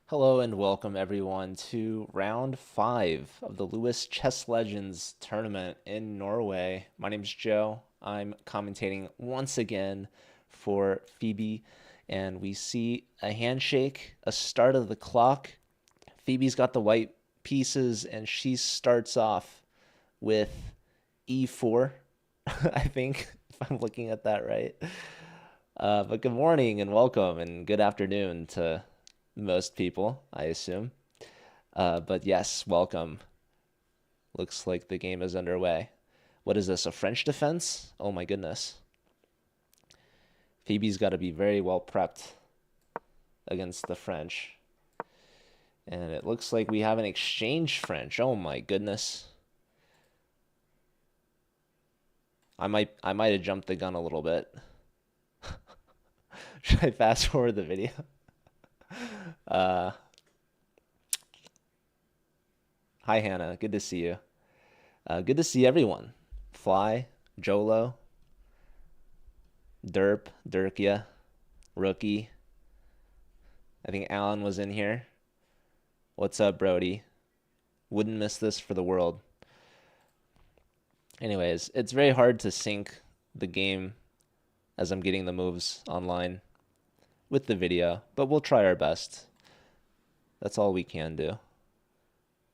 Hello and welcome everyone to round 5 of the Lewis Chess Legends tournament in Norway. My name's Joe. I'm commentating once again for Phoebe, and we see a handshake, a start of the clock. Phoebe's got the white pieces, and she starts off with e4, I think, if I'm looking at that right. But good morning and welcome, and good afternoon to most people, I assume. But yes, welcome. Looks like the game is underway. What is this, a French defense? Oh my goodness. Phoebe's got to be very well prepped against the French. And it looks like we have an exchange French. Oh my goodness. I might have jumped the gun a little bit. Should I fast forward the video? Uh, Hi Hannah, good to see you. Good to see everyone. Fly, Jolo, Derp, Dirkia, Rookie. I think Alan was in here. What's up, Brody? Wouldn't miss this for the world. Anyways, it's very hard to sync the game as I'm getting the moves online with the video, but we'll try our best. That's all we can do.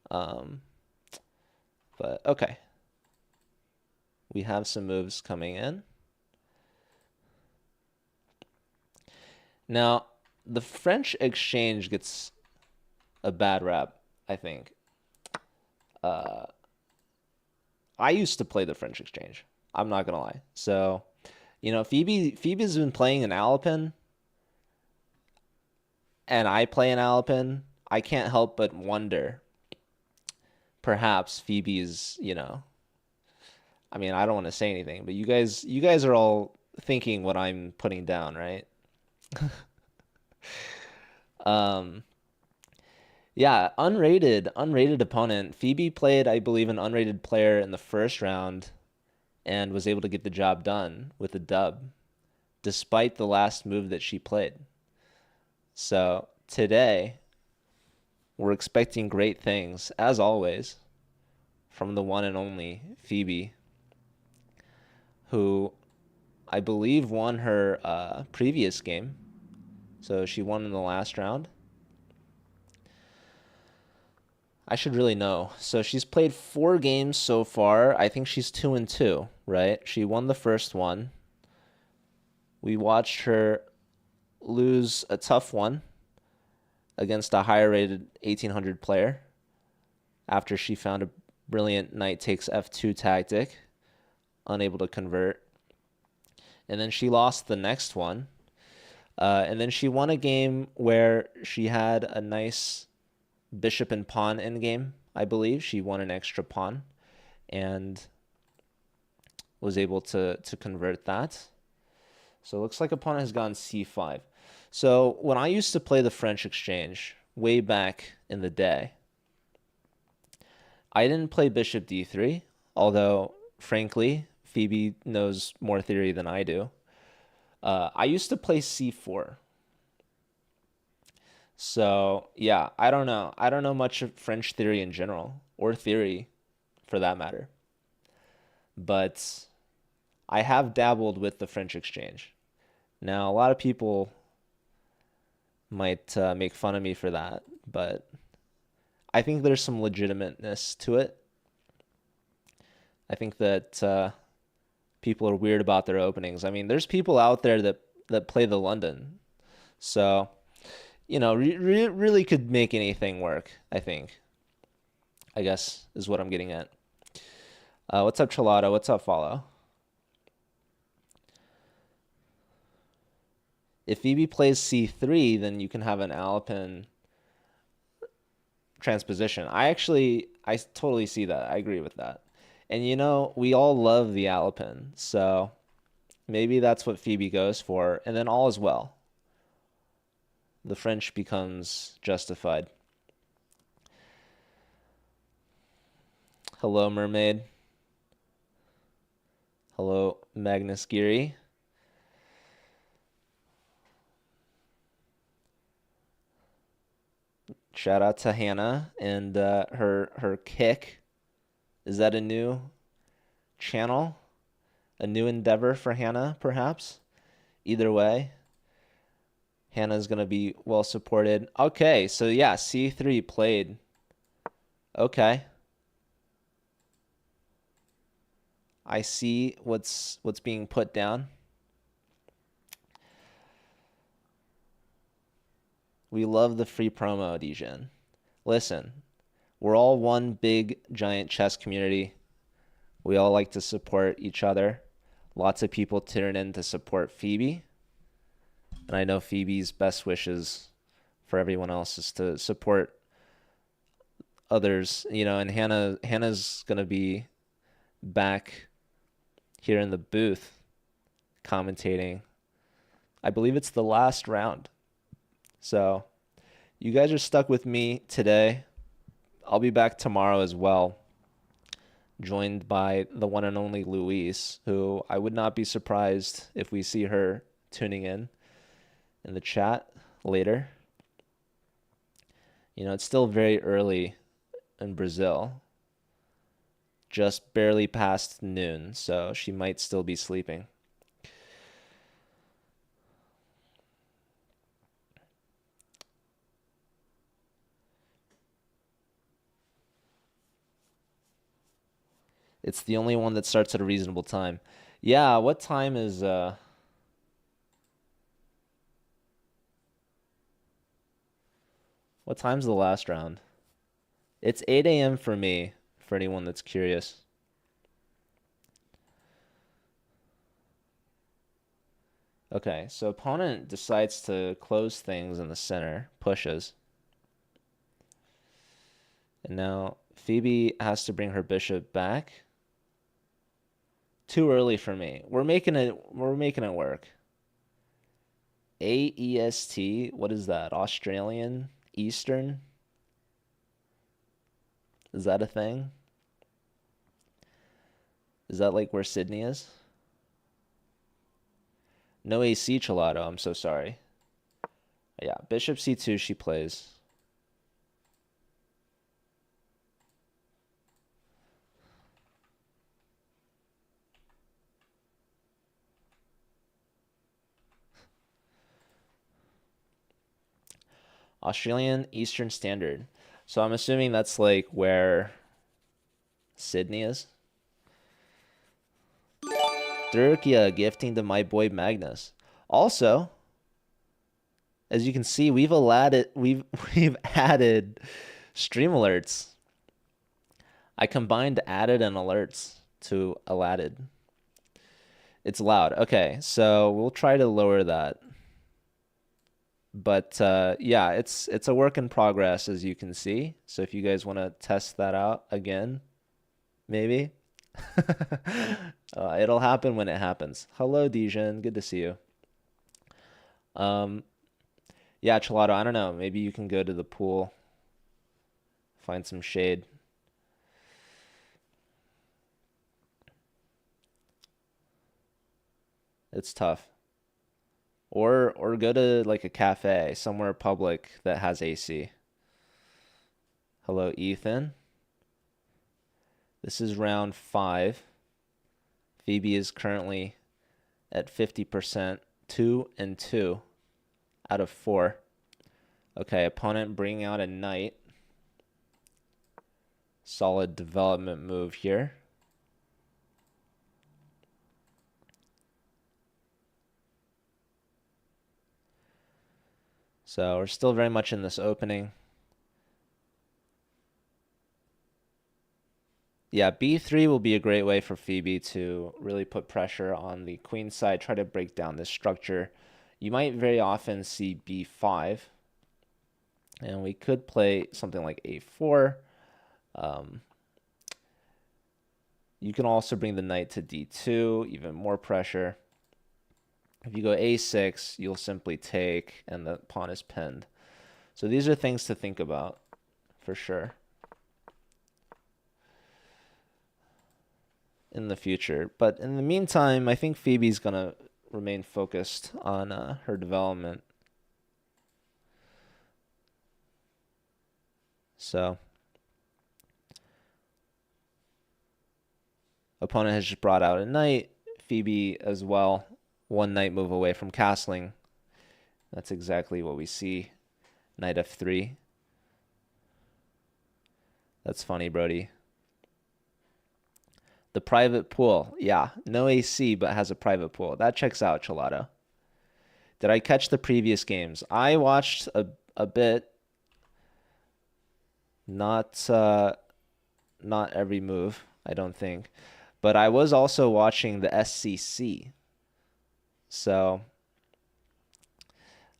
Um, but okay. We have some moves coming in. Now, the French exchange gets a bad rap, I think. I used to play the French exchange. I'm not gonna lie. So, Phoebe's been playing an Alpin, and I play an Alpin. I can't help but wonder. Perhaps Phoebe's, I mean, I don't want to say anything, but you guys are all thinking what I'm putting down, right? Um, Yeah, unrated opponent. Phoebe played, I believe, an unrated player in the first round and was able to get the job done with a dub, despite the last move that she played. So today, we're expecting great things, as always, from the one and only Phoebe, who I believe won her previous game. So she won in the last round. I should really know. So she's played 4 games so far. I think she's 2-2, right? She won the first one. We watched her lose a tough one against a higher rated 1800 player after she found a brilliant knight takes f2 tactic, unable to convert. And then she lost the next one. And then she won a game where she had a nice bishop and pawn endgame, I believe. She won an extra pawn and was able to convert that. So it looks like opponent has gone c5. So when I used to play the French exchange way back in the day, I didn't play bishop d3, although frankly, Phoebe knows more theory than I do. I used to play c4. So yeah, I don't know. I don't know much of French theory in general, or theory for that matter. But I have dabbled with the French exchange. Now, a lot of people might make fun of me for that, but I think there's some legitimateness to it. I think that people are weird about their openings. I mean, there's people out there that play the London, so really could make anything work. I think. I guess is what I'm getting at. What's up, Chelado? What's up, Follow? If Phoebe plays c3, then you can have an Alpin transposition. I totally see that. I agree with that. And we all love the Alpin, so maybe that's what Phoebe goes for, and then all is well. The French becomes justified. Hello, Mermaid. Hello, Magnus Geary. Shout out to Hannah and her kick. Is that a new channel? A new endeavor for Hannah, perhaps? Either way, Hannah's gonna be well supported. Okay, so yeah, C3 played. Okay. I see what's being put down. We love the free promo, Dijon. Listen, we're all one big giant chess community. We all like to support each other. Lots of people tune in to support Phoebe. And I know Phoebe's best wishes for everyone else is to support others, and Hannah's gonna be back here in the booth commentating. I believe it's the last round. So you guys are stuck with me today. I'll be back tomorrow as well, joined by the one and only Louise, who I would not be surprised if we see her tuning in the chat later. It's still very early in Brazil, just barely past noon, so she might still be sleeping. It's the only one that starts at a reasonable time. Yeah, what time is what time's the last round? It's 8 a.m. for me, for anyone that's curious. Okay, so opponent decides to close things in the center, pushes. And now Phoebe has to bring her bishop back. Too early for me. We're making it work. AEST, what is that? Australian Eastern? Is that a thing? Is that like where Sydney is? No AC Chelato, I'm so sorry. Yeah, bishop c2 she plays. Australian Eastern Standard. So I'm assuming that's like where Sydney is. Durkia gifting to my boy Magnus. Also, as you can see, we've added stream alerts. I combined added and alerts to added. It's loud. Okay, so we'll try to lower that. But yeah, it's a work in progress, as you can see. So if you guys want to test that out again, maybe. It'll happen when it happens. Hello, Dijon. Good to see you. Yeah, Chelato, I don't know. Maybe you can go to the pool, find some shade. It's tough. Or go to like a cafe, somewhere public that has AC. Hello, Ethan. This is round 5. Phoebe is currently at 50%, 2 and 2 out of 4. Okay, opponent bringing out a knight. Solid development move here. So we're still very much in this opening. Yeah, b3 will be a great way for Phoebe to really put pressure on the queen side, try to break down this structure. You might very often see b5. And we could play something like a4. You can also bring the knight to d2, even more pressure. If you go a6, you'll simply take, and the pawn is pinned. So these are things to think about, for sure, in the future. But in the meantime, I think Phoebe's going to remain focused on her development. So opponent has just brought out a knight. Phoebe as well. One knight move away from castling. That's exactly what we see. Knight f3. That's funny, Brody. The private pool. Yeah, no AC, but has a private pool. That checks out, Chelato. Did I catch the previous games? I watched a bit. Not not every move, I don't think. But I was also watching the SCC. So,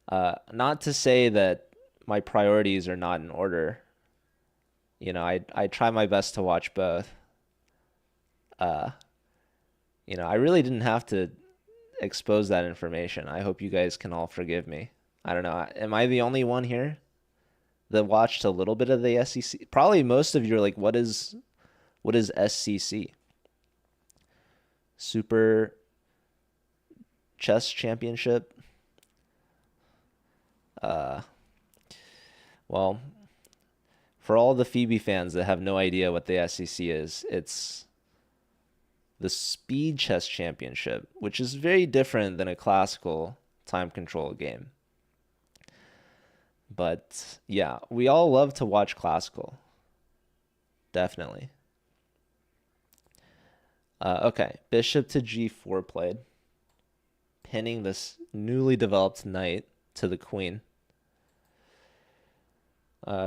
not to say that my priorities are not in order. I try my best to watch both. Uh, I really didn't have to expose that information. I hope you guys can all forgive me. I don't know. Am I the only one here that watched a little bit of the SCC? Probably most of you are like, what is SCC? Super Chess Championship? Well, for all the Phoebe fans that have no idea what the SCC is, it's the Speed Chess Championship, which is very different than a classical time control game. But yeah, we all love to watch classical. Definitely. Okay, bishop to g4 played, pinning this newly developed knight to the queen.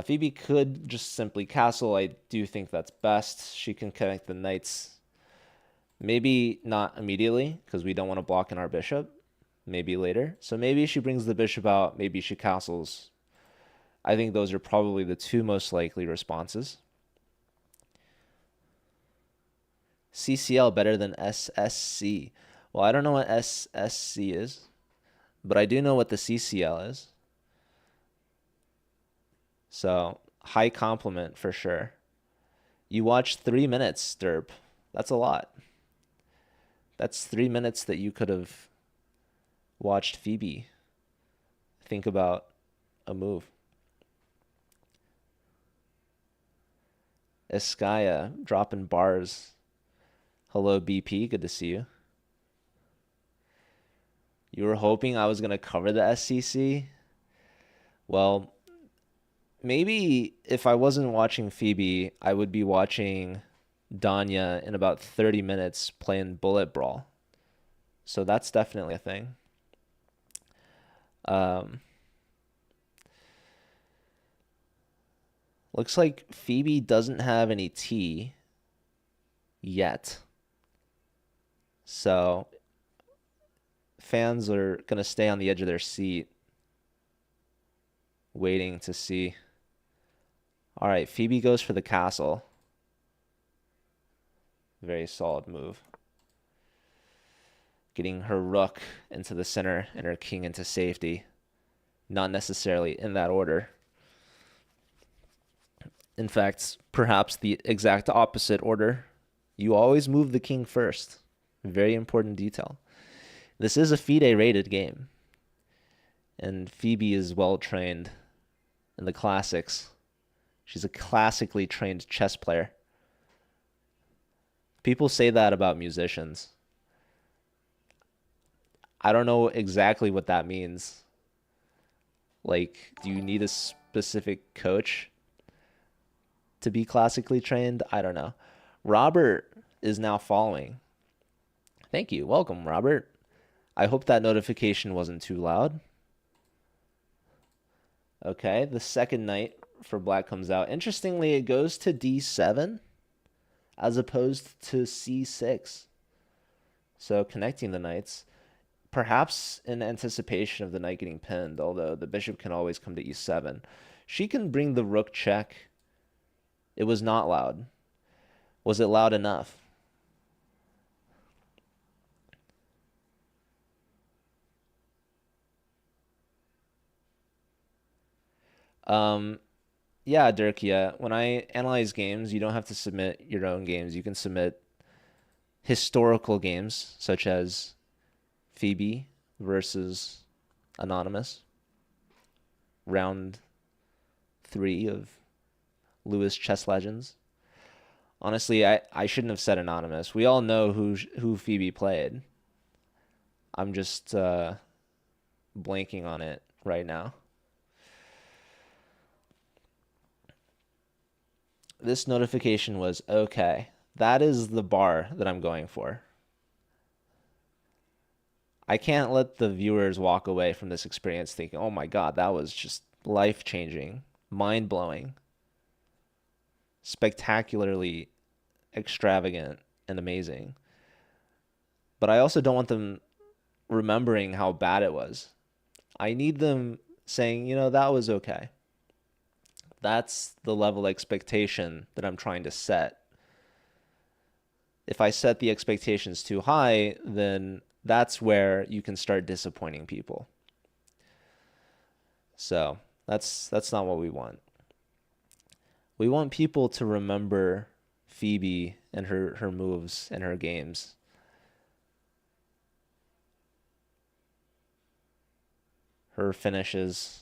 Phoebe could just simply castle. I do think that's best. She can connect the knights. Maybe not immediately, because we don't want to block in our bishop. Maybe later. So maybe she brings the bishop out. Maybe she castles. I think those are probably the two most likely responses. CCL better than SSC. Well, I don't know what SSC is, but I do know what the CCL is. So, high compliment for sure. You watched 3 minutes, Stirp. That's a lot. That's 3 minutes that you could have watched Phoebe think about a move. Eskaya dropping bars. Hello, BP. Good to see you. You were hoping I was going to cover the SCC? Well, maybe if I wasn't watching Phoebe, I would be watching Danya in about 30 minutes playing Bullet Brawl. So that's definitely a thing. Looks like Phoebe doesn't have any tea yet. So fans are going to stay on the edge of their seat waiting to see. All right, Phoebe goes for the castle. Very solid move. Getting her rook into the center and her king into safety. Not necessarily in that order. In fact, perhaps the exact opposite order. You always move the king first. Very important detail. This is a FIDE rated game. And Phoebe is well trained in the classics. She's a classically trained chess player. People say that about musicians. I don't know exactly what that means. Like, do you need a specific coach to be classically trained? I don't know. Robert is now following. Thank you. Welcome, Robert. I hope that notification wasn't too loud. Okay, the second knight for black comes out. Interestingly, it goes to d7 as opposed to c6. So connecting the knights, perhaps in anticipation of the knight getting pinned, although the bishop can always come to e7. She can bring the rook check. It was not loud. Was it loud enough? Yeah, Dirkia, when I analyze games, you don't have to submit your own games. You can submit historical games, such as Phoebe versus Anonymous, round 3 of Lewis Chess Legends. Honestly, I shouldn't have said anonymous. We all know who Phoebe played. I'm just blanking on it right now. This notification was okay. That is the bar that I'm going for. I can't let the viewers walk away from this experience thinking, oh my God, that was just life-changing, mind-blowing, spectacularly extravagant and amazing. But I also don't want them remembering how bad it was. I need them saying, that was okay. That's the level of expectation that I'm trying to set. If I set the expectations too high, then that's where you can start disappointing people. So that's not what we want. We want people to remember Phoebe and her moves and her games. Her finishes.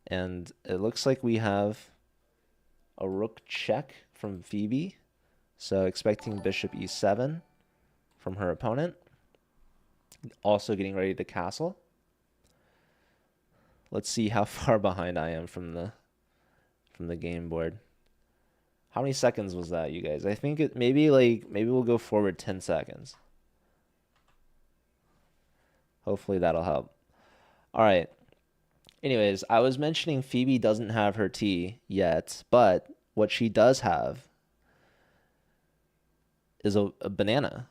And it looks like we have a rook check from Phoebe. So expecting bishop e7 from her opponent. Also getting ready to castle. Let's see how far behind I am from the game board. How many seconds was that, you guys? I think maybe we'll go forward 10 seconds. Hopefully that'll help. All right. Anyways, I was mentioning Phoebe doesn't have her T yet, but what she does have is a banana.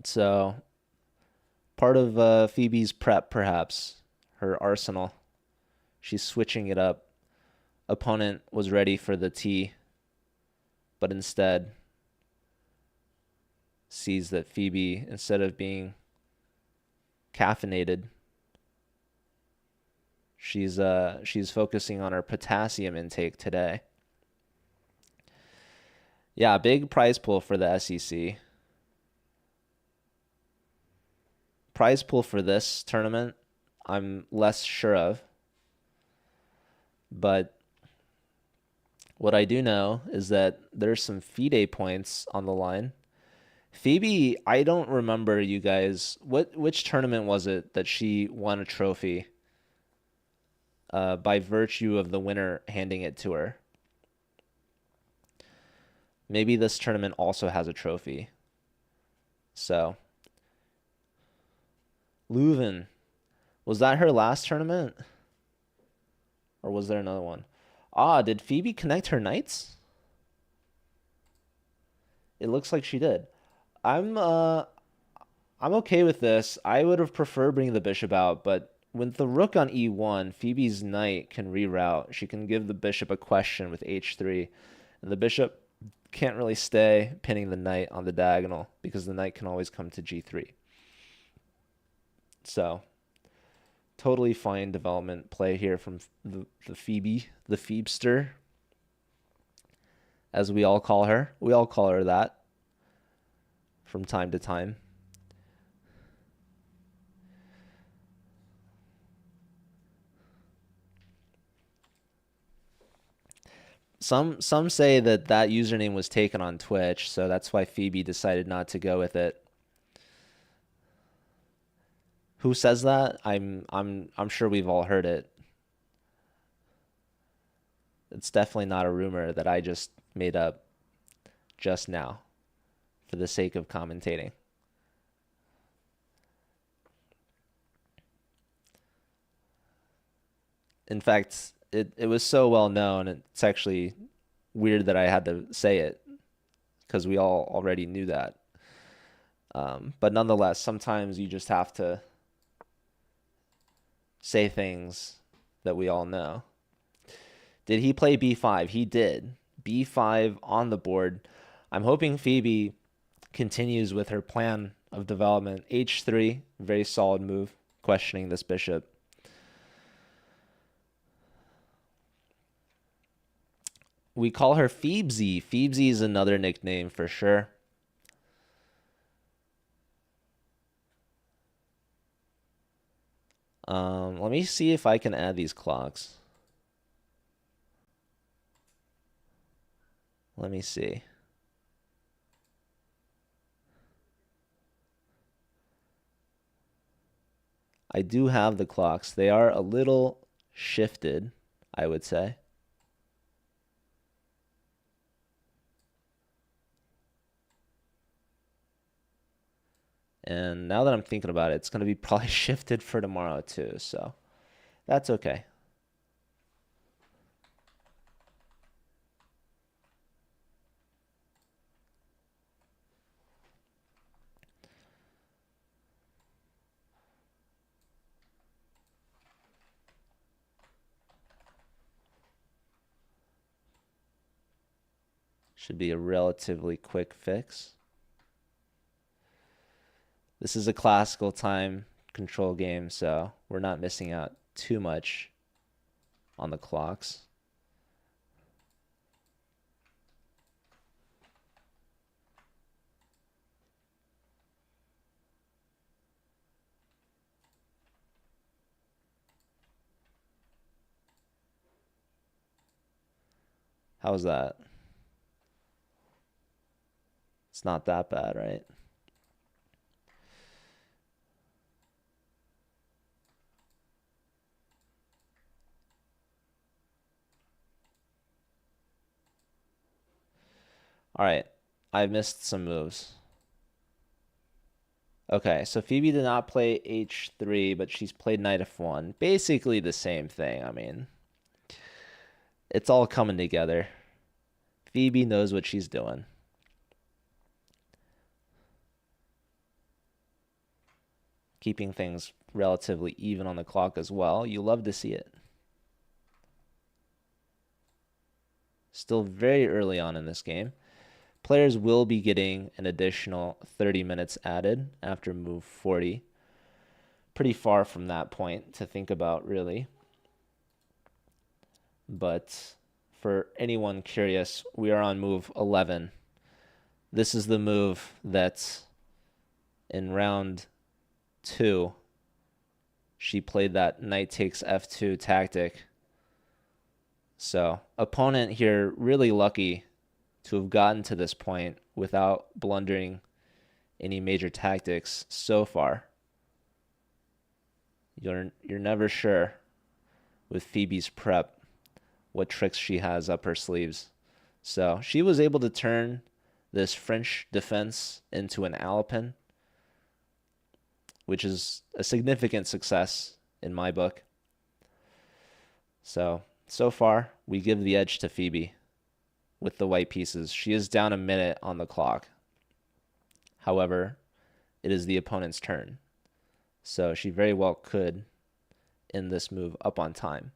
So part of Phoebe's prep, perhaps, her arsenal. She's switching it up. Opponent was ready for the T, but instead sees that Phoebe, instead of being caffeinated, she's focusing on her potassium intake today. Yeah, big prize pool for the SEC. Prize pool for this tournament, I'm less sure of. But what I do know is that there's some FIDE points on the line. Phoebe, I don't remember, you guys. Which tournament was it that she won a trophy by virtue of the winner handing it to her? Maybe this tournament also has a trophy. So, Leuven, was that her last tournament? Or was there another one? Did Phoebe connect her knights? It looks like she did. I'm okay with this. I would have preferred bringing the bishop out, but with the rook on e1, Phoebe's knight can reroute. She can give the bishop a question with h3, and the bishop can't really stay pinning the knight on the diagonal because the knight can always come to g3. So, totally fine development play here from the Phoebe, the Phoebster, as we all call her. We all call her that from time to time. Some say that username was taken on Twitch, so that's why Phoebe decided not to go with it. Who says that? I'm sure we've all heard it. It's definitely not a rumor that I just made up just now for the sake of commentating. In fact, it was so well known, it's actually weird that I had to say it because we all already knew that. But nonetheless, sometimes you just have to say things that we all know. Did he play b5? He did. b5 on the board. I'm hoping Phoebe continues with her plan of development. h3, very solid move, questioning this bishop. We call her Phoebesy. Phoebesy is another nickname for sure. Let me see if I can add these clocks. Let me see. I do have the clocks. They are a little shifted, I would say. And now that I'm thinking about it, it's going to be probably shifted for tomorrow too. So that's okay. Should be a relatively quick fix. This is a classical time control game, so we're not missing out too much on the clocks. How's that? It's not that bad, right? All right, I missed some moves. Okay, so Phoebe did not play h3, but she's played knight f1. Basically the same thing. I mean, it's all coming together. Phoebe knows what she's doing. Keeping things relatively even on the clock as well. You love to see it. Still very early on in this game. Players will be getting an additional 30 minutes added after move 40. Pretty far from that point to think about, really. But for anyone curious, we are on move 11. This is the move that's in round 2. She played that knight takes f2 tactic. So, opponent here really lucky to have gotten to this point without blundering any major tactics so far. You're never sure with Phoebe's prep what tricks she has up her sleeves. So she was able to turn this French defense into an Alpin, which is a significant success in my book. So far, we give the edge to Phoebe with the white pieces. She is down a minute on the clock. However, it is the opponent's turn. So she very well could end this move up on time,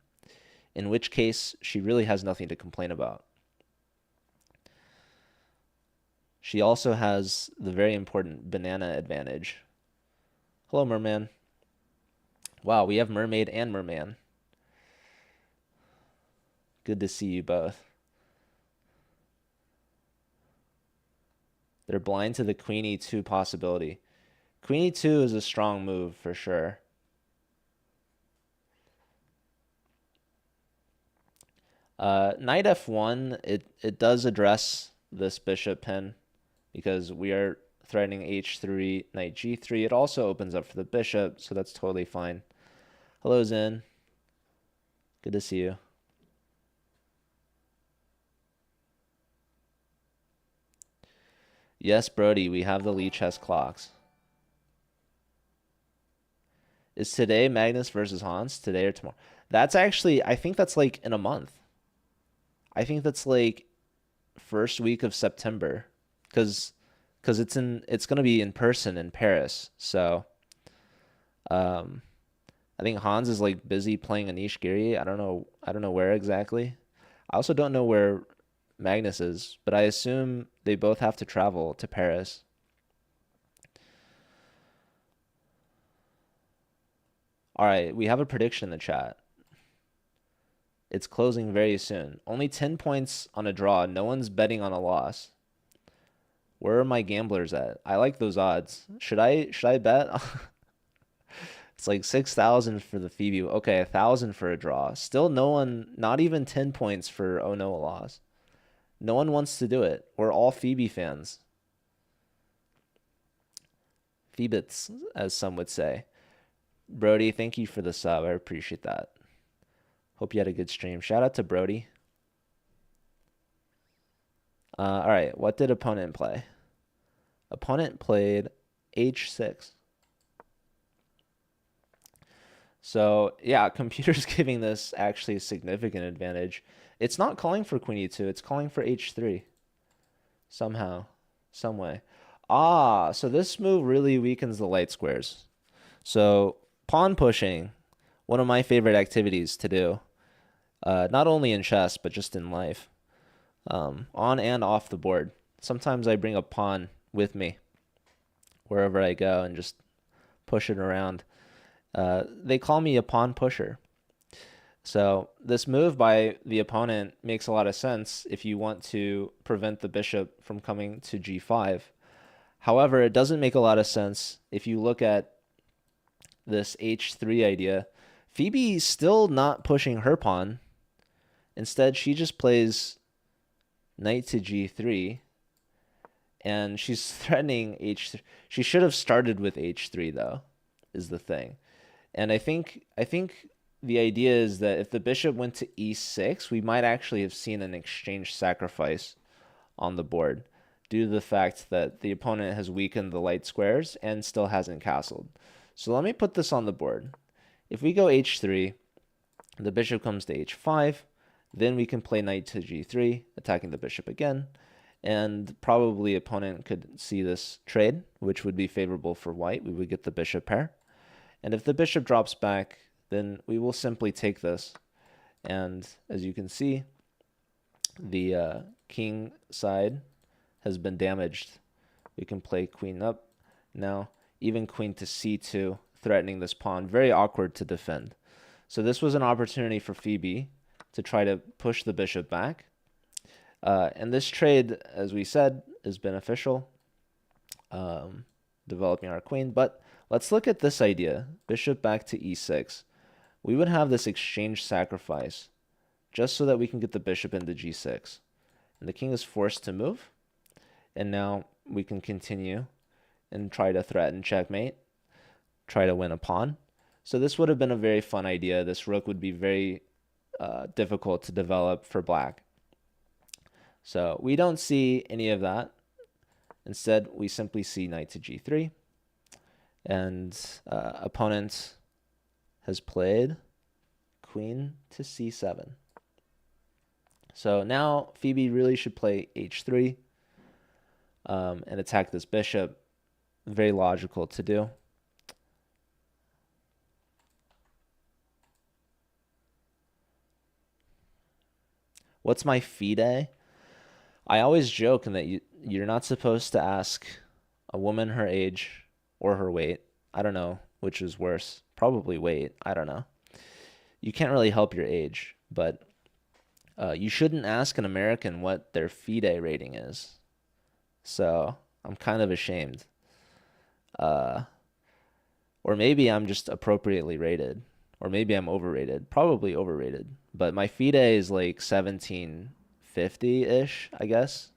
in which case she really has nothing to complain about. She also has the very important banana advantage. Hello, Merman. Wow, we have Mermaid and Merman. Good to see you both. They're blind to the Queen E2 possibility. Queen E2 is a strong move for sure. Knight F1, it does address this bishop pin because we are threatening H3, knight G3. It also opens up for the bishop, so that's totally fine. Hello, Zen. Good to see you. Yes, Brody, we have the Lee chess clocks. Is today Magnus versus Hans? Today or tomorrow? That's actually, I think that's like in a month. I think that's like first week of September, because it's gonna be in person in Paris. So, I think Hans is like busy playing Anish Giri. I don't know where exactly. I also don't know where Magnus is, but I assume they both have to travel to Paris. All right, we have a prediction in the chat. It's closing very soon. Only 10 points on a draw. No one's betting on a loss. Where are my gamblers at? I like those odds. Should I bet? It's like 6,000 for the Phoebe. Okay, 1,000 for a draw. Still no one, not even 10 points for oh no, a loss. No one wants to do it. We're all Phoebe fans. Phoebits, as some would say. Brody, thank you for the sub. I appreciate that. Hope you had a good stream. Shout out to Brody. All right, what did opponent play? Opponent played h6. So, yeah, computer's giving this actually a significant advantage. It's not calling for queen e2, it's calling for h3. Somehow, some way. Ah, so this move really weakens the light squares. So, pawn pushing, one of my favorite activities to do, not only in chess, but just in life, on and off the board. Sometimes I bring a pawn with me wherever I go and just push it around. They call me a pawn pusher. So this move by the opponent makes a lot of sense if you want to prevent the bishop from coming to g5. However, it doesn't make a lot of sense if you look at this h3 idea. Phoebe's still not pushing her pawn. Instead, she just plays knight to g3, and she's threatening h3. She should have started with h3 though, is the thing. And I think the idea is that if the bishop went to e6, we might actually have seen an exchange sacrifice on the board due to the fact that the opponent has weakened the light squares and still hasn't castled. So let me put this on the board. If we go h3, the bishop comes to h5, then we can play knight to g3, attacking the bishop again, and probably opponent could see this trade, which would be favorable for white. We would get the bishop pair. And if the bishop drops back, then we will simply take this. And as you can see, the king side has been damaged. We can play queen up now, even queen to c2, threatening this pawn. Very awkward to defend. So this was an opportunity for Phoebe to try to push the bishop back. And this trade, as we said, is beneficial, developing our queen. But let's look at this idea, bishop back to e6. We would have this exchange sacrifice just so that we can get the bishop into g6. And the king is forced to move. And now we can continue and try to threaten checkmate, try to win a pawn. So this would have been a very fun idea. This rook would be very difficult to develop for black. So we don't see any of that. Instead, we simply see knight to g3. And opponent has played queen to c7. So now Phoebe really should play h3 and attack this bishop. Very logical to do. What's my FIDE? I always joke that you're not supposed to ask a woman her age or her weight. I don't know which is worse. Probably weight. I don't know. You can't really help your age, but you shouldn't ask an American what their FIDE rating is. So I'm kind of ashamed. Or maybe I'm just appropriately rated. Or maybe I'm overrated. Probably overrated. But my FIDE is like 1750-ish, I guess.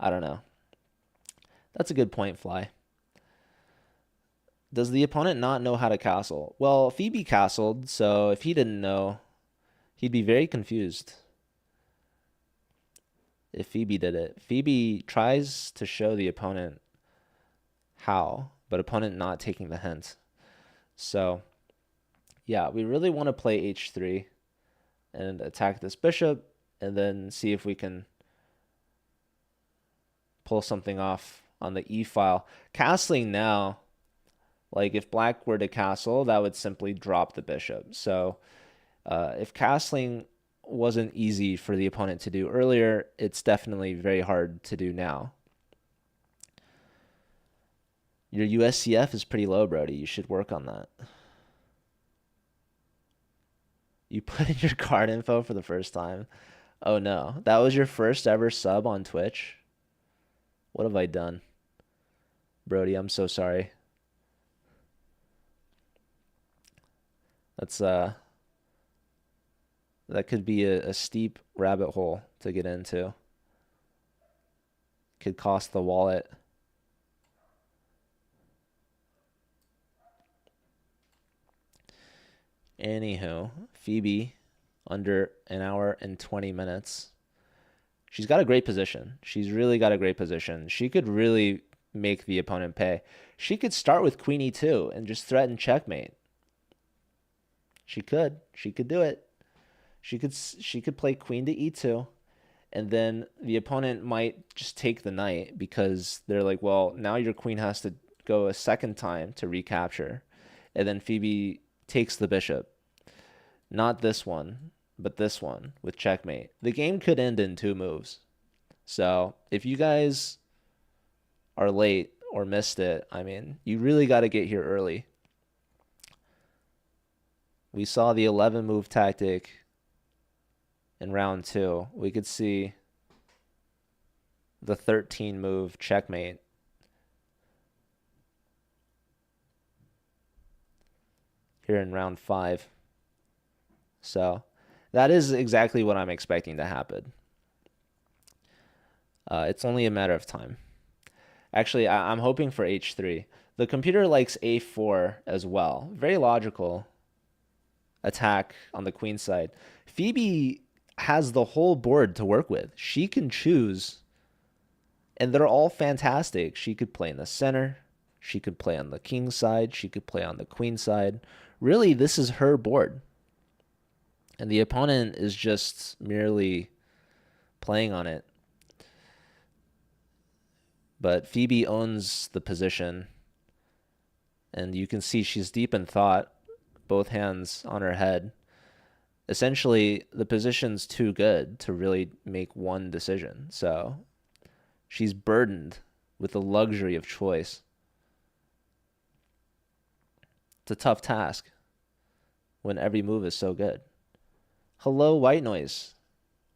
I don't know. That's a good point, Fly. Does the opponent not know how to castle? Well, Phoebe castled, so if he didn't know, he'd be very confused if Phoebe did it. Phoebe tries to show the opponent how, but opponent not taking the hint. So, yeah, we really want to play h3 and attack this bishop and then see if we can pull something off on the e file. Castling now, like if black were to castle, that would simply drop the bishop. So if castling wasn't easy for the opponent to do earlier, it's definitely very hard to do now. Your USCF is pretty low, Brody. You should work on that. You put in your card info for the first time. Oh no, that was your first ever sub on Twitch? What have I done? Brody, I'm so sorry. That's that could be a steep rabbit hole to get into. could cost the wallet. Anywho, Phoebe, under an hour and 20 minutes. She's got a great position. She's really got a great position. She could really make the opponent pay. She could start with Queen E2 and just threaten checkmate. She could. She could do it. She could play Queen to E2, and then the opponent might just take the knight because they're like, well, now your queen has to go a second time to recapture. And then Phoebe takes the bishop. Not this one, but this one with checkmate. The game could end in 2 moves. So if you guys are late or missed it, I mean, you really got to get here early. We saw the 11 move tactic in round 2. We could see the 13 move checkmate. Here in round 5. So that is exactly what I'm expecting to happen. It's only a matter of time. Actually, I'm hoping for h3. The computer likes a4 as well. Very logical attack on the queen side. Phoebe has the whole board to work with. She can choose, and they're all fantastic. She could play in the center. She could play on the king side. She could play on the queen side. Really, this is her board. And the opponent is just merely playing on it. But Phoebe owns the position. And you can see she's deep in thought, both hands on her head. Essentially, the position's too good to really make one decision. So she's burdened with the luxury of choice. It's a tough task when every move is so good. Hello, White Noise.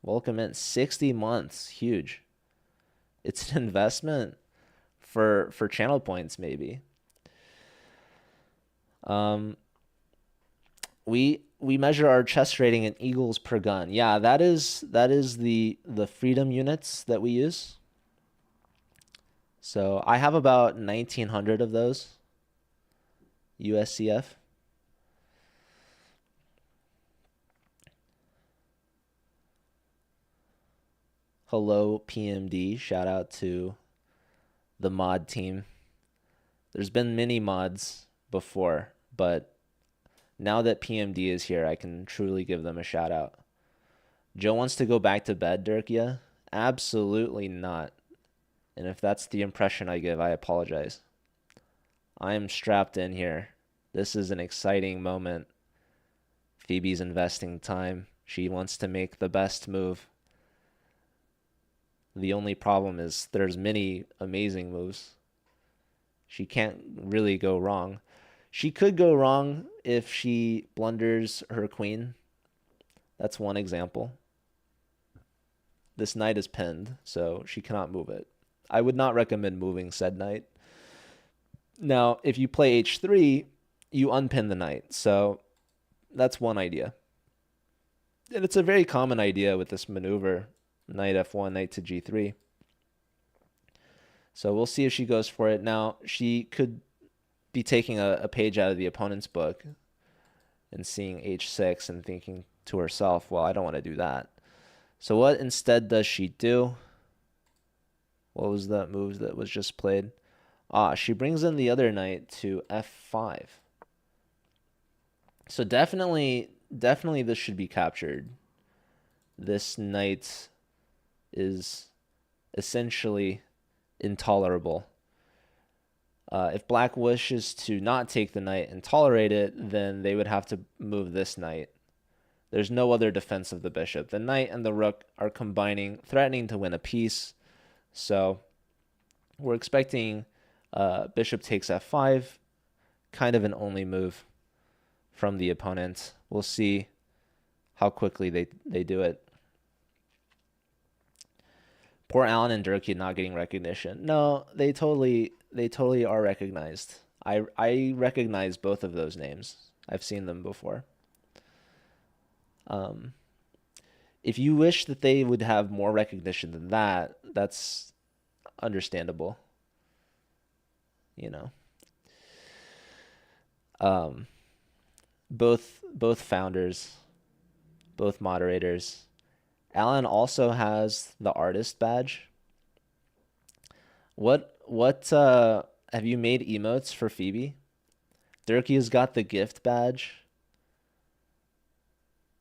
Welcome in. 60 months. Huge. It's an investment for channel points, maybe. We measure our chess rating in eagles per gun. Yeah, that is the freedom units that we use. So I have about 1,900 of those. USCF. Hello, PMD. Shout out to the mod team. There's been many mods before, but now that PMD is here, I can truly give them a shout out. Joe wants to go back to bed, Dirkia? Absolutely not. And if that's the impression I give, I apologize. I am strapped in here. This is an exciting moment. Phoebe's investing time. She wants to make the best move. The only problem is there's many amazing moves. She can't really go wrong. She could go wrong if she blunders her queen. That's one example. This knight is pinned, so she cannot move it. I would not recommend moving said knight. Now, if you play h3, you unpin the knight. So that's one idea. And it's a very common idea with this maneuver. Knight f1, knight to g3. So we'll see if she goes for it. Now, she could be taking a page out of the opponent's book and seeing h6 and thinking to herself, well, I don't want to do that. So what instead does she do? What was that move that was just played? She brings in the other knight to f5. So definitely this should be captured. This knight is essentially intolerable. If black wishes to not take the knight and tolerate it, then they would have to move this knight. There's no other defense of the bishop. The knight and the rook are combining, threatening to win a piece. So we're expecting bishop takes f5, kind of an only move from the opponent. We'll see how quickly they do it. Poor Alan and Durkee not getting recognition. No, they totally are recognized. I recognize both of those names. I've seen them before. If you wish that they would have more recognition than that, that's understandable, you know. Um, both founders, both moderators. Alan also has the artist badge. What have you made emotes for Phoebe? Durkee has got the gift badge.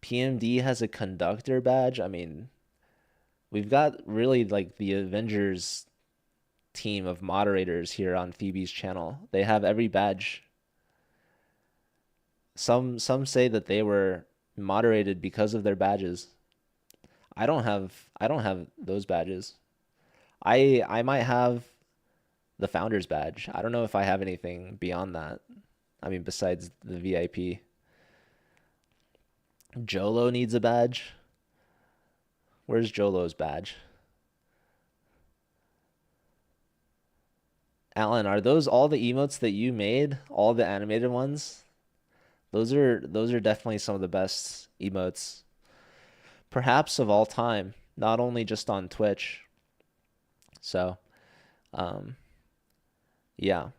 PMD has a conductor badge. I mean, we've got really like the Avengers team of moderators here on Phoebe's channel. They have every badge. Some say that they were moderated because of their badges. I don't have those badges. I might have the founder's badge. I don't know if I have anything beyond that. I mean, besides the VIP. Jolo needs a badge. Where's Jolo's badge? Alan, are those all the emotes that you made? All the animated ones? Those are definitely some of the best emotes, perhaps of all time, not only just on Twitch. So, um, yeah.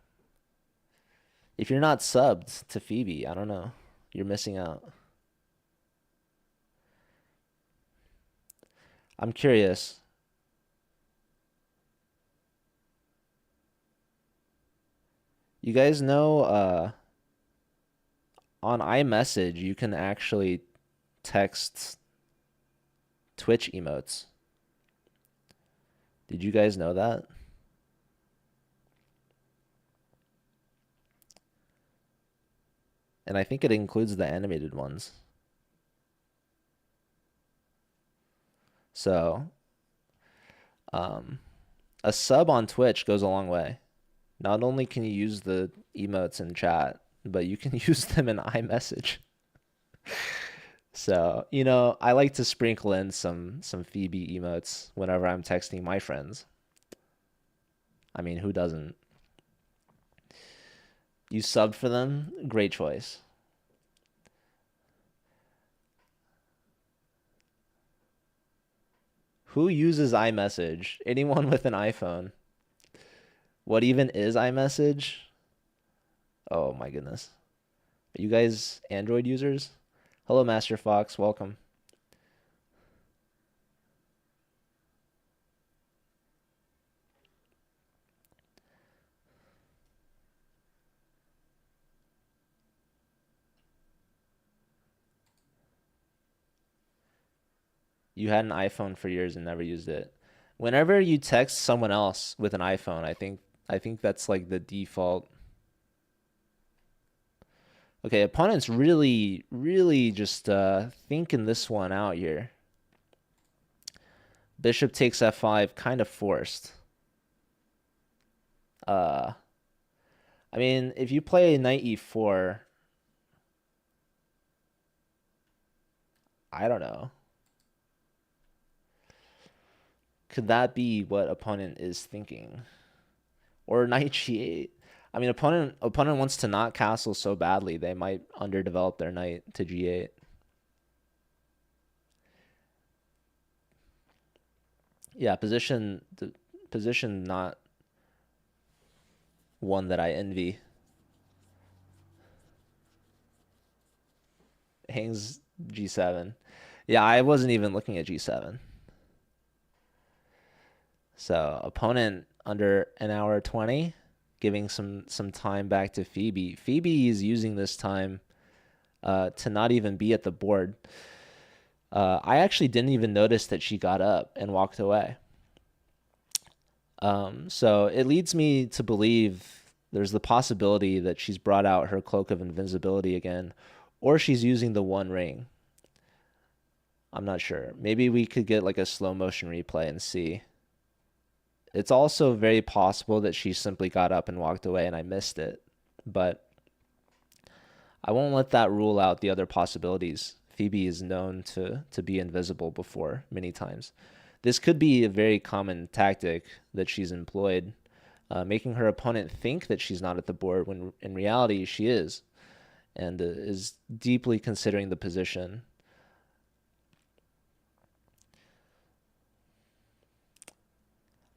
If you're not subbed to Phoebe, I don't know. You're missing out. I'm curious. You guys know on iMessage you can actually text Twitch emotes. Did you guys know that? And I think it includes the animated ones. So, a sub on Twitch goes a long way. Not only can you use the emotes in chat, but you can use them in iMessage. So, I like to sprinkle in some Phoebe emotes whenever I'm texting my friends. I mean, who doesn't? You subbed for them? Great choice. Who uses iMessage? Anyone with an iPhone? What even is iMessage? Oh my goodness. Are you guys Android users? Hello, Master Fox. Welcome. You had an iPhone for years and never used it. Whenever you text someone else with an iPhone, I think that's like the default. Okay, opponent's really, really just thinking this one out here. Bishop takes f5, kind of forced. I mean, if you play knight e4, I don't know. Could that be what opponent is thinking? Or knight g8. I mean, opponent wants to not castle so badly, they might underdevelop their knight to g8. Yeah, position not one that I envy. Hangs g7. Yeah, I wasn't even looking at g7. So opponent under an hour 20, giving some time back to Phoebe. Phoebe is using this time to not even be at the board. I actually didn't even notice that she got up and walked away. So it leads me to believe there's the possibility that she's brought out her cloak of invisibility again, or she's using the one ring. I'm not sure. Maybe we could get like a slow motion replay and see. It's also very possible that she simply got up and walked away and I missed it. But I won't let that rule out the other possibilities. Phoebe is known to be invisible before many times. This could be a very common tactic that she's employed, making her opponent think that she's not at the board when in reality she is, and is deeply considering the position.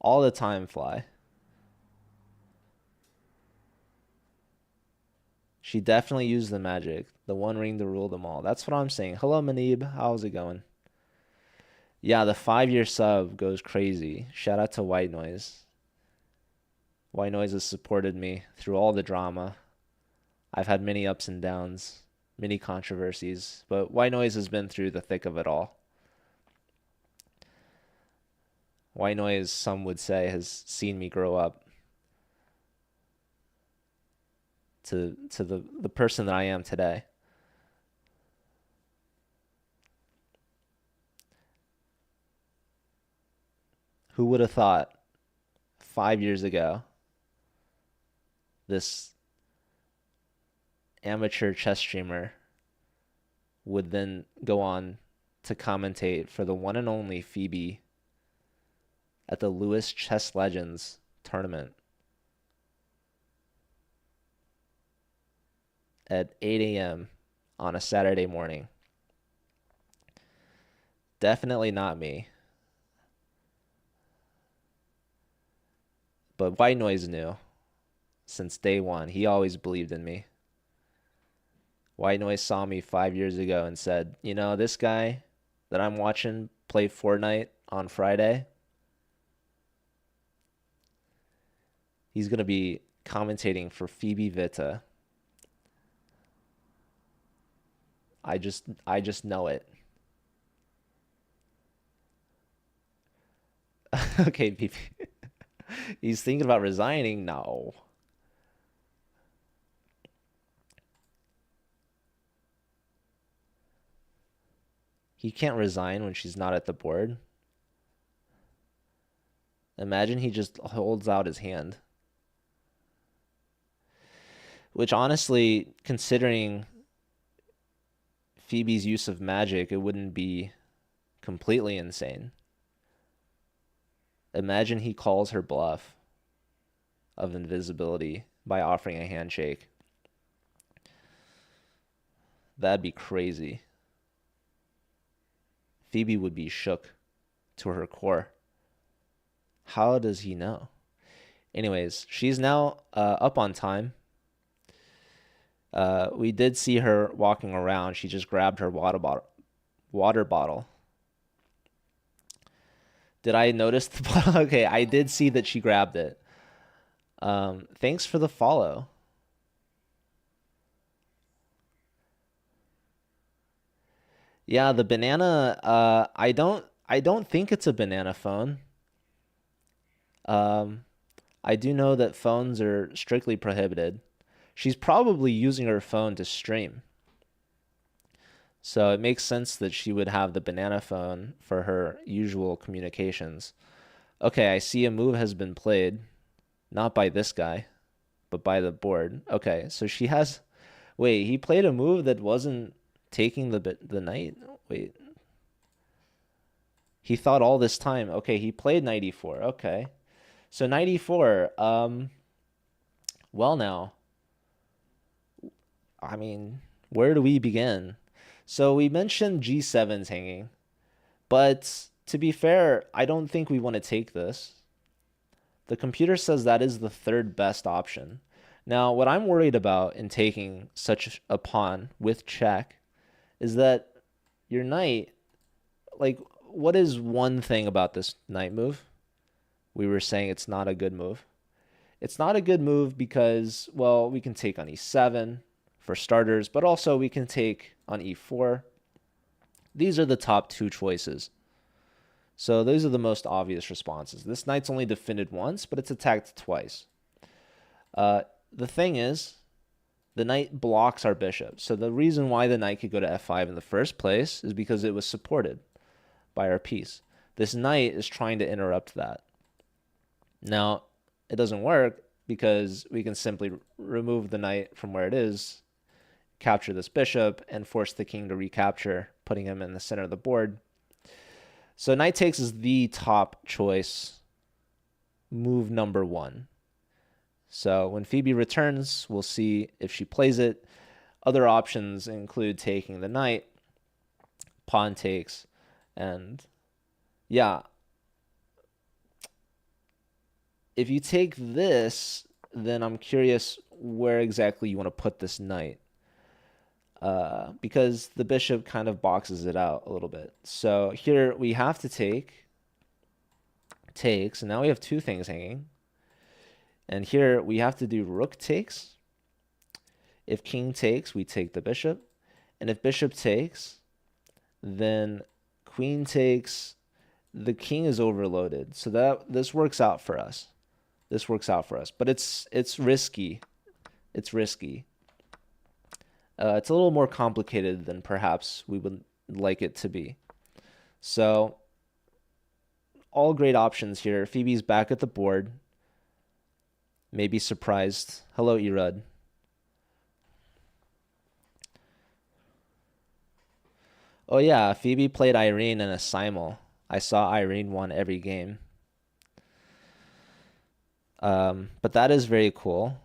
All the time fly. She definitely used the magic. The one ring to rule them all. That's what I'm saying. Hello, Manib. How's it going? Yeah, the 5-year sub goes crazy. Shout out to White Noise. White Noise has supported me through all the drama. I've had many ups and downs, many controversies, but White Noise has been through the thick of it all. White Noise, some would say, has seen me grow up to the person that I am today. Who would have thought 5 years ago this amateur chess streamer would then go on to commentate for the one and only Phoebe at the Lewis Chess Legends tournament at 8 a.m. on a Saturday morning. Definitely not me. But White Noise knew since day one. He always believed in me. White Noise saw me 5 years ago and said, you know, this guy that I'm watching play Fortnite on Friday, he's going to be commentating for Phoebe Witte. I just know it. Okay, PP. He's thinking about resigning? No. He can't resign when she's not at the board. Imagine he just holds out his hand. Which honestly, considering Phoebe's use of magic, it wouldn't be completely insane. Imagine he calls her bluff of invisibility by offering a handshake. That'd be crazy. Phoebe would be shook to her core. How does he know? Anyways, she's now up on time. We did see her walking around. She just grabbed her water bottle. Did I notice the bottle? Okay, I did see that she grabbed it. Thanks for the follow. Yeah, the banana. I don't think it's a banana phone. Um, I do know that phones are strictly prohibited. She's probably using her phone to stream. So it makes sense that she would have the banana phone for her usual communications. Okay, I see a move has been played, not by this guy, but by the board. Okay, so she has. Wait, he played a move that wasn't taking the knight. Wait, he thought all this time. Okay, he played knight e4. Okay, so knight e4. Well now, I mean, where do we begin? So we mentioned g7's hanging, but to be fair, I don't think we want to take this. The computer says that is the third best option. Now, what I'm worried about in taking such a pawn with check is that your knight, like, what is one thing about this knight move? We were saying it's not a good move. It's not a good move because, well, we can take on e7 for starters, but also we can take on e4. These are the top two choices. So those are the most obvious responses. This knight's only defended once, but it's attacked twice. The thing is, the knight blocks our bishop. So the reason why the knight could go to f5 in the first place is because it was supported by our piece. This knight is trying to interrupt that. Now, it doesn't work because we can simply remove the knight from where it is, capture this bishop, and force the king to recapture, putting him in the center of the board. So knight takes is the top choice, move number one. So when Phoebe returns, we'll see if she plays it. Other options include taking the knight, pawn takes, and yeah, if you take this, then I'm curious where exactly you want to put this knight. Because the bishop kind of boxes it out a little bit. So here we have to takes, and now we have two things hanging. And here we have to do rook takes. If king takes, we take the bishop. And if bishop takes, then queen takes, the king is overloaded. So this works out for us. This works out for us. But it's risky. It's risky. It's a little more complicated than perhaps we would like it to be. So all great options here. Phoebe's back at the board. Maybe surprised. Hello, Erud. Oh yeah, Phoebe played Irene in a simul. I saw Irene won every game. But that is very cool.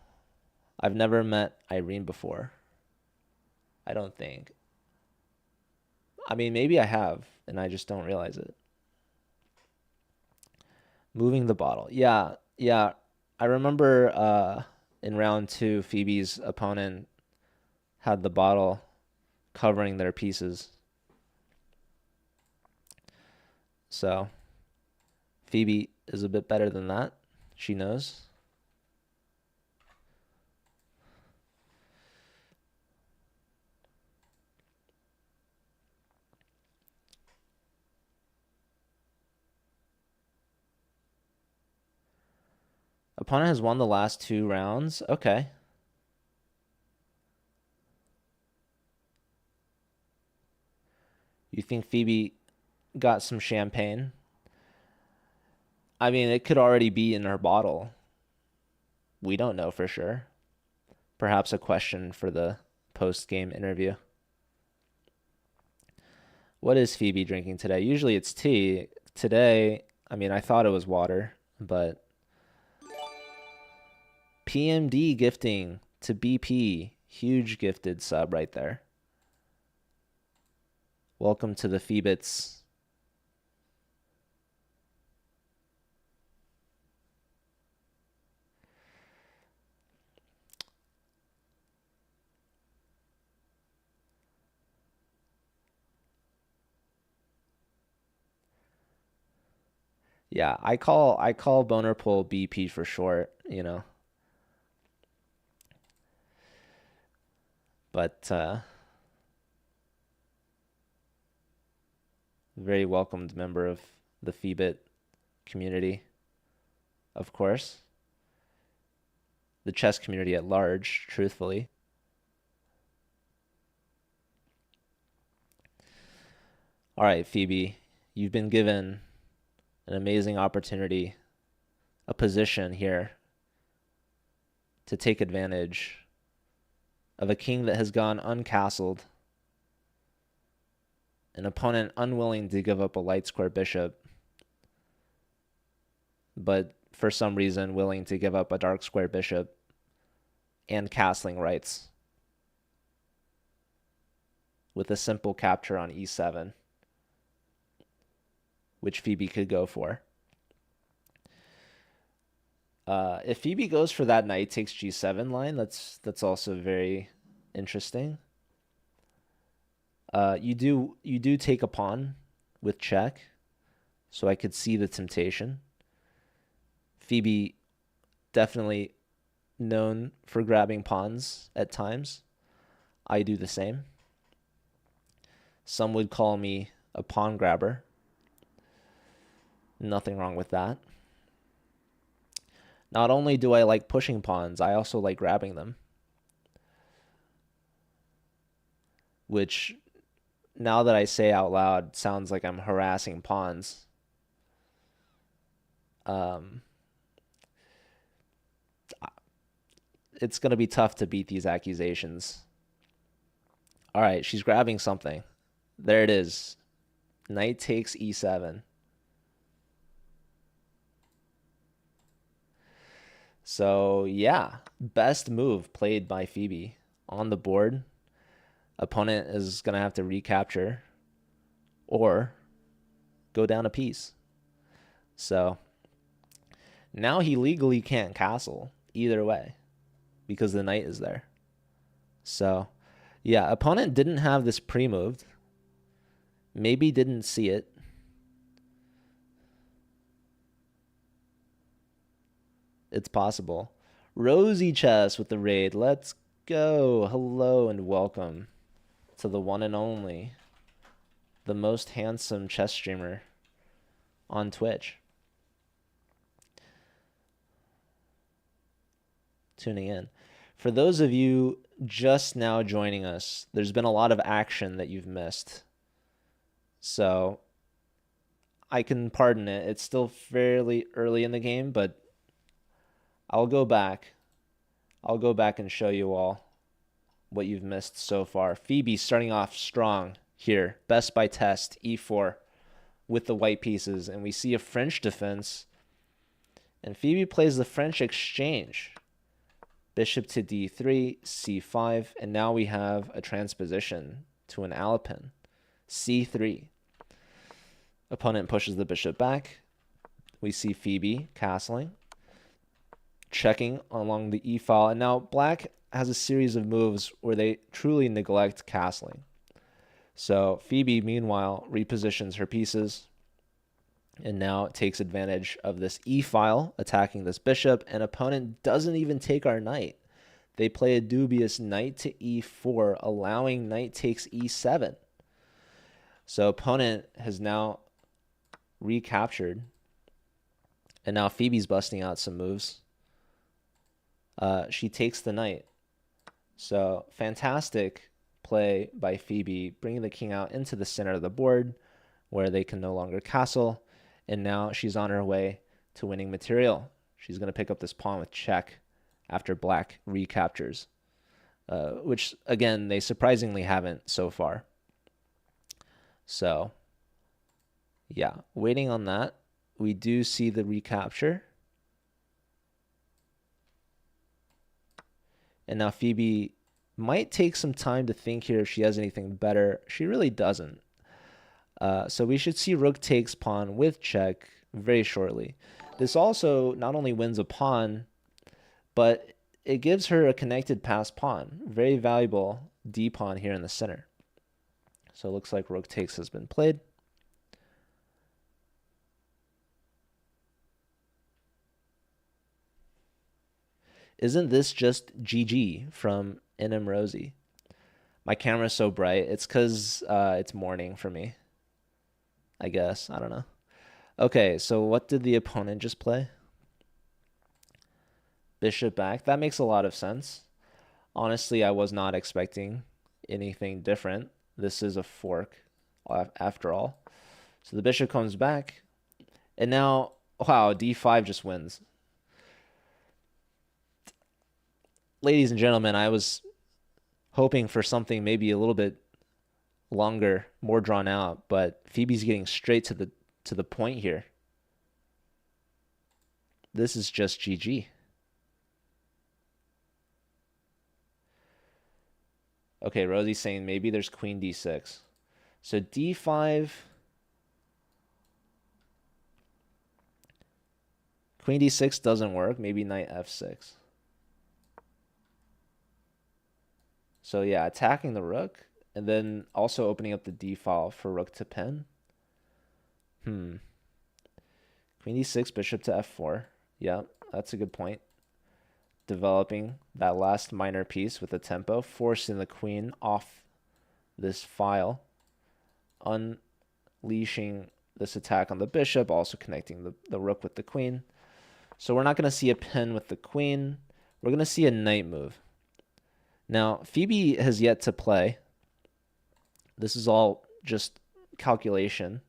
I've never met Irene before. I don't think. I mean, maybe I have, and I just don't realize it. Moving the bottle. Yeah, yeah. I remember in round 2, Phoebe's opponent had the bottle covering their pieces. So Phoebe is a bit better than that. She knows. Opponent has won the last 2 rounds. Okay. You think Phoebe got some champagne? I mean, it could already be in her bottle. We don't know for sure. Perhaps a question for the post-game interview. What is Phoebe drinking today? Usually it's tea. Today, I mean, I thought it was water, but PMD gifting to BP. Huge gifted sub right there. Welcome to the Phoebits. Yeah, I call Boner Pool BP for short, you know. But very welcomed member of the Phoebit community, of course. The chess community at large, truthfully. All right, Phoebe, you've been given an amazing opportunity, a position here to take advantage of a king that has gone uncastled, an opponent unwilling to give up a light square bishop, but for some reason willing to give up a dark square bishop and castling rights with a simple capture on e7, which Phoebe could go for. If Phoebe goes for that knight takes g7 line, that's also very interesting. You do take a pawn with check, so I could see the temptation. Phoebe definitely known for grabbing pawns at times. I do the same. Some would call me a pawn grabber. Nothing wrong with that. Not only do I like pushing pawns, I also like grabbing them. Which, now that I say out loud, sounds like I'm harassing pawns. It's going to be tough to beat these accusations. All right, she's grabbing something. There it is. Knight takes e7. So, yeah, best move played by Phoebe on the board. Opponent is going to have to recapture or go down a piece. So, Now he legally can't castle either way because the knight is there. So, yeah, opponent didn't have this pre-moved. Maybe didn't see it. It's possible. Rosy Chess with the raid. Let's go. Hello and welcome to the one and only, the most handsome chess streamer on Twitch. Tuning in. For those of you just now joining us, there's been a lot of action that you've missed. So I can pardon it. It's still fairly early in the game, but I'll go back. I'll go back and show you all what you've missed so far. Phoebe starting off strong here. Best by test, e4 with the white pieces. And we see a French defense. And Phoebe plays the French exchange. Bishop to d3, c5. And now we have a transposition to an Alpin. c3. Opponent pushes the bishop back. We see Phoebe castling, checking along the e file, and now black has a series of moves where they truly neglect castling. So Phoebe, meanwhile, repositions her pieces and now takes advantage of this e file, attacking this bishop, and opponent doesn't even take our knight. They play a dubious knight to e4, allowing knight takes e7. So opponent has now recaptured, and now Phoebe's busting out some moves. She takes the knight. So fantastic play by Phoebe, bringing the king out into the center of the board where they can no longer castle. And now she's on her way to winning material. She's going to pick up this pawn with check after black recaptures, which, again, they surprisingly haven't so far. So, yeah, waiting on that. We do see the recapture. And now Phoebe might take some time to think here if she has anything better. She really doesn't. So we should see rook takes pawn with check very shortly. This also not only wins a pawn, but it gives her a connected passed pawn. Very valuable d pawn here in the center. So it looks like rook takes has been played. Isn't this just GG from NM Rosie? My camera's so bright. It's because it's morning for me, I guess. I don't know. Okay, so what did the opponent just play? Bishop back. That makes a lot of sense. Honestly, I was not expecting anything different. This is a fork, after all. So the bishop comes back. And now, wow, d5 just wins. Ladies and gentlemen, I was hoping for something maybe a little bit longer, more drawn out, but Phoebe's getting straight to the point here. This is just GG. Okay, Rosie's saying maybe there's queen d6. So d5, queen d6 doesn't work. Maybe knight f6. So yeah, attacking the rook, and then also opening up the d file for rook to pin. Queen d6, bishop to f4. Yeah, that's a good point. Developing that last minor piece with a tempo, forcing the queen off this file, unleashing this attack on the bishop, also connecting the rook with the queen. So we're not going to see a pin with the queen. We're going to see a knight move. Now, Phoebe has yet to play. This is all just calculation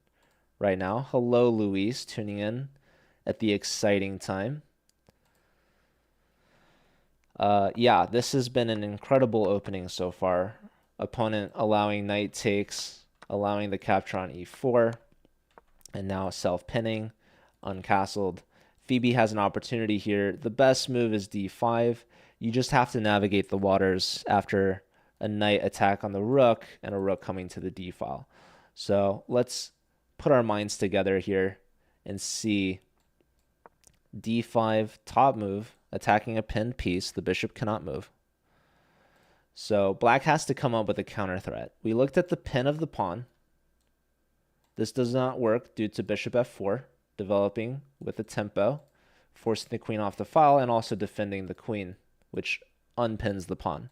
right now. Hello, Luis, tuning in at the exciting time. Yeah, this has been an incredible opening so far. Opponent allowing knight takes, allowing the capture on e4, and now self-pinning, uncastled. Phoebe has an opportunity here. The best move is d5. You just have to navigate the waters after a knight attack on the rook and a rook coming to the d file. So let's put our minds together here and see d5 top move, attacking a pinned piece. The bishop cannot move. So black has to come up with a counter threat. We looked at the pin of the pawn. This does not work due to bishop f4, developing with a tempo, forcing the queen off the file, and also defending the queen, which unpins the pawn.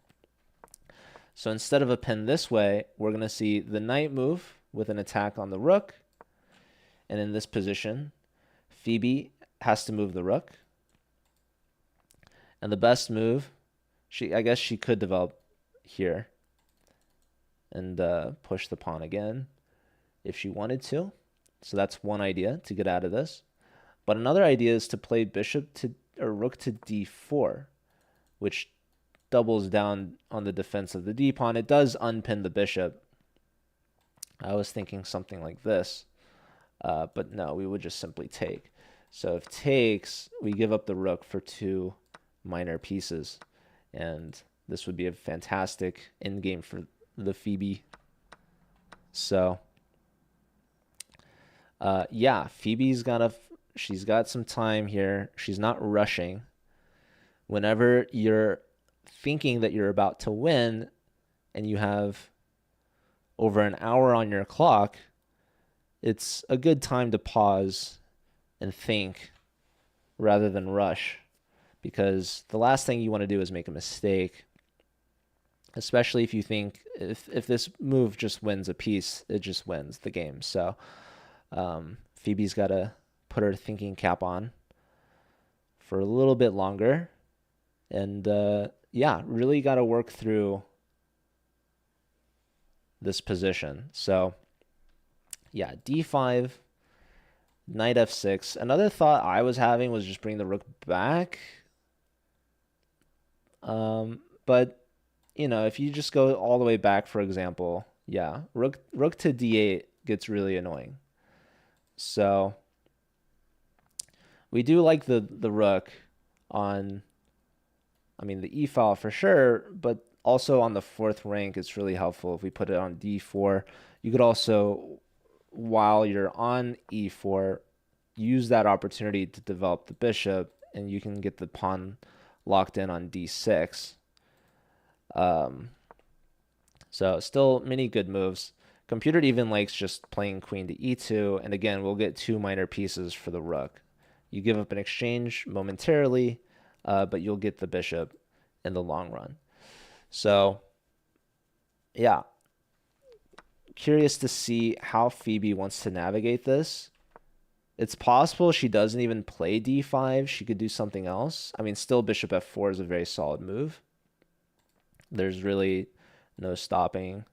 So instead of a pin this way, we're going to see the knight move with an attack on the rook. And in this position, Phoebe has to move the rook. And the best move, I guess she could develop here and push the pawn again if she wanted to. So that's one idea to get out of this. But another idea is to play rook to d4, which doubles down on the defense of the d pawn. It does unpin the bishop. I was thinking something like this, but no, we would just simply take. So if takes, we give up the rook for 2 minor pieces, and this would be a fantastic endgame for the Phoebe. So yeah, she's got some time here. She's not rushing. Whenever you're thinking that you're about to win and you have over an hour on your clock, it's a good time to pause and think rather than rush, because the last thing you want to do is make a mistake, especially if you think if this move just wins a piece, it just wins the game. So Phoebe's got to put her thinking cap on for a little bit longer, and yeah, really got to work through this position. So yeah, d5, knight f6. Another thought I was having was just bring the rook back. But you know, if you just go all the way back, for example, yeah, rook to d8 gets really annoying. So we do like the rook on, I mean, the e file for sure, but also on the 4th rank, it's really helpful if we put it on d4. You could also, while you're on e4, use that opportunity to develop the bishop, and you can get the pawn locked in on d6. So still many good moves. Computer even likes just playing queen to e2, and again, we'll get 2 minor pieces for the rook. You give up an exchange momentarily, but you'll get the bishop in the long run. So yeah, curious to see how Phoebe wants to navigate this. It's possible she doesn't even play d5. She could do something else. I mean, still bishop f4 is a very solid move. There's really no stopping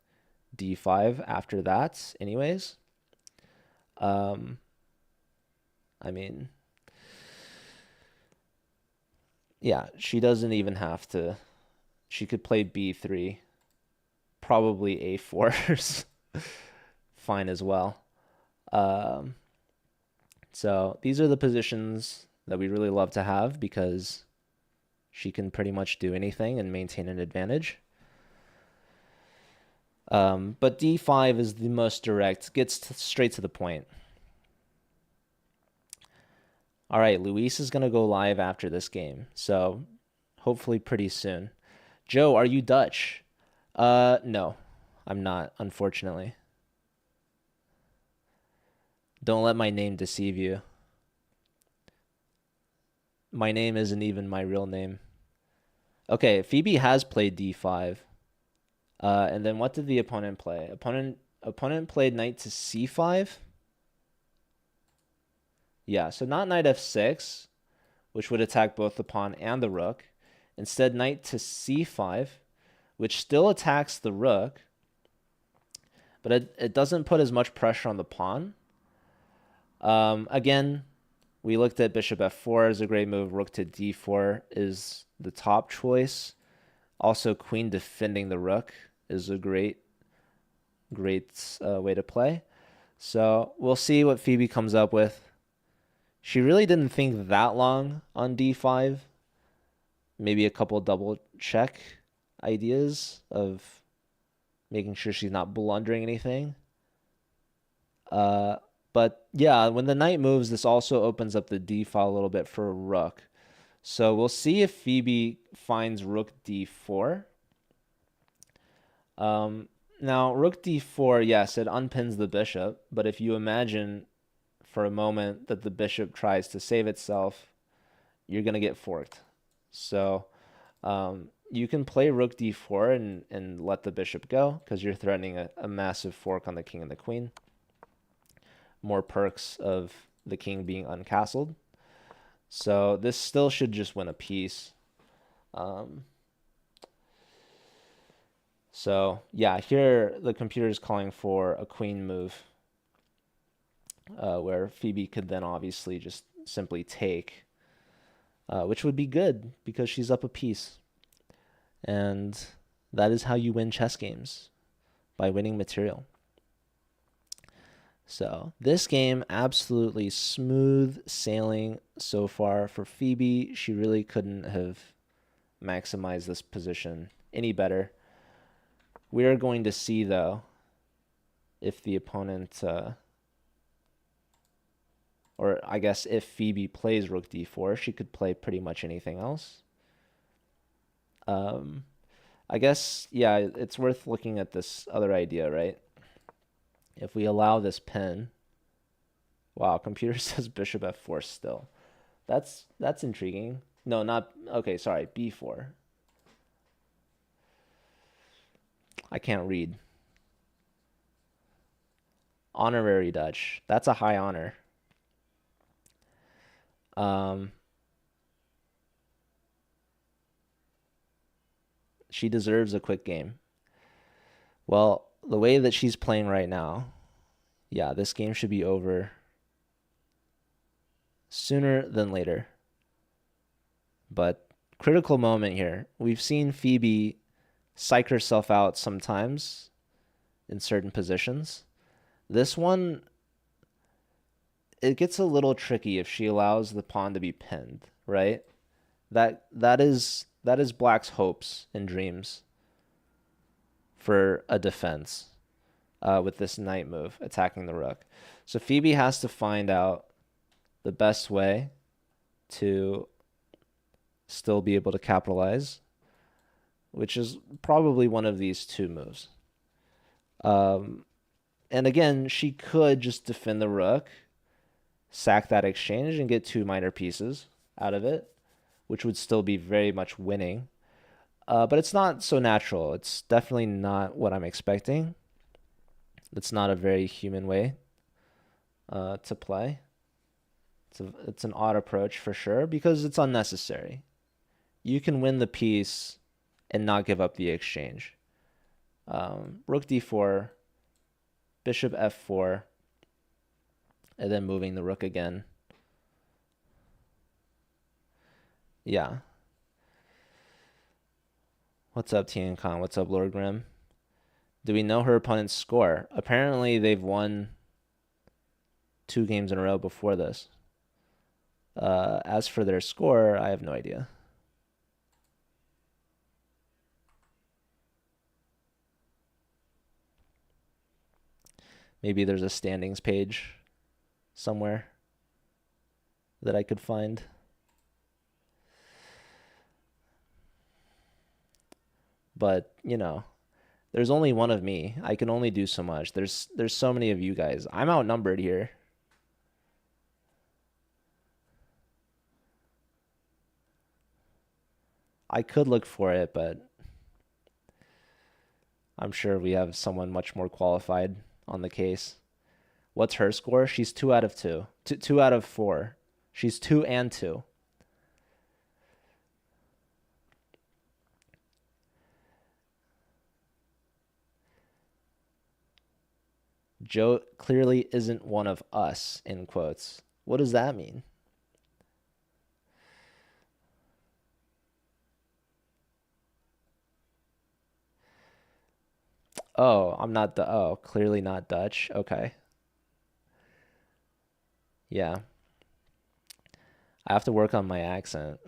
d5 after that anyways. I mean, yeah, she doesn't even have to. She could play b3, probably a4 fine as well. So these are the positions that we really love to have, because she can pretty much do anything and maintain an advantage. But d5 is the most direct, gets straight to the point. All right, Luis is going to go live after this game, so hopefully pretty soon. Joe, are you Dutch? No, I'm not, unfortunately. Don't let my name deceive you. My name isn't even my real name. Okay, Phoebe has played d5. And then what did the opponent play? Opponent played knight to c5. Yeah, so not knight f6, which would attack both the pawn and the rook. Instead, knight to c5, which still attacks the rook, but it doesn't put as much pressure on the pawn. Again, we looked at bishop f4 as a great move. Rook to d4 is the top choice. Also, queen defending the rook is a great way to play. So we'll see what Phoebe comes up with. She really didn't think that long on d5. Maybe a couple double check ideas of making sure she's not blundering anything. But yeah, when the knight moves, this also opens up the d file a little bit for a rook. So we'll see if Phoebe finds rook d4. Now, rook d4, yes, it unpins the bishop, but if you imagine for a moment that the bishop tries to save itself, you're going to get forked. So you can play rook d4 and let the bishop go because you're threatening a massive fork on the king and the queen. More perks of the king being uncastled. So this still should just win a piece. So yeah, here the computer is calling for a queen move, where Phoebe could then obviously just simply take, which would be good because she's up a piece. And that is how you win chess games, by winning material. So this game, absolutely smooth sailing so far for Phoebe. She really couldn't have maximized this position any better. We are going to see, though, if the opponent, or I guess if Phoebe plays rook d4, she could play pretty much anything else. I guess, yeah, it's worth looking at this other idea, right? If we allow this pin, wow, computer says bishop f4 still. That's intriguing. No, not, okay, sorry, b4. I can't read. Honorary Dutch. That's a high honor. She deserves a quick game. Well, the way that she's playing right now, yeah, this game should be over sooner than later. But critical moment here. We've seen Phoebe psych herself out sometimes in certain positions. This one, it gets a little tricky if she allows the pawn to be pinned, right? That is Black's hopes and dreams for a defense, with this knight move attacking the rook. So Phoebe has to find out the best way to still be able to capitalize, which is probably one of these two moves. And again, she could just defend the rook, sack that exchange, and get two minor pieces out of it, which would still be very much winning. But it's not so natural. It's definitely not what I'm expecting. It's not a very human way to play. It's an odd approach for sure because it's unnecessary. You can win the piece and not give up the exchange. Rook d4, bishop f4, and then moving the rook again. Yeah. What's up, Tian Khan? What's up, Lord Grim? Do we know her opponent's score? Apparently, they've won 2 games in a row before this. As for their score, I have no idea. Maybe there's a standings page somewhere that I could find. But, you know, there's only one of me. I can only do so much. There's so many of you guys. I'm outnumbered here. I could look for it, but I'm sure we have someone much more qualified on the case. What's her score? She's 2 out of 2. 2 out of 4. She's 2 and 2. Joe clearly isn't one of us, in quotes. What does that mean? Oh, clearly not Dutch. Okay. Yeah. I have to work on my accent.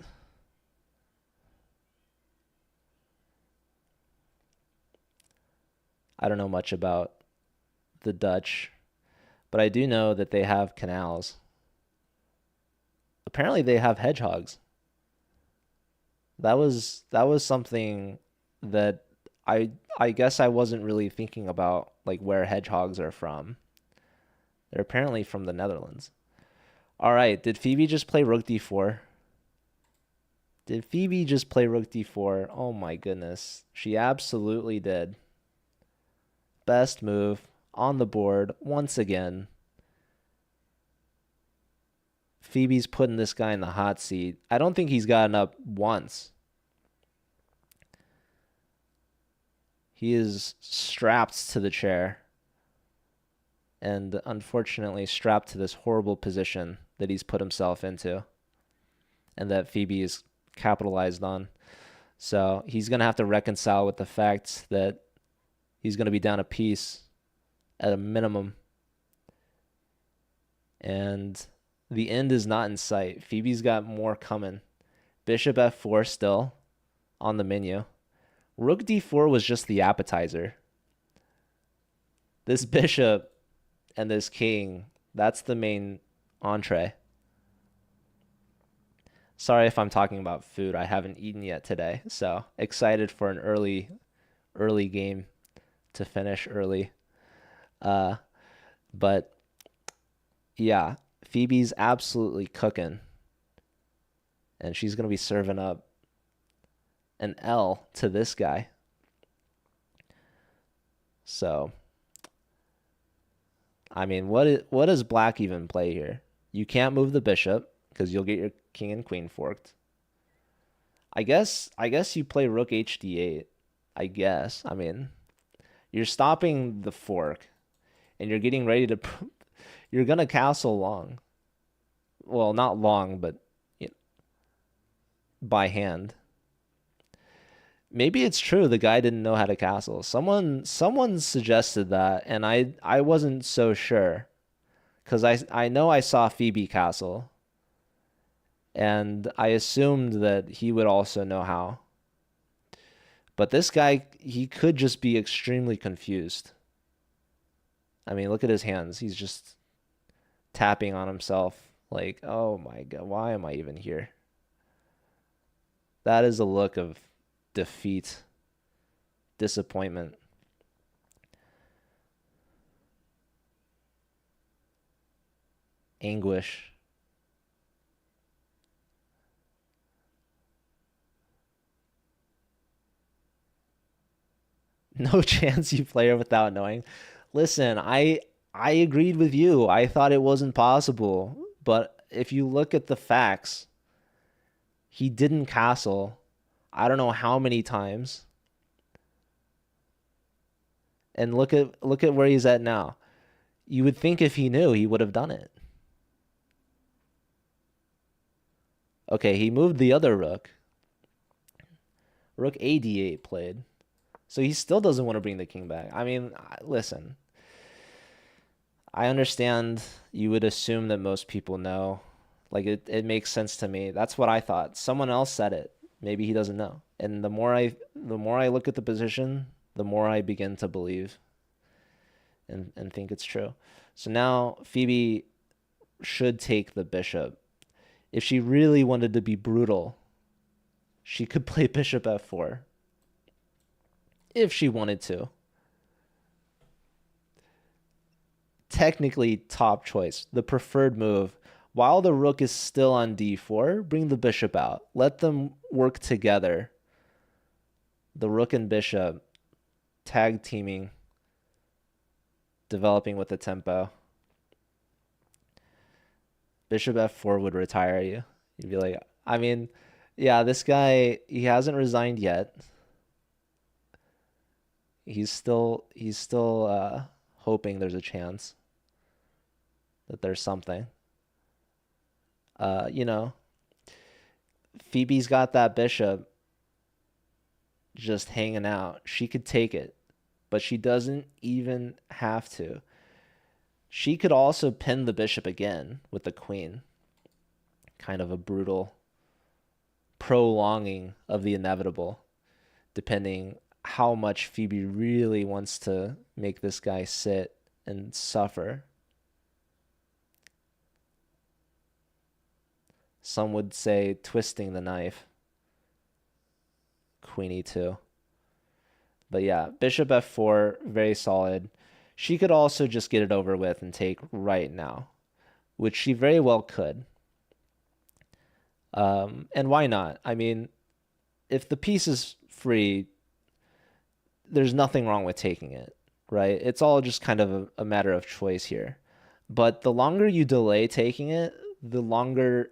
I don't know much about the Dutch, but I do know that they have canals. Apparently they have hedgehogs. That was something that I guess I wasn't really thinking about, like where hedgehogs are from. They're apparently from the Netherlands. All right, did Phoebe just play rook d4? Did Phoebe just play rook d4? Oh my goodness. She absolutely did. Best move on the board once again. Phoebe's putting this guy in the hot seat. I don't think he's gotten up once. He is strapped to the chair. And unfortunately strapped to this horrible position that he's put himself into. And that Phoebe is capitalized on. So he's going to have to reconcile with the fact that he's going to be down a piece at a minimum. And the end is not in sight. Phoebe's got more coming. Bishop f4 still on the menu. Rook d4 was just the appetizer. This bishop and this king, that's the main entree. Sorry if I'm talking about food. I haven't eaten yet today, so excited for an early game to finish early. But yeah, Phoebe's absolutely cooking, and she's gonna be serving up an L to this guy. So, I mean, what does black even play here? You can't move the bishop because you'll get your king and queen forked. I guess you play rook hd8. I guess. I mean, you're stopping the fork and you're getting ready to you're gonna castle long. Well, not long, but you know, by hand. Maybe it's true the guy didn't know how to castle. Someone suggested that, and I wasn't so sure because I know I saw Phoebe castle, and I assumed that he would also know how. But this guy, he could just be extremely confused. I mean, look at his hands. He's just tapping on himself like, "Oh my God, why am I even here?" That is a look of defeat, disappointment. Anguish. No chance you play her without knowing. Listen, I agreed with you. I thought it wasn't possible. But if you look at the facts, he didn't castle. I don't know how many times. And look at where he's at now. You would think if he knew, he would have done it. Okay, he moved the other rook. Rook ad8 played. So he still doesn't want to bring the king back. I mean, listen. I understand you would assume that most people know. Like it makes sense to me. That's what I thought. Someone else said it. Maybe he doesn't know. And the more I look at the position, the more I begin to believe and think it's true. So now Phoebe should take the bishop. If she really wanted to be brutal, she could play bishop f4 if she wanted to. Technically top choice, the preferred move. While the rook is still on d4, bring the bishop out. Let them work together. The rook and bishop tag teaming, developing with the tempo. Bishop f4 would retire you. You'd be like, I mean, yeah, this guy, he hasn't resigned yet. He's still hoping there's a chance that there's something. You know, Phoebe's got that bishop just hanging out. She could take it, but she doesn't even have to. She could also pin the bishop again with the queen. Kind of a brutal prolonging of the inevitable, depending how much Phoebe really wants to make this guy sit and suffer. Some would say twisting the knife. Queen e2. But yeah, bishop f4, very solid. She could also just get it over with and take right now, which she very well could. And why not? I mean, if the piece is free, there's nothing wrong with taking it, right? It's all just kind of a matter of choice here. But the longer you delay taking it, the longer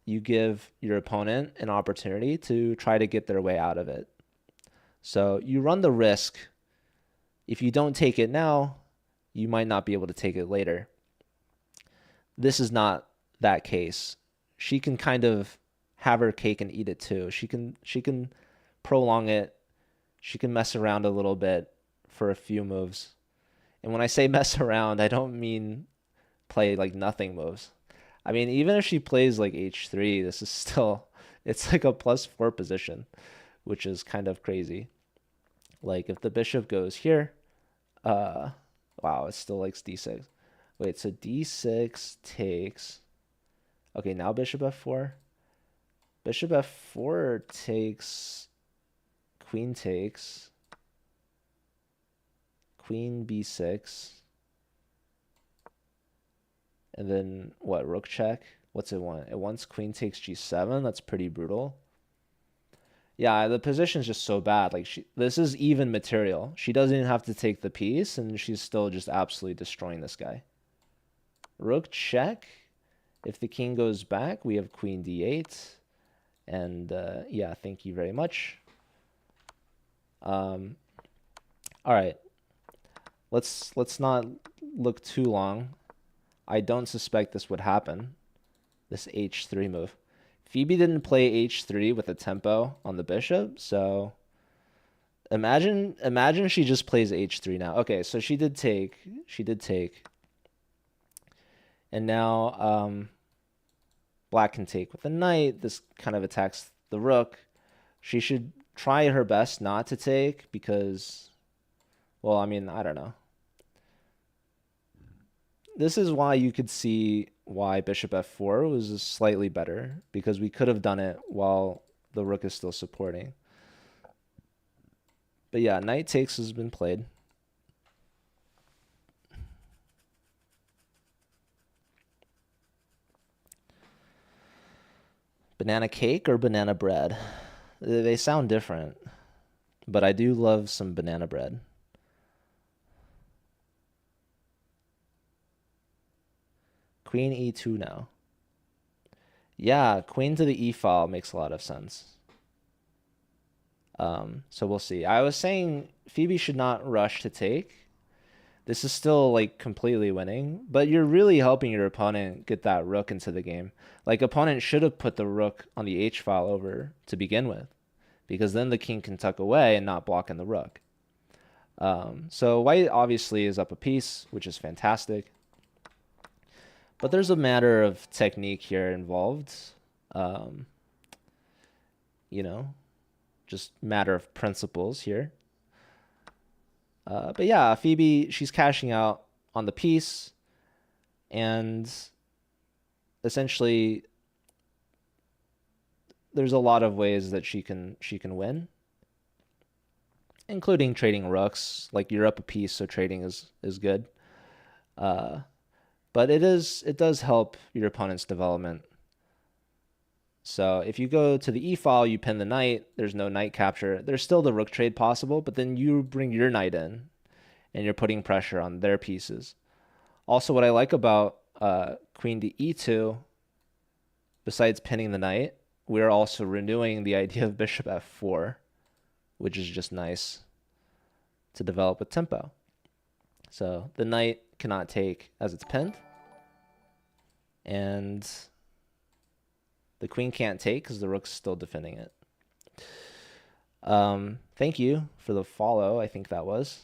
you give your opponent an opportunity to try to get their way out of it. So you run the risk. If you don't take it now, you might not be able to take it later. This is not that case. She can kind of have her cake and eat it too. She can prolong it. She can mess around a little bit for a few moves. And when I say mess around, I don't mean play like nothing moves. I mean, even if she plays like h3, this is still, it's like a +4 position, which is kind of crazy. Like if the bishop goes here, wow, it still likes d6. Wait, so d6 takes, okay, now bishop f4. Bishop f4 takes, queen takes, queen b6, and then what, rook check? What's it want? It wants queen takes g7. That's pretty brutal. Yeah, the position's just so bad. Like this is even material. She doesn't even have to take the piece, and she's still just absolutely destroying this guy. Rook check. If the king goes back, we have queen d8. And yeah, thank you very much. All right. Let's not look too long. I don't suspect this would happen. This h3 move. Phoebe didn't play h3 with a tempo on the bishop, so imagine she just plays h3 now. Okay, so she did take. And now black can take with the knight. This kind of attacks the rook. She should try her best not to take because, well, I mean, I don't know. This is why you could see why bishop f4 was slightly better, because we could have done it while the rook is still supporting. But yeah, knight takes has been played. Banana cake or banana bread? They sound different, but I do love some banana bread. Queen e2 now. Yeah, queen to the e file makes a lot of sense. So we'll see. I was saying Phoebe should not rush to take. This is still like completely winning, but you're really helping your opponent get that rook into the game. Like opponent should have put the rook on the h file over to begin with, because then the king can tuck away and not block in the rook. So white obviously is up a piece, which is fantastic. But there's a matter of technique here involved. You know, just matter of principles here. But yeah, Phoebe, she's cashing out on the piece, and essentially there's a lot of ways that she can win, including trading rooks. Like you're up a piece, so trading is good. But it does help your opponent's development. So if you go to the e file, you pin the knight, there's no knight capture. There's still the rook trade possible, but then you bring your knight in, and you're putting pressure on their pieces. Also, what I like about queen to e2, besides pinning the knight, we're also renewing the idea of bishop f4, which is just nice to develop with tempo. So the knight cannot take as it's pinned, and the queen can't take because the rook's still defending it. Thank you for the follow. I think that was.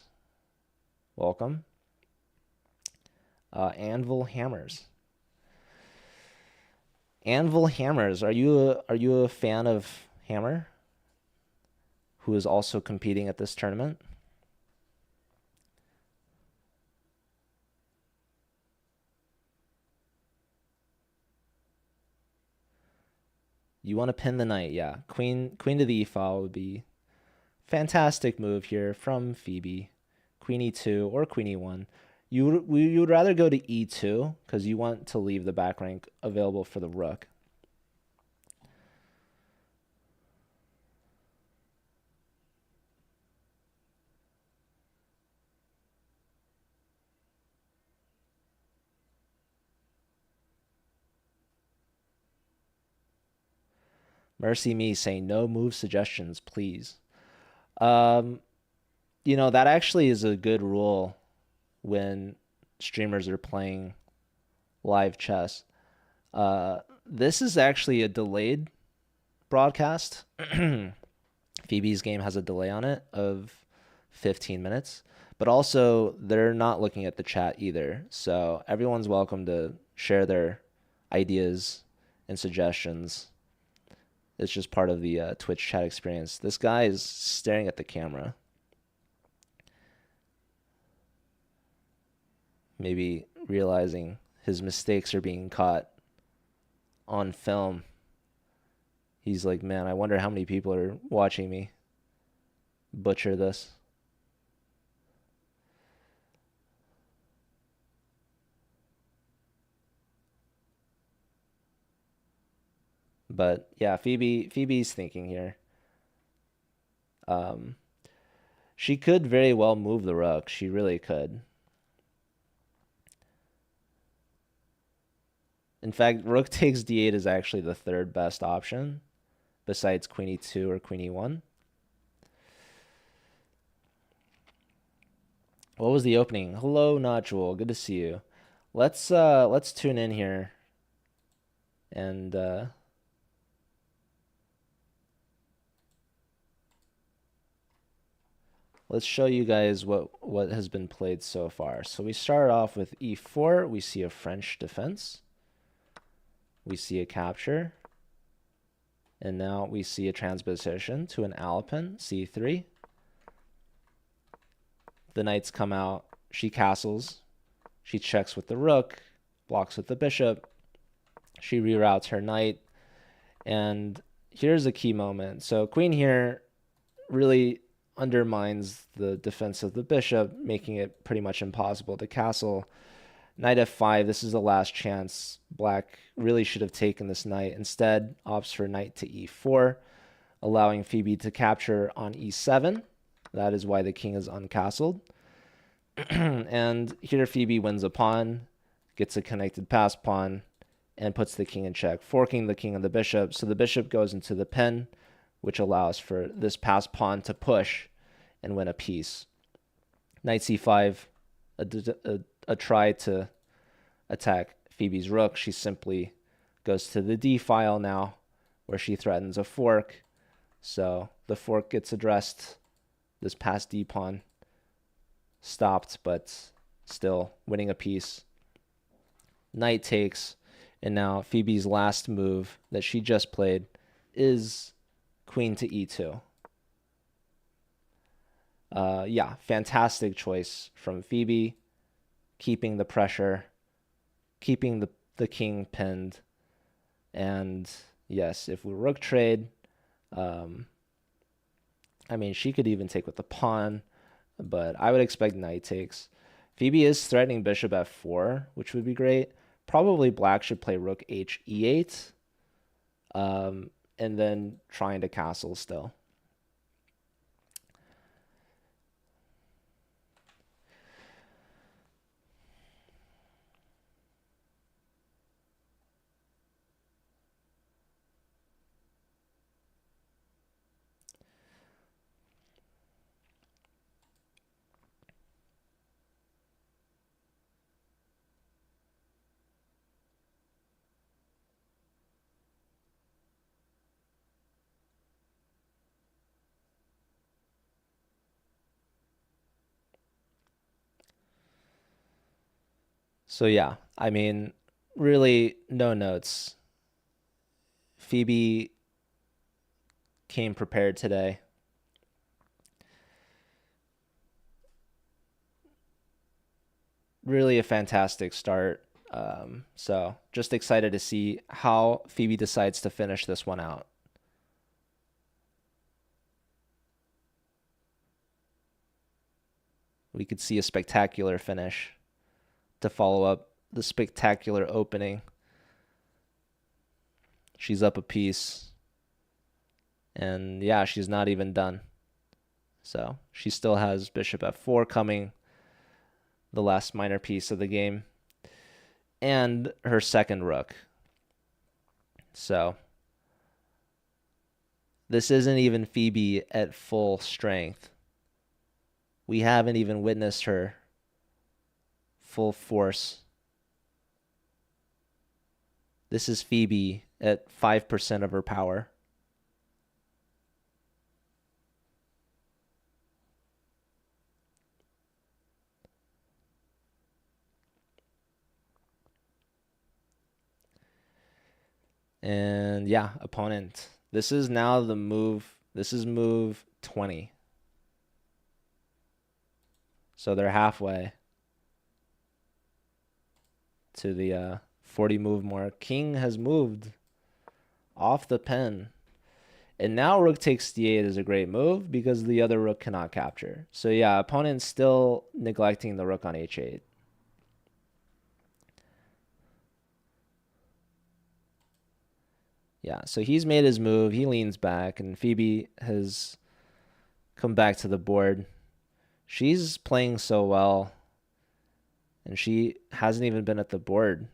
Welcome. Anvil Hammers. Anvil Hammers. Are you a fan of Hammer, who is also competing at this tournament? You want to pin the knight, yeah. Queen to the e file would be fantastic move here from Phoebe. Queen e2 or queen e1. You would rather go to e2 because you want to leave the back rank available for the rook. Mercy me saying no move suggestions, please. Um, that actually is a good rule when streamers are playing live chess. This is actually a delayed broadcast. Phoebe's game has a delay on it of 15 minutes, but also they're not looking at the chat either. So everyone's welcome to share their ideas and suggestions. It's just part of the Twitch chat experience. This guy is staring at the camera. Maybe realizing his mistakes are being caught on film. He's like, man, I wonder how many people are watching me butcher this. But yeah, Phoebe's thinking here. She could very well move the rook. She really could. In fact, rook takes d8 is actually the third best option besides queen e2 or queen e1. What was the opening? Hello, Nodule. Good to see you. Let's tune in here and let's show you guys what has been played so far. So we start off with e4. We see a French defense. We see a capture. And now we see a transposition to an Alpin, c3. The knights come out. She castles. She checks with the rook, blocks with the bishop. She reroutes her knight. And here's a key moment. So queen here really undermines the defense of the bishop, making it pretty much impossible to castle. Knight f5, this is the last chance. Black really should have taken this knight. Instead, opts for knight to e4, allowing Phoebe to capture on e7. That is why the king is uncastled. And here Phoebe wins a pawn, gets a connected pass pawn, and puts the king in check, forking the king and the bishop. So the bishop goes into the pin, which allows for this pass pawn to push and win a piece. Knight c5, a try to attack Phoebe's rook. She simply goes to the d file now, where she threatens a fork. So the fork gets addressed. This pass d pawn stopped, but still winning a piece. Knight takes, and now Phoebe's last move that she just played is queen to e2. Yeah, fantastic choice from Phoebe, keeping the pressure, keeping the king pinned. And yes, if we rook trade, I mean, she could even take with the pawn, but I would expect knight takes. Phoebe is threatening bishop f4, which would be great. Probably black should play rook h e8, and then trying to castle still. So yeah, I mean, really no notes. Phoebe came prepared today. Really a fantastic start. So just excited to see how Phoebe decides to finish this one out. We could see a spectacular finish to follow up the spectacular opening. She's up a piece. And yeah, she's not even done. So she still has bishop f4 coming, the last minor piece of the game, and her second rook. So this isn't even Phoebe at full strength. We haven't even witnessed her full force. This is Phoebe at 5% of her power. And yeah, opponent. This is now the move. This is move 20. So they're halfway to the 40 move mark. King has moved off the pen. And now rook takes d8 is a great move because the other rook cannot capture. So yeah, opponent's still neglecting the rook on h8. Yeah, so he's made his move. He leans back, and Phoebe has come back to the board. She's playing so well, and she hasn't even been at the board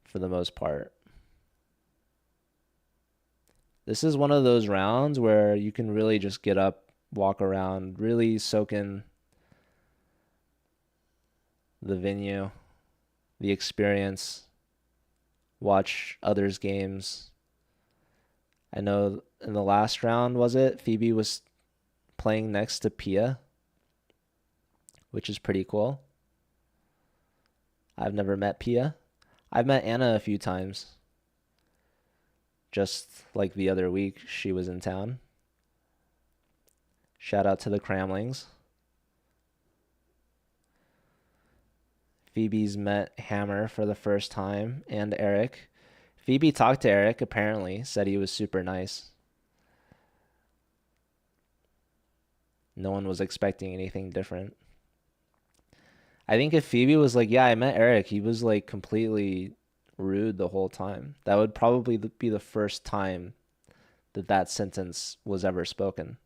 for the most part. This is one of those rounds where you can really just get up, walk around, really soak in the venue, the experience, watch others' games. I know in the last round, was it? Phoebe was playing next to Pia, which is pretty cool. I've never met Pia. I've met Anna a few times. Just like the other week, she was in town. Shout out to the Cramlings. Phoebe's met Hammer for the first time and Eric. Phoebe talked to Eric, apparently, said he was super nice. No one was expecting anything different. I think if Phoebe was like, yeah, I met Eric, he was like completely rude the whole time, that would probably be the first time that that sentence was ever spoken.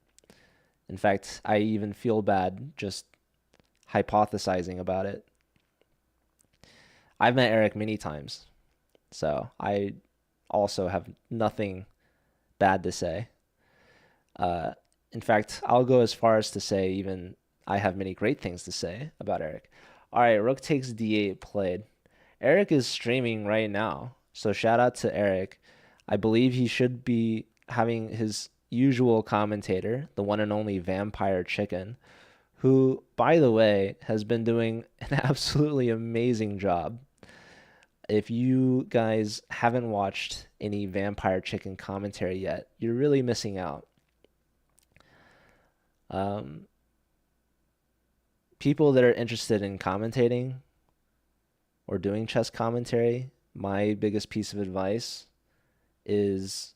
In fact, I even feel bad just hypothesizing about it. I've met Eric many times, so I also have nothing bad to say. In fact, I'll go as far as to say even I have many great things to say about Eric. All right, rook takes d8 played. Eric is streaming right now, so shout out to Eric. I believe he should be having his usual commentator, the one and only Vampire Chicken, who, by the way, has been doing an absolutely amazing job. If you guys haven't watched any Vampire Chicken commentary yet, you're really missing out. People that are interested in commentating or doing chess commentary, my biggest piece of advice is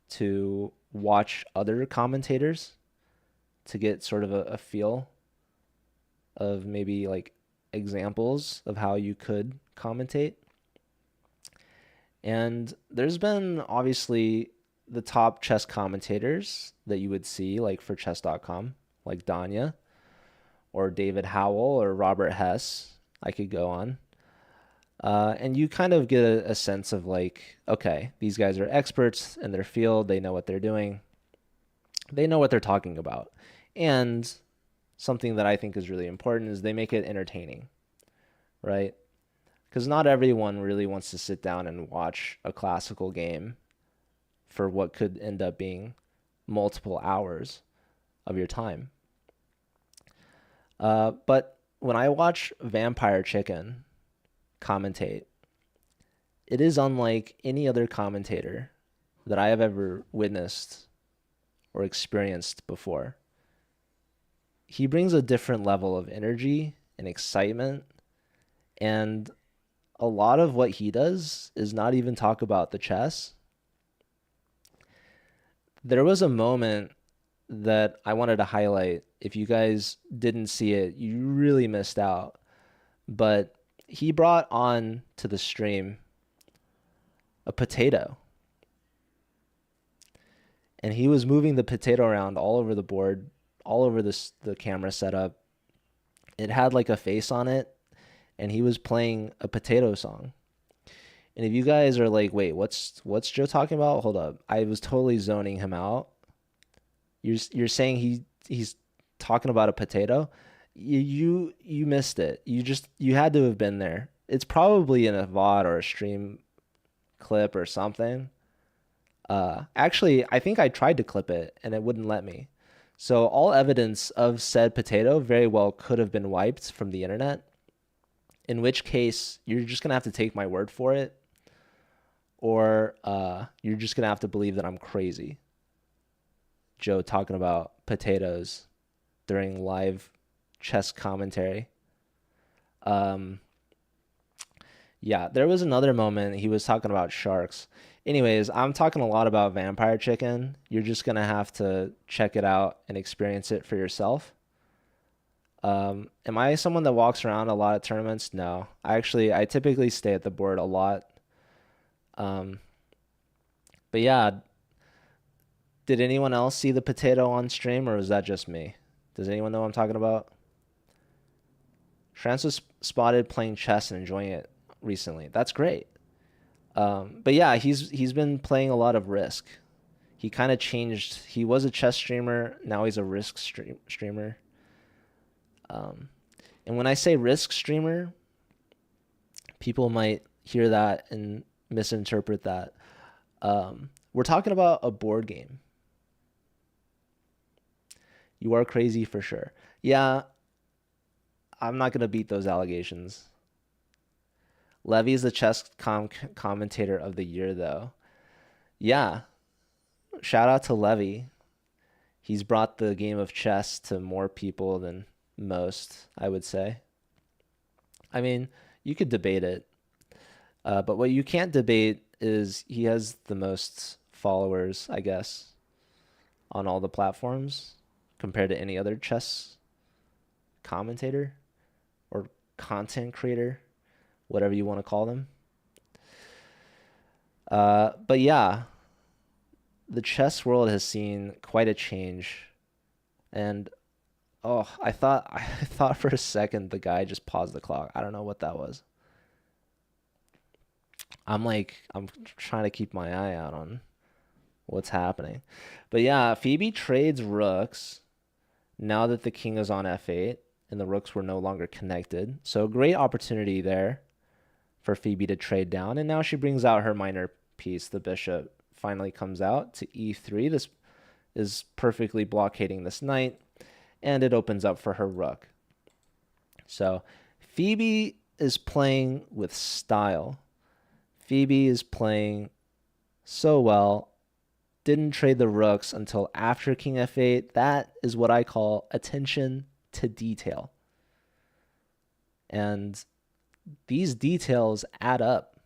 to watch other commentators to get sort of a feel of maybe like examples of how you could commentate. And there's been obviously the top chess commentators that you would see, like for chess.com, like Danya or David Howell or Robert Hess. I could go on. And you kind of get a sense of like, okay, these guys are experts in their field. They know what they're doing. They know what they're talking about. And something that I think is really important is they make it entertaining, right? Because not everyone really wants to sit down and watch a classical game for what could end up being multiple hours of your time. But when I watch Vampire Chicken commentate, it is unlike any other commentator that I have ever witnessed or experienced before. He brings a different level of energy and excitement And a lot of what he does is not even talk about the chess. There was a moment that I wanted to highlight. If you guys didn't see it, you really missed out. But he brought on to the stream a potato, and he was moving the potato around all over the board, all over the camera setup. It had like a face on it, and he was playing a potato song. And if you guys are like, wait, what's Joe talking about? Hold up. I was totally zoning him out. You're saying he's talking about a potato? You missed it. You had to have been there. It's probably in a VOD or a stream clip or something. Actually, I think I tried to clip it and it wouldn't let me. So all evidence of said potato very well could have been wiped from the internet. In which case, you're just gonna have to take my word for it, or you're just gonna have to believe that I'm crazy. Joe talking about potatoes during live chess commentary. Um, yeah, there was another moment he was talking about sharks. Anyways, I'm talking a lot about Vampire Chicken. You're just gonna have to check it out and experience it for yourself. Am I someone that walks around a lot at tournaments? No. I typically stay at the board a lot. Um, but yeah, did anyone else see the potato on stream, or was that just me? Does anyone know what I'm talking about? Shrance was spotted playing chess and enjoying it recently. That's great. But yeah, he's been playing a lot of Risk. He kind of changed. He was a chess streamer. Now he's a Risk streamer. And when I say Risk streamer, people might hear that and misinterpret that. We're talking about a board game. You are crazy for sure. Yeah, I'm not gonna beat those allegations. Levy's the chess commentator of the year, though. Yeah, shout out to Levy. He's brought the game of chess to more people than most, I would say. I mean, you could debate it, but what you can't debate is he has the most followers, I guess, on all the platforms compared to any other chess commentator or content creator, whatever you want to call them. But yeah, the chess world has seen quite a change, and oh, I thought for a second the guy just paused the clock. I don't know what that was. I'm trying to keep my eye out on what's happening. But yeah, Phoebe trades rooks now that the king is on f8 and the rooks were no longer connected. So great opportunity there for Phoebe to trade down. And now she brings out her minor piece. The bishop finally comes out to e3. This is perfectly blockading this knight, and it opens up for her rook. So Phoebe is playing with style. Phoebe is playing so well. Didn't trade the rooks until after king f8. That is what I call attention to detail. And these details add up,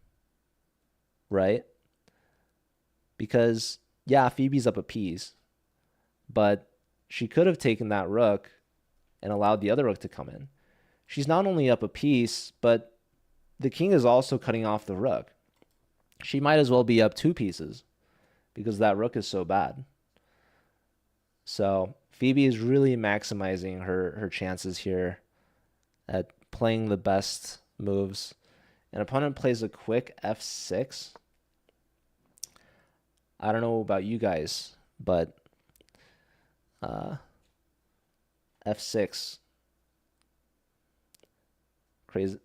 right? Because, yeah, Phoebe's up a piece, but she could have taken that rook and allowed the other rook to come in. She's not only up a piece, but the king is also cutting off the rook. She might as well be up two pieces because that rook is so bad. So Phoebe is really maximizing her chances here at playing the best moves. An opponent plays a quick f6. I don't know about you guys, but f6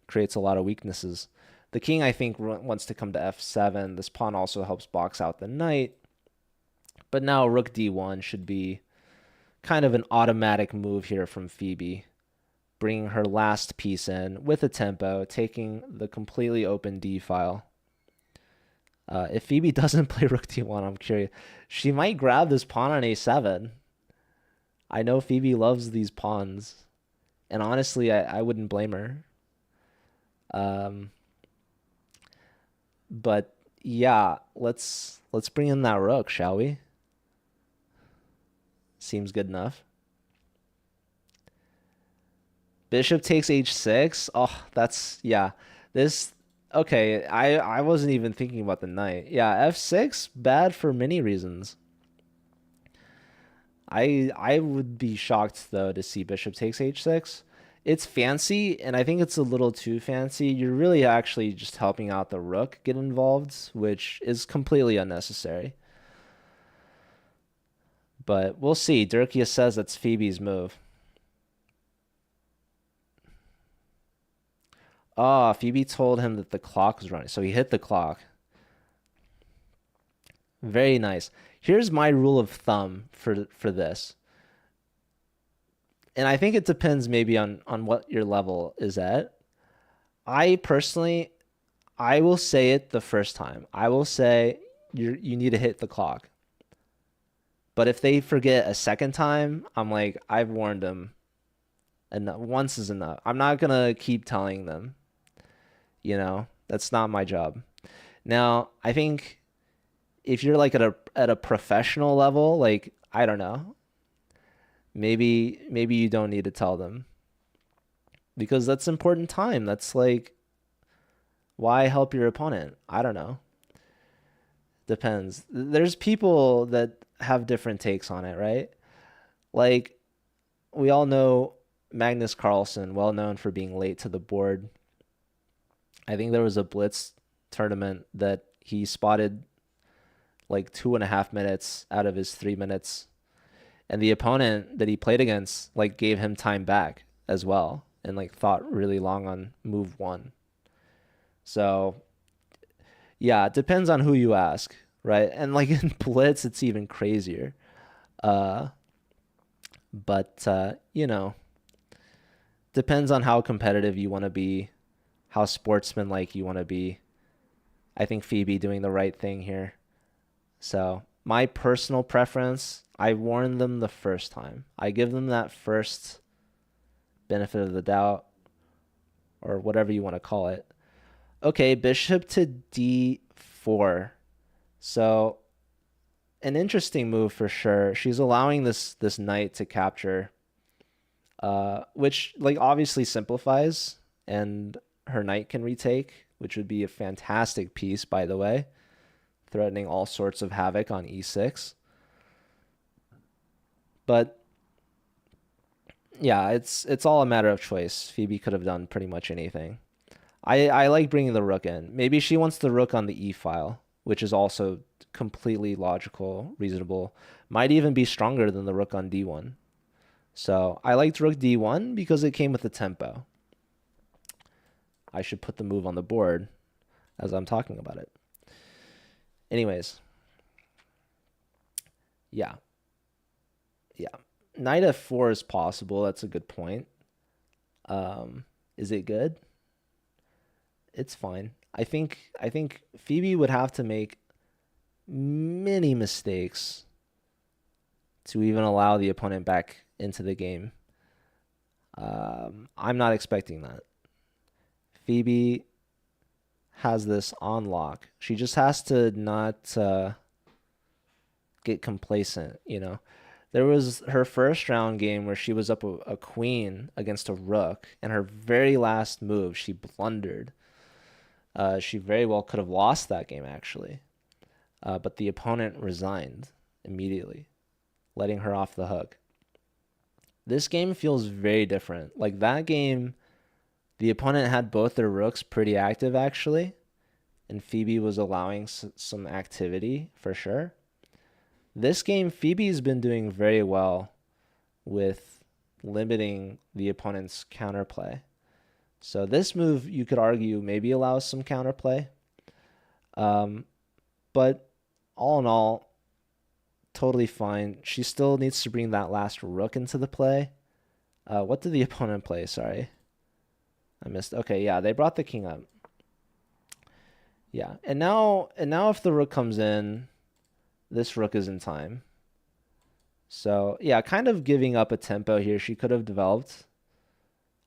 creates a lot of weaknesses. The king, I think, wants to come to f7. This pawn also helps box out the knight. But now rook d1 should be kind of an automatic move here from Phoebe, bringing her last piece in with a tempo, taking the completely open d file. If Phoebe doesn't play rook d1, I'm curious. She might grab this pawn on a7. I know Phoebe loves these pawns, and honestly, I wouldn't blame her. Um, but yeah, let's bring in that rook, shall we? Seems good enough. Bishop takes h6. Oh, that's yeah. This okay, I wasn't even thinking about the knight. Yeah, f6 bad for many reasons. I would be shocked though to see bishop takes h6. It's fancy, and I think it's a little too fancy. You're really actually just helping out the rook get involved, which is completely unnecessary. But we'll see. Durkia says that's Phoebe's move. Ah, Phoebe told him that the clock was running, so he hit the clock. Very nice. Here's my rule of thumb for this. And I think it depends maybe on what your level is at. I personally I will say it the first time. I will say you need to hit the clock. But if they forget a second time, I'm like, I've warned them. And once is enough. I'm not gonna keep telling them. That's not my job. Now, I think if you're like at a professional level, like I don't know, maybe you don't need to tell them because that's important time. That's like why help your opponent? I don't know. Depends. There's people that have different takes on it, right? Like we all know Magnus Carlsen, well known for being late to the board. I think there was a blitz tournament that he spotted like 2.5 minutes out of his 3 minutes. And the opponent that he played against like gave him time back as well and like thought really long on move one. So yeah, it depends on who you ask, right? And like in blitz, it's even crazier. Uh, but depends on how competitive you want to be, how sportsmanlike you want to be. I think Phoebe doing the right thing here. So my personal preference, I warn them the first time. I give them that first benefit of the doubt or whatever you want to call it. Okay, bishop to d4. So an interesting move for sure. She's allowing this knight to capture, which like obviously simplifies, and her knight can retake, which would be a fantastic piece, by the way, threatening all sorts of havoc on e6. But yeah, it's all a matter of choice. Phoebe could have done pretty much anything. I like bringing the rook in. Maybe she wants the rook on the e file, which is also completely logical, reasonable. Might even be stronger than the rook on d1. So I liked rook d1 because it came with the tempo. I should put the move on the board as I'm talking about it. Anyways, yeah. Knight f4 is possible. That's a good point. Is it good? It's fine. I think Phoebe would have to make many mistakes to even allow the opponent back into the game. I'm not expecting that. Phoebe has this on lock. She just has to not get complacent. There was her first round game where she was up a queen against a rook, and her very last move, she blundered. She very well could have lost that game, actually. But the opponent resigned immediately, letting her off the hook. This game feels very different. Like that game, the opponent had both their rooks pretty active, actually, and Phoebe was allowing some activity for sure. This game, Phoebe's been doing very well with limiting the opponent's counterplay. So this move, you could argue, maybe allows some counterplay. But all in all, totally fine. She still needs to bring that last rook into the play. What did the opponent play? Sorry. I missed. Okay, yeah, they brought the king up. Yeah, and now if the rook comes in, this rook is in time. So yeah, kind of giving up a tempo here she could have developed.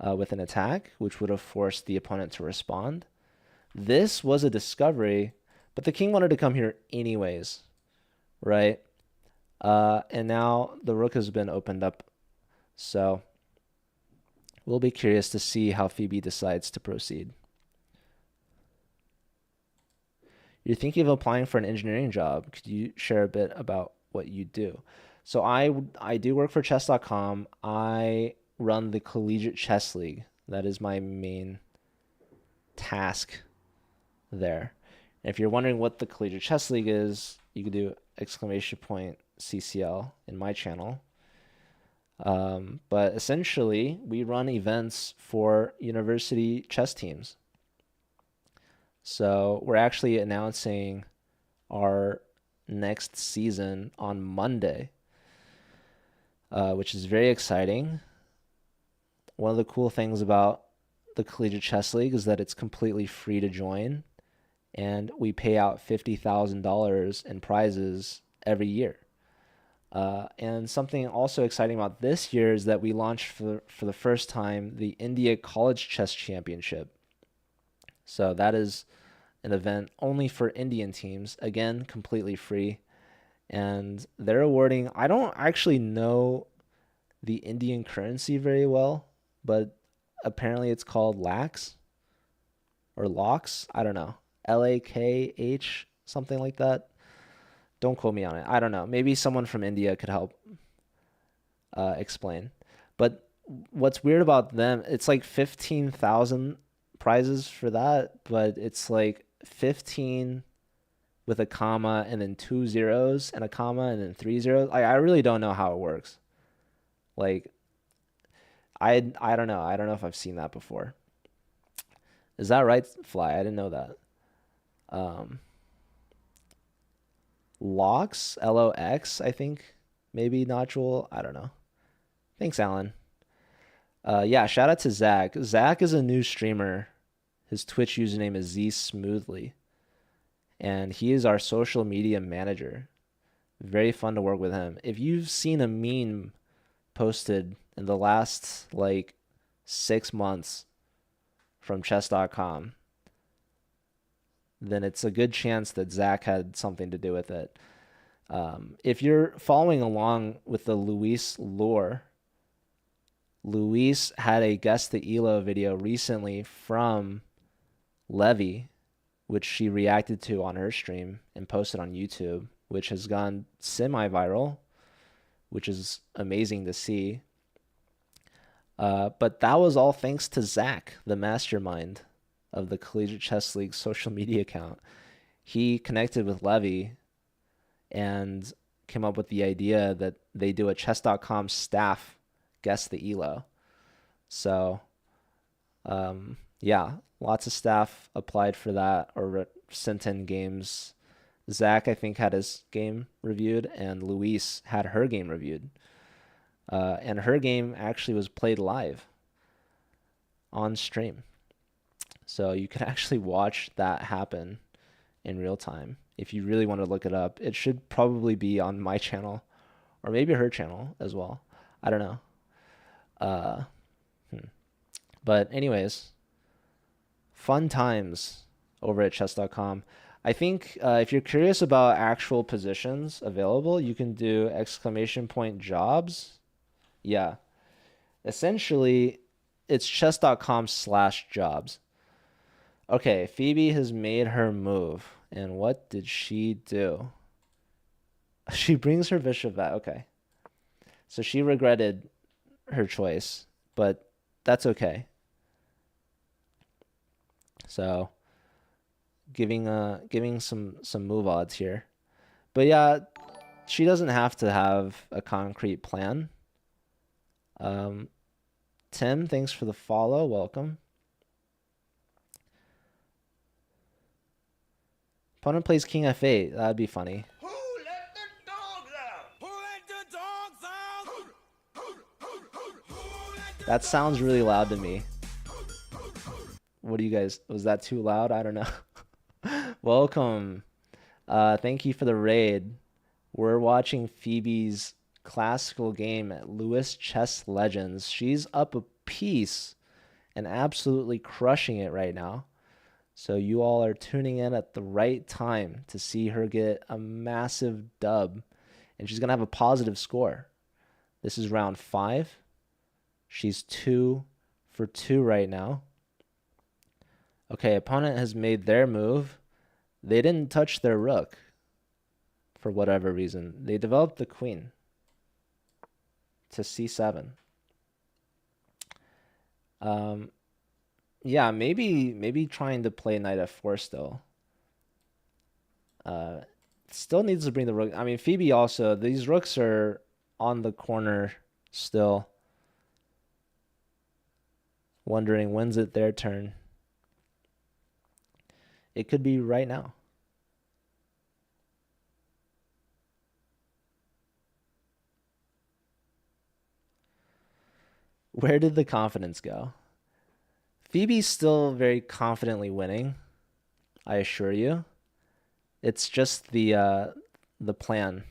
with an attack, which would have forced the opponent to respond. This was a discovery, but the king wanted to come here anyways, right? And now the rook has been opened up. So we'll be curious to see how Phoebe decides to proceed. You're thinking of applying for an engineering job. Could you share a bit about what you do? So I do work for chess.com. I run the Collegiate Chess League. That is my main task there. And if you're wondering what the Collegiate Chess League is, you can do !CCL in my channel. But essentially, we run events for university chess teams. So we're actually announcing our next season on Monday, which is very exciting. One of the cool things about the Collegiate Chess League is that it's completely free to join, and we pay out $50,000 in prizes every year. And something also exciting about this year is that we launched for the first time the India College Chess Championship. So that is an event only for Indian teams, again, completely free. And they're awarding, I don't actually know the Indian currency very well, but apparently it's called lakhs or locks. I don't know. LAKH, something like that. Don't quote me on it. I don't know. Maybe someone from India could help explain. But what's weird about them, it's like 15,000 prizes for that, but it's like 15 with a comma and then 2 zeros and a comma and then 3 zeros. I really don't know how it works. Like, I don't know. I don't know if I've seen that before. Is that right, Fly? I didn't know that. Lox, LOX, I think. Maybe Nodule. I don't know. Thanks, Alan. Yeah, shout out to Zach. Zach is a new streamer. His Twitch username is ZSmoothly. And he is our social media manager. Very fun to work with him. If you've seen a meme posted in the last like 6 months from chess.com, then it's a good chance that Zach had something to do with it. If you're following along with the Luis lore, Luis had a Guess the Elo video recently from Levy, which she reacted to on her stream and posted on YouTube, which has gone semi-viral, which is amazing to see. But that was all thanks to Zach, the mastermind of the Collegiate Chess League social media account. He connected with Levy and came up with the idea that they do a chess.com staff Guess the Elo. So, yeah, lots of staff applied for that or sent in games. Zach, I think, had his game reviewed, and Luis had her game reviewed. And her game actually was played live on stream. So you can actually watch that happen in real time. If you really want to look it up, it should probably be on my channel or maybe her channel as well. I don't know. But anyways, fun times over at chess.com. I think if you're curious about actual positions available, you can do !jobs. Yeah. Essentially, it's chess.com/jobs. Okay, Phoebe has made her move. And what did she do? She brings her bishop back. Okay. So she regretted her choice, but that's okay. So giving some move odds here. But yeah, she doesn't have to have a concrete plan. Tim, thanks for the follow. Welcome. Opponent plays king f8. That'd be funny. Who let the dogs out? Who let the dogs out? That sounds really loud to me. What do you guys, was that too loud? I don't know. Welcome. Thank you for the raid. We're watching Phoebe's classical game at Lewis Chess Legends. She's up a piece and absolutely crushing it right now. So you all are tuning in at the right time to see her get a massive dub, and she's going to have a positive score. This is round 5. She's 2 for 2 right now. Okay, opponent has made their move. They didn't touch their rook for whatever reason. They developed the queen to c7. Yeah, maybe trying to play knight f4 still. Still needs to bring the rook. I mean, Phoebe also, these rooks are on the corner still. Wondering when's it their turn. It could be right now. Where did the confidence go? Phoebe's still very confidently winning, I assure you. It's just the plan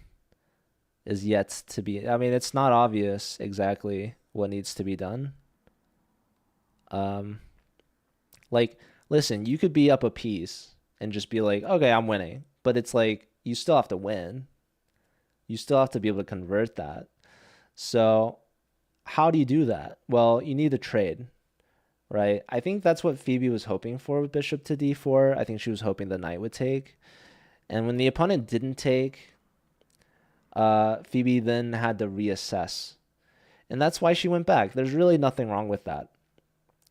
is yet to be. I mean, it's not obvious exactly what needs to be done. Like, listen, you could be up a piece and just be like, okay, I'm winning. But it's like, you still have to win. You still have to be able to convert that. So how do you do that? Well, you need a trade, right? I think that's what Phoebe was hoping for with bishop to d4. I think she was hoping the knight would take. And when the opponent didn't take, Phoebe then had to reassess. And that's why she went back. There's really nothing wrong with that.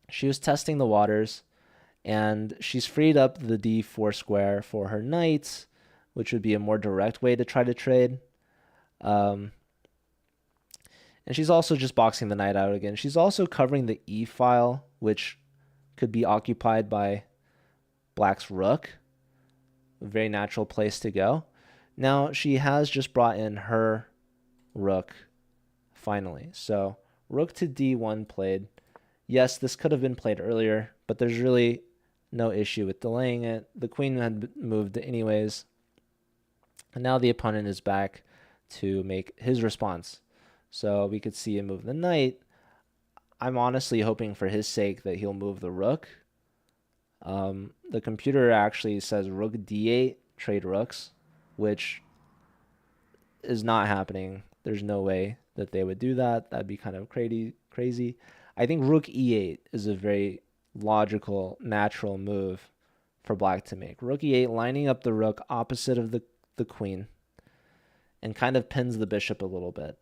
She was testing the waters, and she's freed up the d4 square for her knight, which would be a more direct way to try to trade. And she's also just boxing the knight out again. She's also covering the e file, which could be occupied by black's rook. A very natural place to go. Now, she has just brought in her rook, finally. So, rook to d1 played. Yes, this could have been played earlier, but there's really no issue with delaying it. The queen had moved anyways. And now the opponent is back to make his response. So we could see him move the knight. I'm honestly hoping for his sake that he'll move the rook. The computer actually says rook d8, trade rooks, which is not happening. There's no way that they would do that. That'd be kind of crazy. I think rook e8 is a very logical, natural move for black to make. Rook e8, lining up the rook opposite of the queen, and kind of pins the bishop a little bit.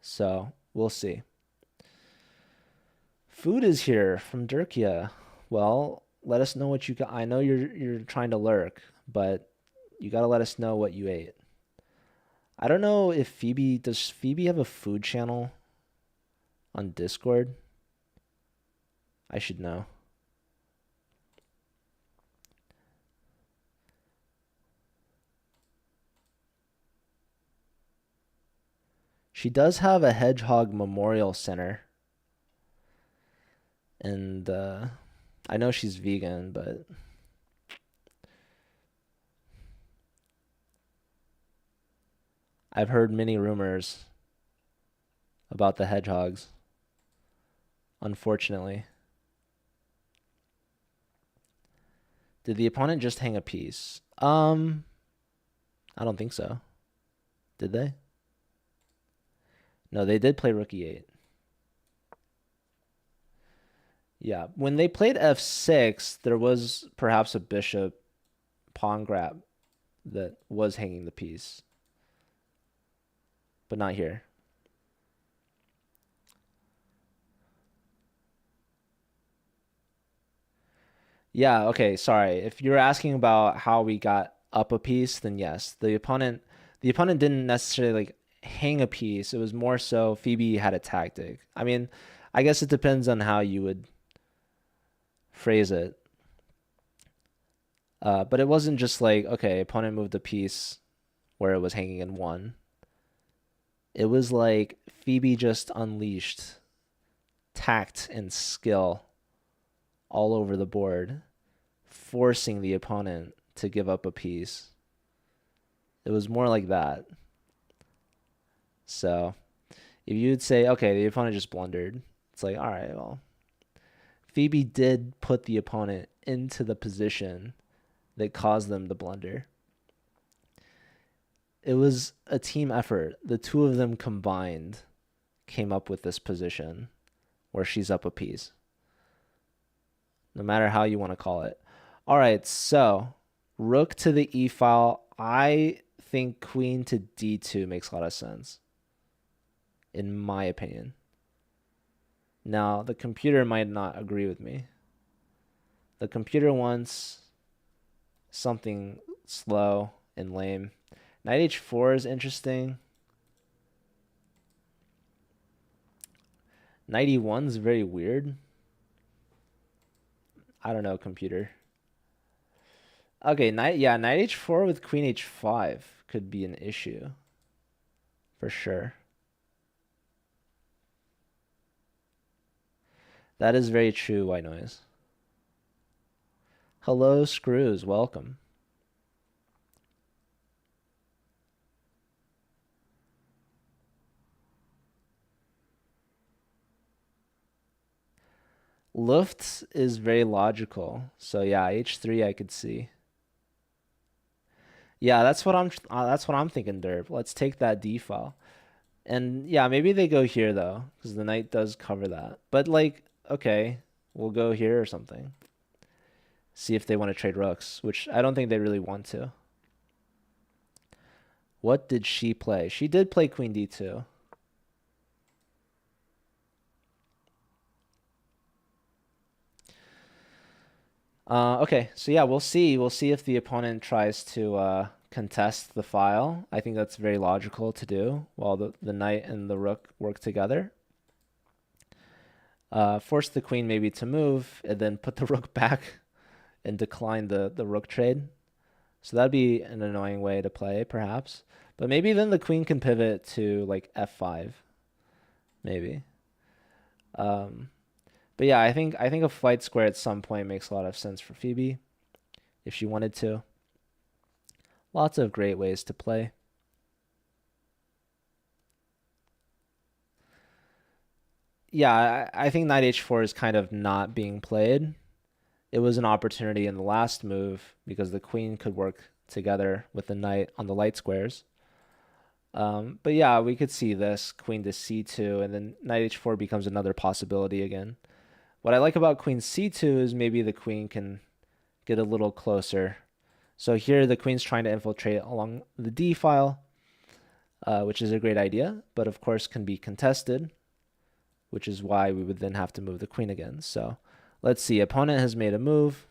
So we'll see. Food is here from Durkia. Well, let us know what you got. I know you're trying to lurk, but you got to let us know what you ate. I don't know if does Phoebe have a food channel on Discord? I should know. She does have a Hedgehog Memorial Center. And I know she's vegan, but I've heard many rumors about the hedgehogs, unfortunately. Did the opponent just hang a piece? I don't think so. Did they? No, they did play rook e8. Yeah, when they played f6, there was perhaps a bishop pawn grab that was hanging the piece, but not here. Yeah, okay, sorry. If you're asking about how we got up a piece, then yes, the opponent didn't necessarily like hang a piece. It was more so Phoebe had a tactic. I mean, I guess it depends on how you would phrase it. But it wasn't just like, okay, opponent moved a piece where it was hanging in one. It was like Phoebe just unleashed tact and skill all over the board, forcing the opponent to give up a piece. It was more like that. So if you would say, okay, the opponent just blundered, it's like, all right, well, Phoebe did put the opponent into the position that caused them to blunder. It was a team effort. The two of them combined came up with this position where she's up a piece, no matter how you want to call it. All right, so rook to the e file. I think queen to d2 makes a lot of sense, in my opinion. Now, the computer might not agree with me. The computer wants something slow and lame. Knight h4 is interesting. Knight e1 is very weird. I don't know, computer. Okay, knight h4 with queen h5 could be an issue. For sure. That is very true, White Noise. Hello, Screws. Welcome. Luft is very logical. So yeah, h3 I could see. Yeah, that's what I'm thinking, Derp. Let's take that d file. And yeah, maybe they go here though, because the knight does cover that. But like, okay, we'll go here or something. See if they want to trade rooks, which I don't think they really want to. What did she play? She did play queen d2. Okay, so yeah, we'll see. We'll see if the opponent tries to contest the file. I think that's very logical to do while the knight and the rook work together. Force the queen maybe to move and then put the rook back and decline the rook trade. So that'd be an annoying way to play, perhaps. But maybe then the queen can pivot to like f5, maybe. But yeah, I think a flight square at some point makes a lot of sense for Phoebe if she wanted to. Lots of great ways to play. Yeah, I think knight h4 is kind of not being played. It was an opportunity in the last move because the queen could work together with the knight on the light squares. But yeah, we could see this queen to c2 and then knight h4 becomes another possibility again. What I like about queen c2 is maybe the queen can get a little closer. So here the queen's trying to infiltrate along the d file, which is a great idea, but of course can be contested, which is why we would then have to move the queen again. So let's see. Opponent has made a move.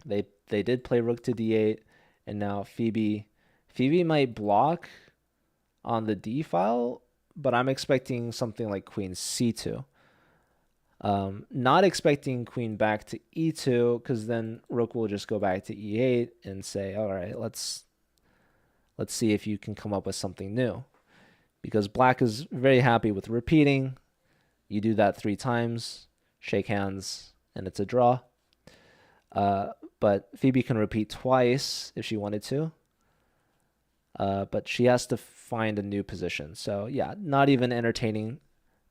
They did play rook to d8, and now Phoebe might block on the d file, but I'm expecting something like queen c2. Not expecting queen back to e2 because then rook will just go back to e8 and say, all right, let's see if you can come up with something new. Because black is very happy with repeating. You do that 3 times, shake hands, and it's a draw. But Phoebe can repeat twice if she wanted to. But she has to find a new position. So yeah, not even entertaining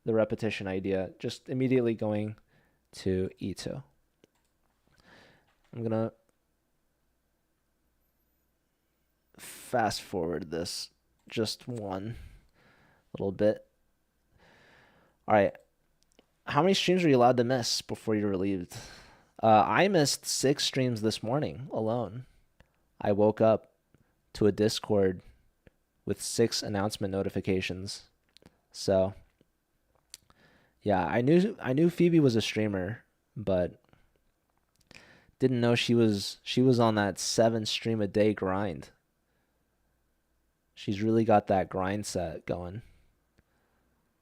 the repetition idea, just immediately going to e2. I'm going to fast forward this just one little bit. All right. How many streams are you allowed to miss before you're relieved? I missed 6 streams this morning alone. I woke up to a Discord with 6 announcement notifications. So yeah, I knew Phoebe was a streamer, but didn't know she was on that 7 stream a day grind. She's really got that grind set going.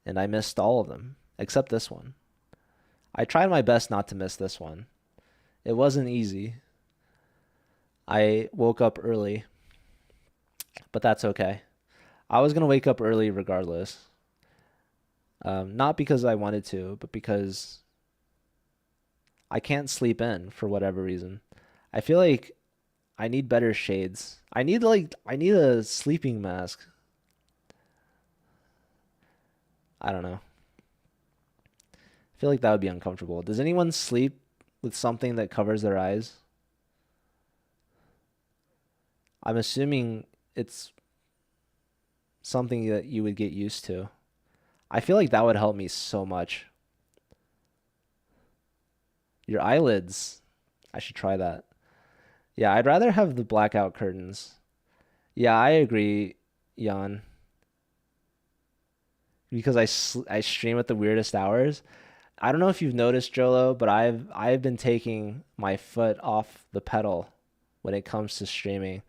And I missed all of them, except this one. I tried my best not to miss this one. It wasn't easy. I woke up early, but that's okay. I was going to wake up early regardless. Not because I wanted to, but because I can't sleep in for whatever reason. I feel like I need better shades. I need a sleeping mask. I don't know. feel like that would be uncomfortable. Does anyone sleep with something that covers their eyes? I'm assuming it's something that you would get used to. I feel like that would help me so much. Your eyelids. I should try that. Yeah, I'd rather have the blackout curtains. Yeah, I agree, Jan. Because I stream at the weirdest hours. I don't know if you've noticed, Jolo, but I've been taking my foot off the pedal when it comes to streaming.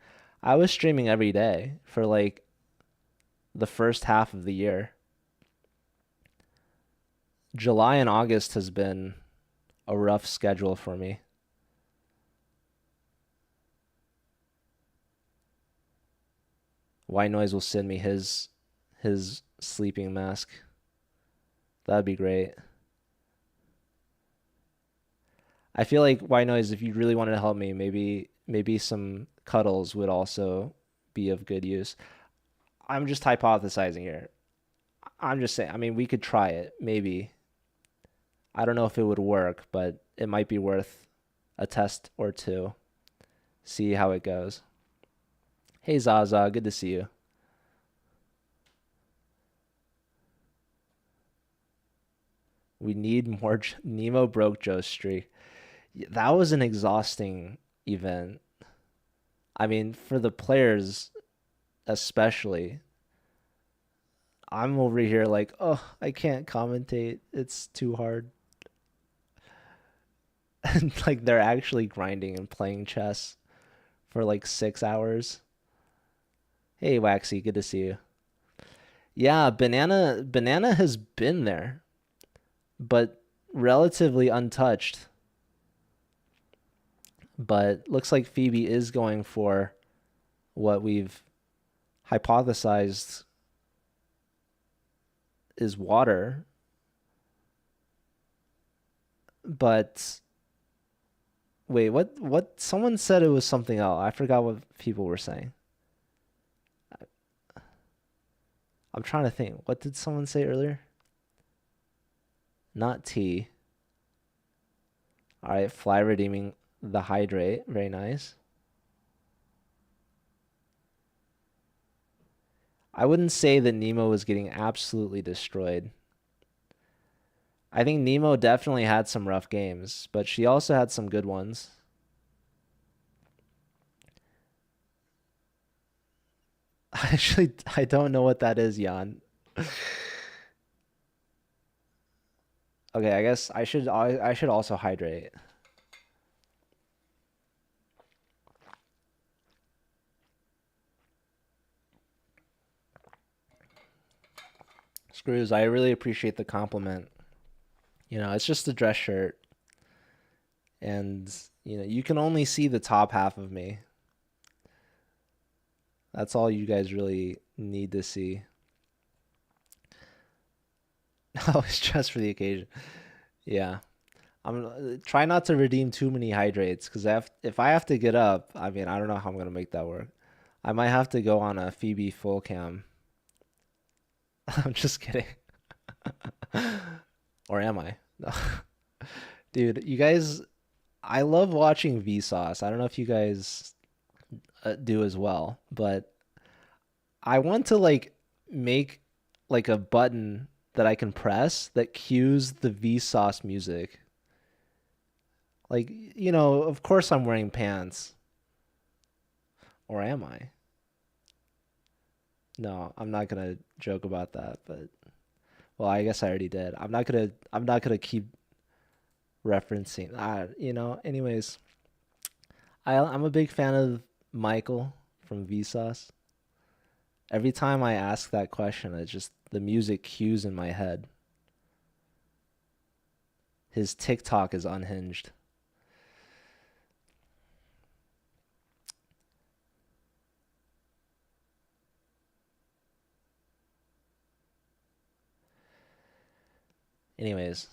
I was streaming every day for like the first half of the year. July and August has been a rough schedule for me. White Noise will send me his sleeping mask. That'd be great. I feel like White Noise, if you really wanted to help me, maybe some cuddles would also be of good use. I'm just hypothesizing here. I'm just saying, I mean, we could try it, maybe. I don't know if it would work, but it might be worth a test or two. See how it goes. Hey Zaza, good to see you. We need more Nemo broke Joe streak. That was an exhausting event. I mean, for the players especially. I'm over here like, oh, I can't commentate. It's too hard. And like they're actually grinding and playing chess for like 6 hours. Hey Waxy, good to see you. Yeah, Banana has been there, but relatively untouched. But looks like Phoebe is going for what we've hypothesized is water. But wait, what someone said it was something else. I forgot what people were saying. I'm trying to think. What did someone say earlier? Not tea. All right, fly redeeming the hydrate. Very nice. I wouldn't say that Nemo was getting absolutely destroyed. I think Nemo definitely had some rough games, but she also had some good ones. Actually, I don't know what that is, Jan. Okay, I guess I should also hydrate. Screws, I really appreciate the compliment. You know, it's just a dress shirt. And, you know, you can only see the top half of me. That's all you guys really need to see. Oh, it's just for the occasion. Yeah. I'm try not to redeem too many hydrates because if I have to get up, I mean, I don't know how I'm gonna make that work. I might have to go on a Phoebe full cam. I'm just kidding. Or am I? No. Dude, you guys, I love watching Vsauce. I don't know if you guys do as well, but I want to like make like a button that I can press that cues the Vsauce music. Like, you know, of course I'm wearing pants. Or am I? No, I'm not gonna joke about that, but well, I guess I already did. I'm not gonna keep referencing. You know, anyways, I'm a big fan of Michael from Vsauce. Every time I ask that question, it's just the music cues in my head. His TikTok is unhinged. Anyways,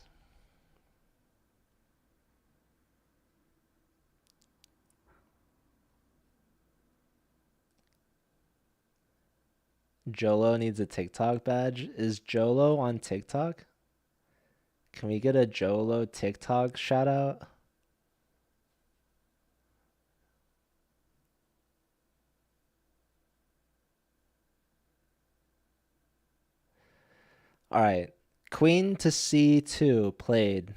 Jolo needs a TikTok badge. Is Jolo on TikTok? Can we get a Jolo TikTok shout out? All right. Queen to C2 played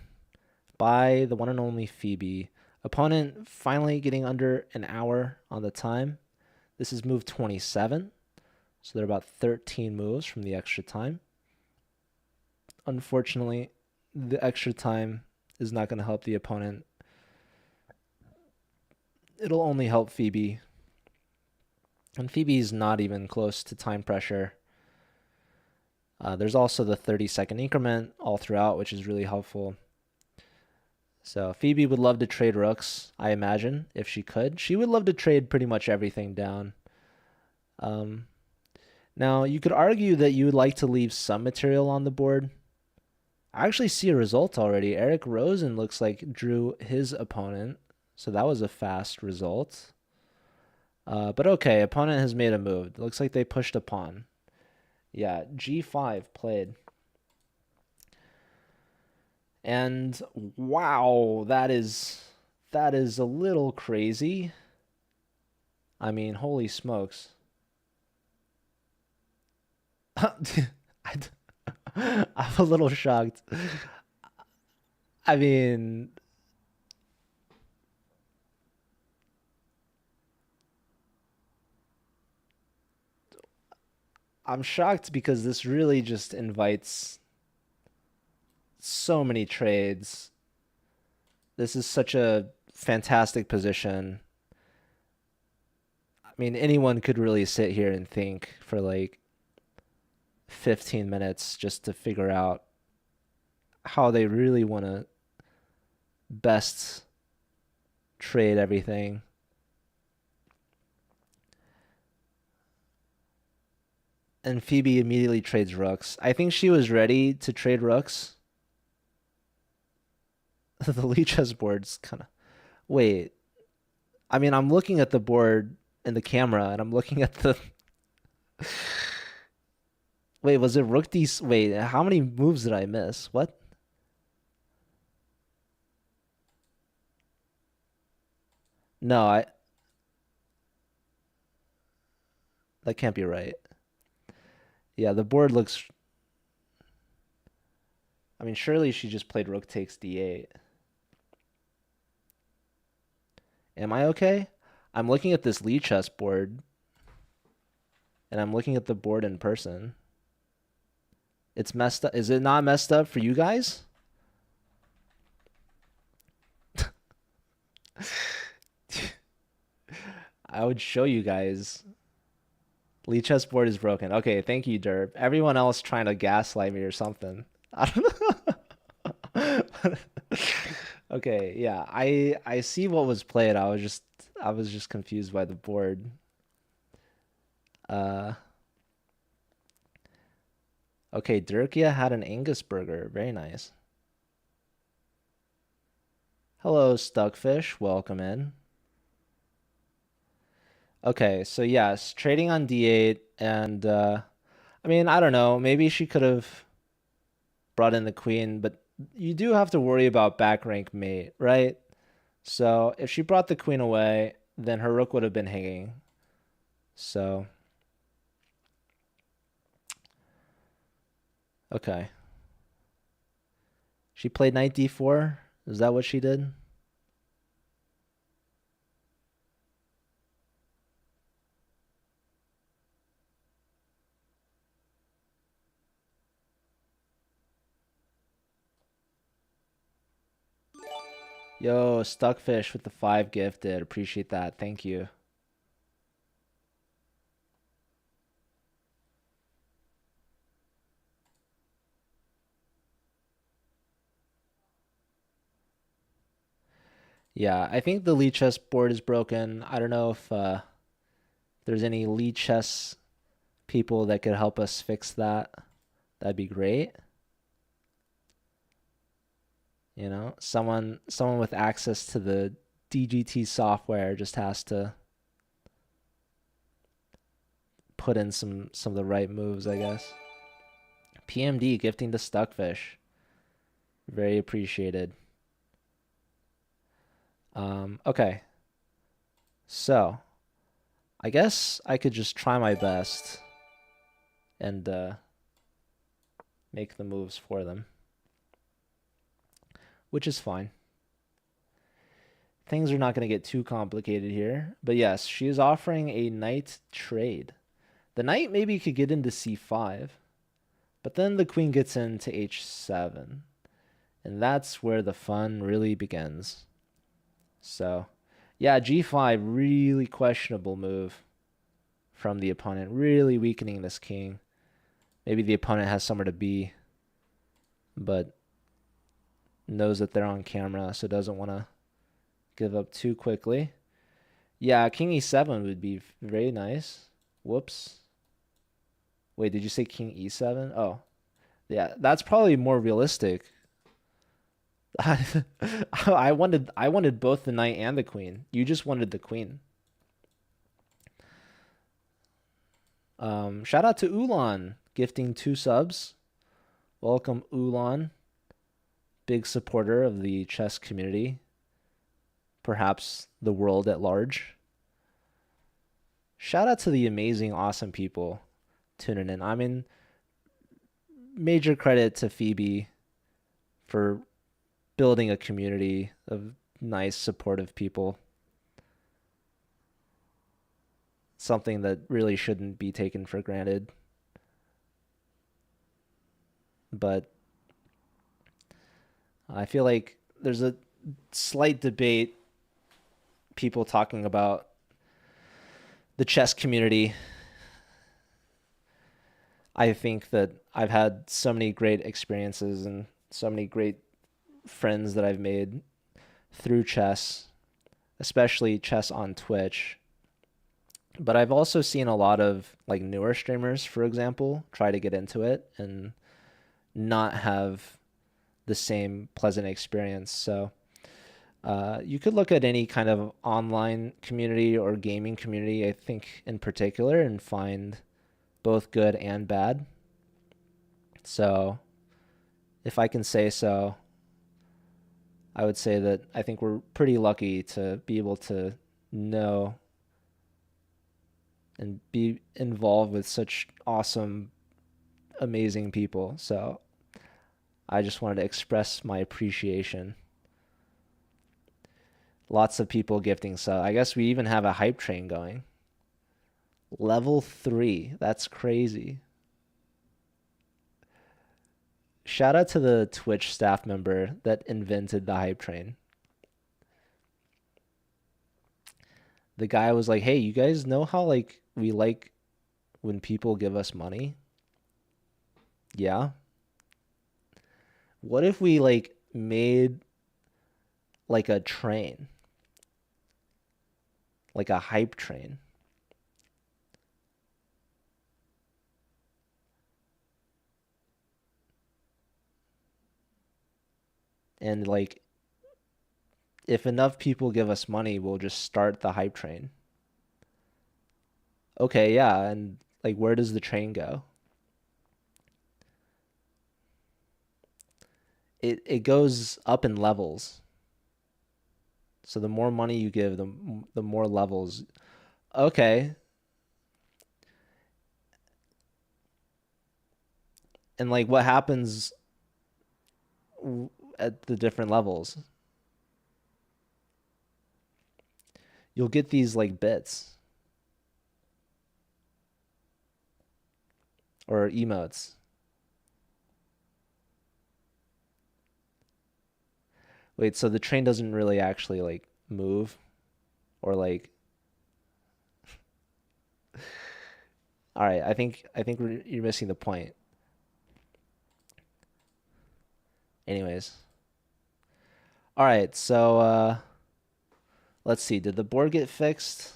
by the one and only Phoebe. Opponent finally getting under an hour on the time. This is move 27. So they're about 13 moves from the extra time. Unfortunately, the extra time is not going to help the opponent. It'll only help Phoebe. And Phoebe's not even close to time pressure. There's also the 30-second increment all throughout, which is really helpful. So Phoebe would love to trade rooks, I imagine, if she could. She would love to trade pretty much everything down. Now, you could argue that you would like to leave some material on the board. I actually see a result already. Eric Rosen looks like drew his opponent, so that was a fast result. But okay, opponent has made a move. It looks like they pushed a pawn. Yeah, G5 played. And wow, that is a little crazy. I mean, holy smokes. I'm a little shocked. I mean, I'm shocked because this really just invites so many trades. This is such a fantastic position. I mean, anyone could really sit here and think for like 15 minutes just to figure out how they really want to best trade everything. And Phoebe immediately trades rooks. I think she was ready to trade rooks. The Lee chess board's kind of... Wait. I mean, I'm looking at the board in the camera, and I'm looking at the... Wait, was it rook d... Wait, how many moves did I miss? What? No, that can't be right. Yeah, the board looks... I mean, surely she just played rook takes d8. Am I okay? I'm looking at this Lee chess board, and I'm looking at the board in person. It's messed up. Is it not messed up for you guys? I would show you guys. Lee chess board is broken. Okay, thank you, Derp. Everyone else trying to gaslight me or something. I don't know. Okay, yeah. I see what was played. I was just confused by the board. Okay, Dirkia had an Angus burger. Very nice. Hello, Stuckfish. Welcome in. Okay, so yes, trading on d8 and I mean, I don't know, maybe she could have brought in the queen, but you do have to worry about back rank mate, right? So if she brought the queen away, then her rook would have been hanging. So okay. She played knight d4. Is that what she did? Yo, Stuckfish with the 5 gifted. Appreciate that. Thank you. Yeah, I think the Lee chess board is broken. I don't know if there's any Lee chess people that could help us fix that. That'd be great. You know, someone with access to the DGT software just has to put in some of the right moves, I guess. PMD gifting to Stuckfish. Very appreciated. Okay. So, I guess I could just try my best and make the moves for them, which is fine. Things are not going to get too complicated here. But yes, she is offering a knight trade. The knight maybe could get into c5, but then the queen gets into h7. And that's where the fun really begins. So, yeah, g5, really questionable move from the opponent. Really weakening this king. Maybe the opponent has somewhere to be, but knows that they're on camera, so doesn't want to give up too quickly. Yeah, king e7 would be very nice. Whoops. Wait, did you say king e7? Oh, yeah, that's probably more realistic. I wanted both the knight and the queen. You just wanted the queen. Shout out to Ulan gifting 2 subs. Welcome, Ulan. Big supporter of the chess community. Perhaps the world at large. Shout out to the amazing, awesome people tuning in. I mean, major credit to Phoebe for building a community of nice, supportive people. Something that really shouldn't be taken for granted. But I feel like there's a slight debate, people talking about the chess community. I think that I've had so many great experiences and so many great friends that I've made through chess, especially chess on Twitch. But I've also seen a lot of like newer streamers, for example, try to get into it and not have the same pleasant experience. So you could look at any kind of online community or gaming community, I think in particular, and find both good and bad. So if I can say so, I would say that I think we're pretty lucky to be able to know and be involved with such awesome, amazing people. So I just wanted to express my appreciation. Lots of people gifting, so I guess we even have a hype train going. Level 3, that's crazy. Shout out to the Twitch staff member that invented the hype train. The guy was like, hey, you guys know how like we like when people give us money? Yeah. What if we like made like a train, like a hype train? And like if enough people give us money, we'll just start the hype train. Okay, yeah, and like where does the train go? It goes up in levels. So the more money you give, the more levels. Okay. And like what happens at the different levels? You'll get these like bits or emotes. Wait, so the train doesn't really actually like move or like all right, I think you're missing the point. Anyways. All right, so let's see. Did the board get fixed?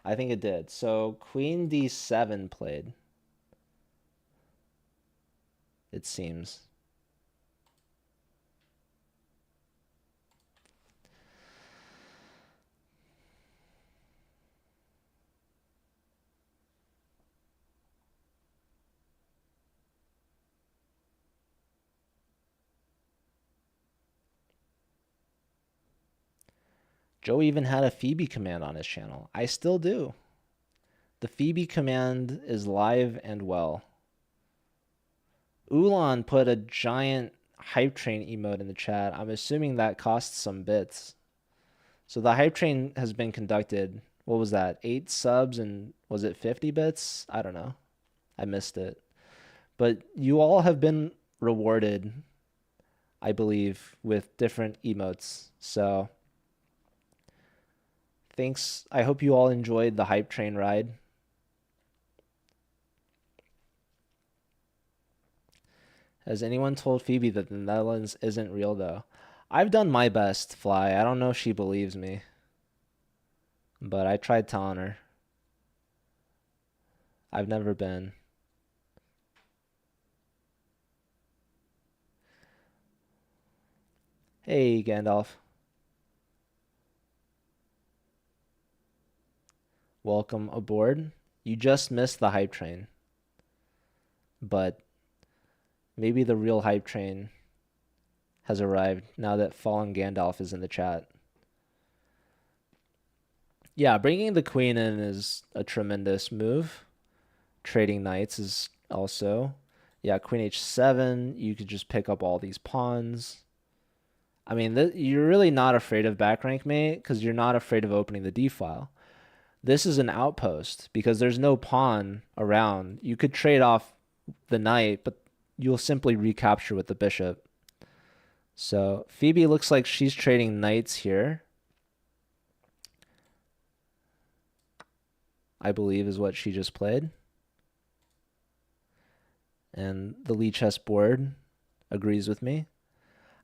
I think it did. So Queen D7 played, it seems. Joe even had a Phoebe command on his channel. I still do. The Phoebe command is live and well. Ulan put a giant hype train emote in the chat. I'm assuming that costs some bits. So the hype train has been conducted. What was that? 8 subs and was it 50 bits? I don't know. I missed it. But you all have been rewarded, I believe, with different emotes. So thanks. I hope you all enjoyed the hype train ride. Has anyone told Phoebe that the Netherlands isn't real, though? I've done my best, Fly. I don't know if she believes me, but I tried telling her. I've never been. Hey, Gandalf. Welcome aboard. You just missed the hype train, but maybe the real hype train has arrived now that Fallen Gandalf is in the chat. Yeah, bringing the queen in is a tremendous move. Trading knights is also. Yeah, queen h7, you could just pick up all these pawns. I mean, you're really not afraid of back rank mate because you're not afraid of opening the d-file. This is an outpost because there's no pawn around. You could trade off the knight, but you'll simply recapture with the bishop. So Phoebe looks like she's trading knights here, I believe is what she just played. And the Lichess board agrees with me.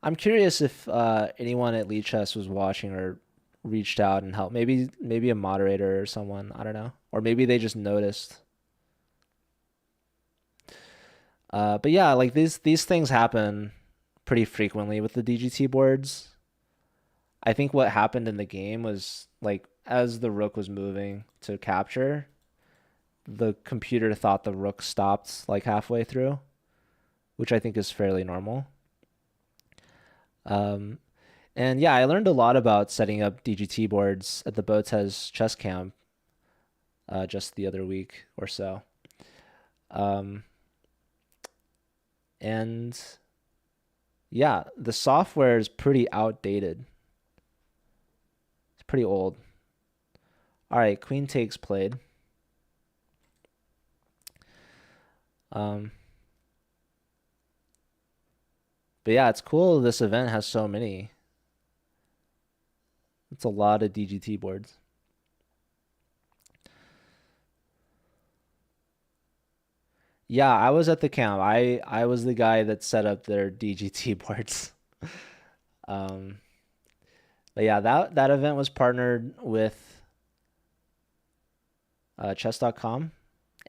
I'm curious if anyone at Lichess was watching or reached out and helped. Maybe a moderator or someone. I don't know. Or maybe they just noticed. But yeah, like these things happen pretty frequently with the DGT boards. I think what happened in the game was like as the rook was moving to capture, the computer thought the rook stopped like halfway through, which I think is fairly normal. And yeah, I learned a lot about setting up DGT boards at the Botez chess camp just the other week or so. And yeah, the software is pretty outdated. It's pretty old. All right, queen takes played. But yeah, it's cool this event has so many. It's a lot of DGT boards. Yeah, I was at the camp. I was the guy that set up their DGT boards. But yeah, that event was partnered with chess.com,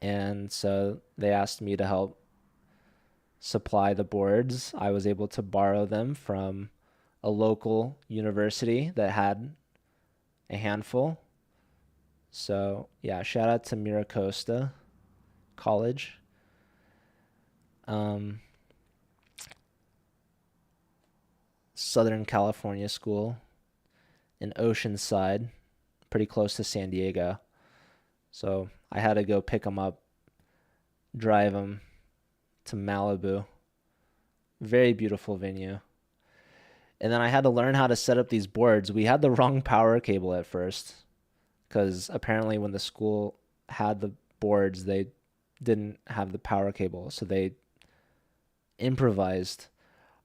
and so they asked me to help supply the boards. I was able to borrow them from a local university that had a handful. So yeah, shout out to Miracosta College. Southern California school in Oceanside, pretty close to San Diego. So I had to go pick them up, drive them to Malibu. Very beautiful venue. And then I had to learn how to set up these boards. We had the wrong power cable at first because apparently when the school had the boards, they didn't have the power cable. So they improvised.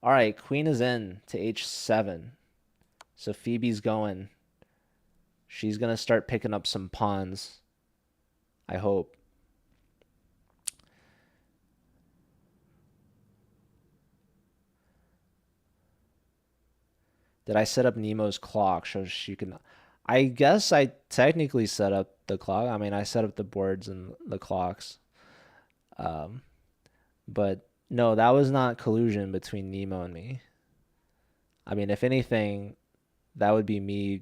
All right, queen is in to h7. So Phoebe's going. She's going to start picking up some pawns, I hope. Did I set up Nemo's clock so she can... I guess I technically set up the clock. I mean, I set up the boards and the clocks. But no, that was not collusion between Nemo and me. I mean, if anything, that would be me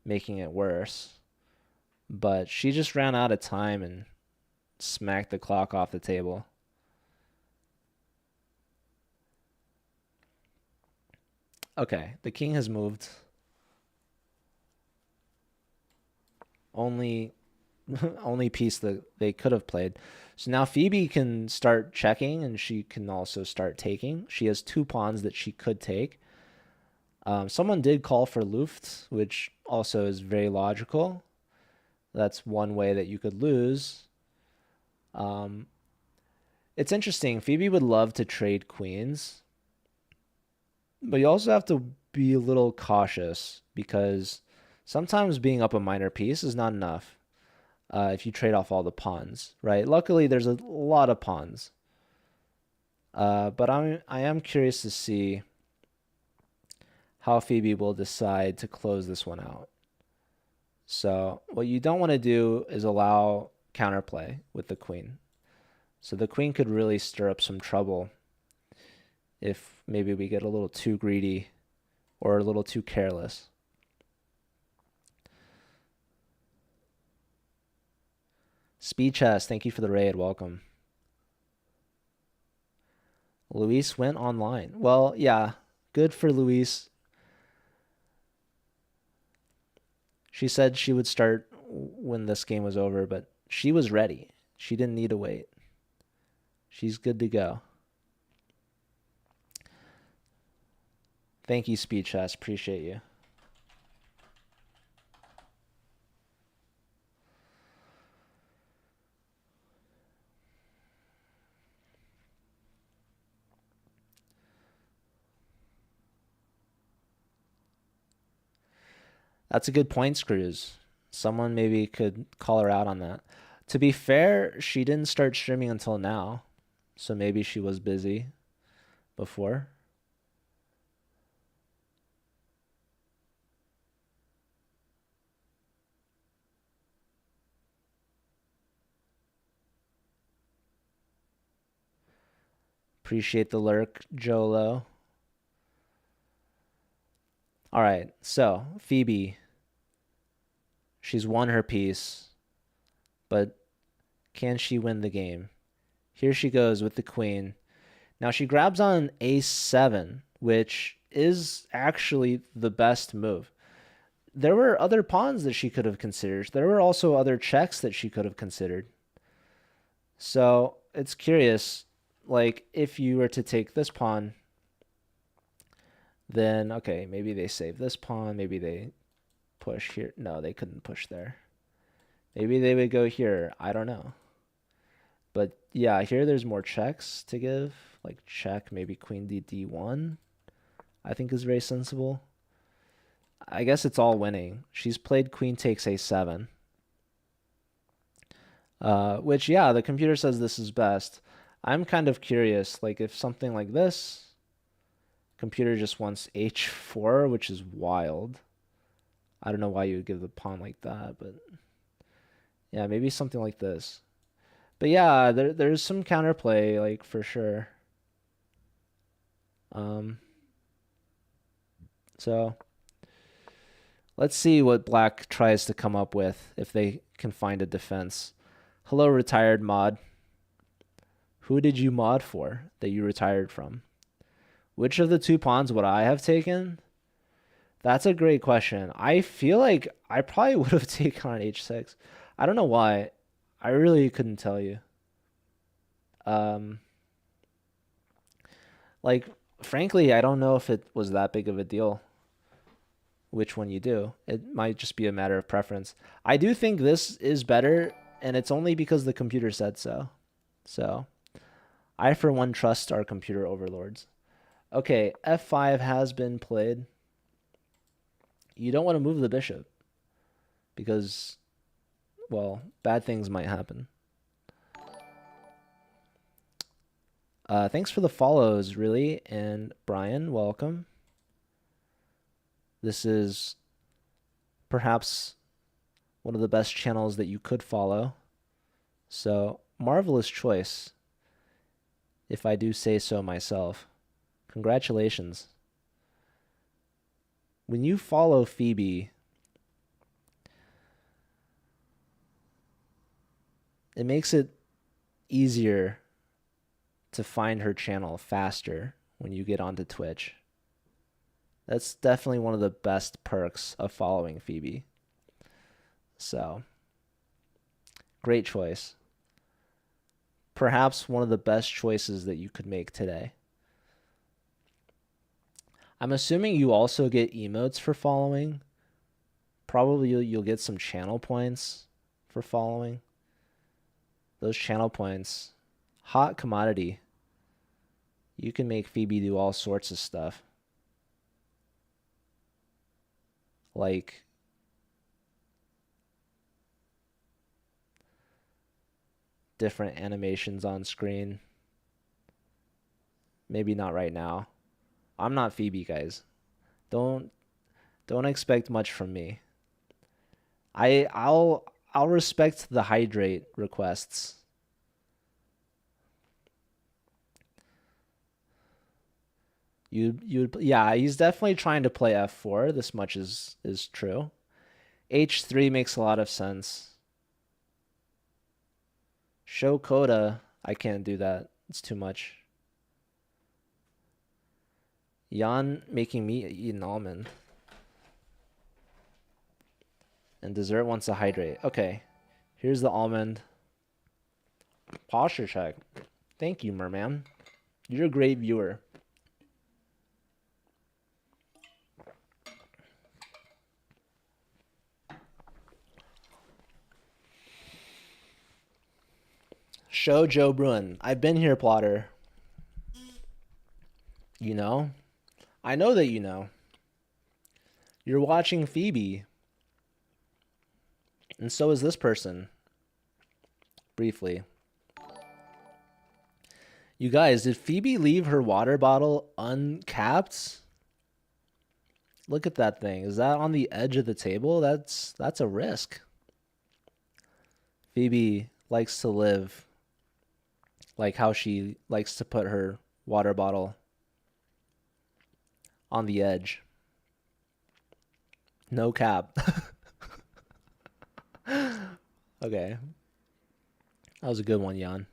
making it worse. But she just ran out of time and smacked the clock off the table. Okay, the king has moved. only only piece that they could have played. So now Phoebe can start checking and she can also start taking. She has two pawns that she could take. Someone did call for Luft, which also is very logical. That's one way that you could lose. It's interesting. Phoebe would love to trade queens, but you also have to be a little cautious because sometimes being up a minor piece is not enough if you trade off all the pawns, right? Luckily, there's a lot of pawns. But I am curious to see how Phoebe will decide to close this one out. So what you don't want to do is allow counterplay with the queen. So the queen could really stir up some trouble if maybe we get a little too greedy or a little too careless. Speed Chess, thank you for the raid. Welcome. Luis went online. Well, yeah, good for Luis. She said she would start when this game was over, but she was ready. She didn't need to wait. She's good to go. Thank you, Speed Chess. Appreciate you. That's a good point, Screws. Someone maybe could call her out on that. To be fair, she didn't start streaming until now, so maybe she was busy before. Appreciate the lurk, Jolo. All right, so Phoebe, she's won her piece, but can she win the game? Here she goes with the queen. Now she grabs on a7, which is actually the best move. There were other pawns that she could have considered. There were also other checks that she could have considered. So it's curious, like if you were to take this pawn, then okay, maybe they save this pawn, maybe they push here. No, they couldn't push there. Maybe they would go here. I don't know. But yeah, here there's more checks to give. Like check, maybe queen d1, I think is very sensible. I guess it's all winning. She's played queen takes a7. Which, yeah, the computer says this is best. I'm kind of curious, like if something like this, computer just wants h4, which is wild. I don't know why you would give the pawn like that, but yeah, maybe something like this. But yeah, there's some counterplay, like for sure. So let's see what Black tries to come up with if they can find a defense. Hello, retired mod. Who did you mod for that you retired from? Which of the two pawns would I have taken? That's a great question. I feel like I probably would have taken on h6. I don't know why. I really couldn't tell you. Like, frankly, I don't know if it was that big of a deal which one you do. It might just be a matter of preference. I do think this is better, and it's only because the computer said so. So, I, for one, trust our computer overlords. Okay, f5 has been played. You don't want to move the bishop because, well, bad things might happen. Thanks for the follows, really, and Brian, welcome. This is perhaps one of the best channels that you could follow. So, marvelous choice, if I do say so myself. Congratulations. When you follow Phoebe, it makes it easier to find her channel faster when you get onto Twitch. That's definitely one of the best perks of following Phoebe. So, great choice. Perhaps one of the best choices that you could make today. I'm assuming you also get emotes for following. Probably you'll get some channel points for following. Those channel points, hot commodity. You can make Phoebe do all sorts of stuff. Like different animations on screen. Maybe not right now. I'm not Phoebe, guys. Don't don't expect much from me. I'll respect the hydrate requests. Yeah, he's definitely trying to play F4. This much is true. H3 makes a lot of sense. Show coda, I can't do that. It's too much. Jan making me eat an almond. And dessert wants to hydrate. Okay. Here's the almond. Posture check. Thank you, merman. You're a great viewer. Show Joe Bruin. I've been here, plotter. You know? I know that you know. You're watching Phoebe. And so is this person. Briefly. You guys, did Phoebe leave her water bottle uncapped? Look at that thing. Is that on the edge of the table? That's a risk. Phoebe likes to live like how she likes to put her water bottle on the edge. No cap. Okay. That was a good one, Jan.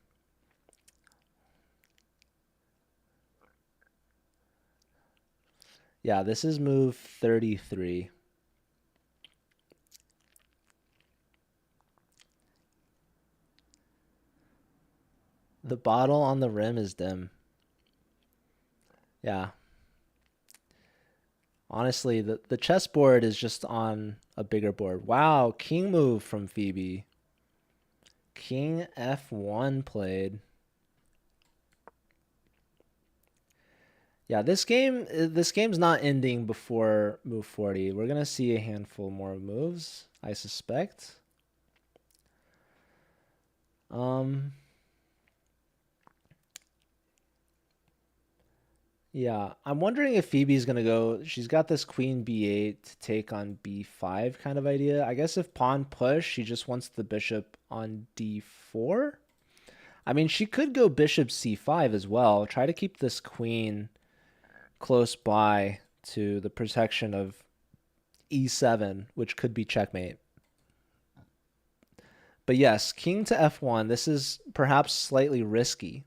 Yeah, this is move 33. The bottle on the rim is dim. Yeah. Honestly, the chessboard is just on a bigger board. Wow, king move from Phoebe. King F1 played. Yeah, this game's not ending before move 40. We're gonna see a handful more moves, I suspect. Yeah, I'm wondering if Phoebe's gonna go. She's got this queen b8 to take on b5 kind of idea. I guess if pawn push, she just wants the bishop on d4. I mean, she could go bishop c5 as well. Try to keep this queen close by to the protection of e7, which could be checkmate. But yes, king to f1. This is perhaps slightly risky,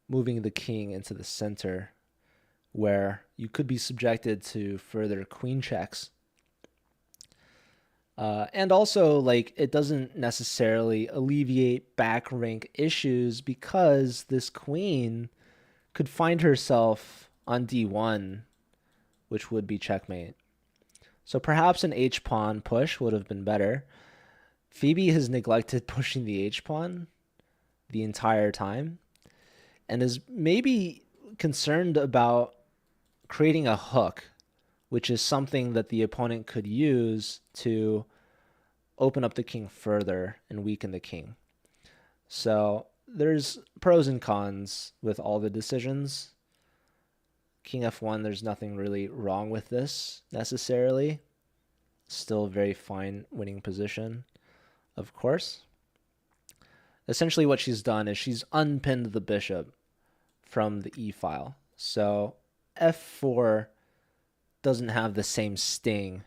moving the king into the center, where you could be subjected to further queen checks. And also, like, it doesn't necessarily alleviate back rank issues because this queen could find herself on d1, which would be checkmate. So perhaps an h-pawn push would have been better. Phoebe has neglected pushing the h-pawn the entire time and is maybe concerned about creating a hook, which is something that the opponent could use to open up the king further and weaken the king. So there's pros and cons with all the decisions. King f1, there's nothing really wrong with this necessarily. Still a very fine winning position, of course. Essentially what she's done is she's unpinned the bishop from the e file. So f4 doesn't have the same sting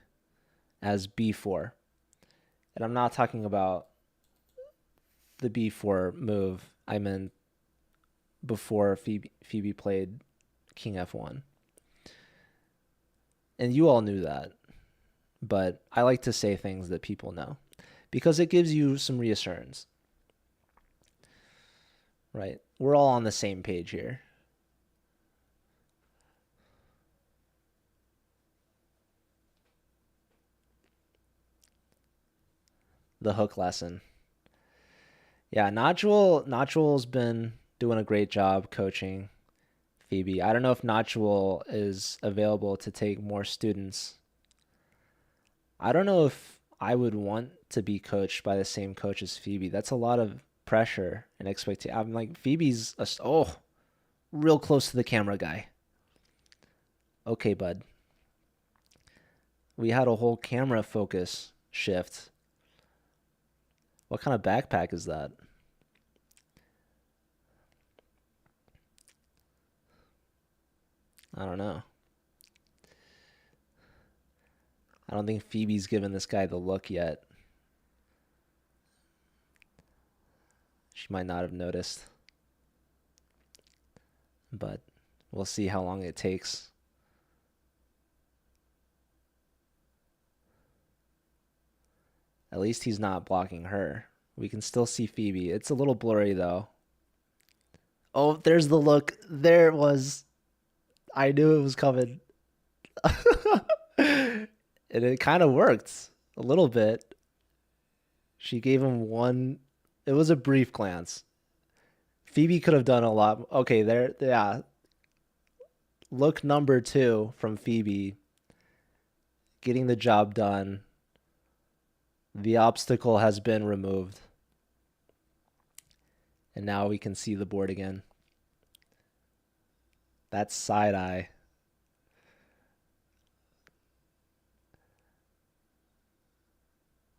as b4. And I'm not talking about the b4 move. I meant before Phoebe played king f1. And you all knew that. but I like to say things that people know because it gives you some reassurance, right? We're all on the same page here. The hook lesson. Yeah, Notchwell's been doing a great job coaching Phoebe. I don't know if Notchwell is available to take more students. I don't know if I would want to be coached by the same coach as Phoebe. That's a lot of pressure and expectation. I'm like Phoebe's real close to the camera guy. Okay, bud. We had a whole camera focus shift. What kind of backpack is that? I don't know. I don't think Phoebe's given this guy the look yet. She might not have noticed. But we'll see how long it takes. At least he's not blocking her. We can still see Phoebe. It's a little blurry though. Oh, there's the look. There it was. I knew it was coming. And it kind of worked a little bit. She gave him one. It was a brief glance. Phoebe could have done a lot. Okay, there. Yeah. Look number 2 from Phoebe. Getting the job done. The obstacle has been removed. And now we can see the board again. That's side eye.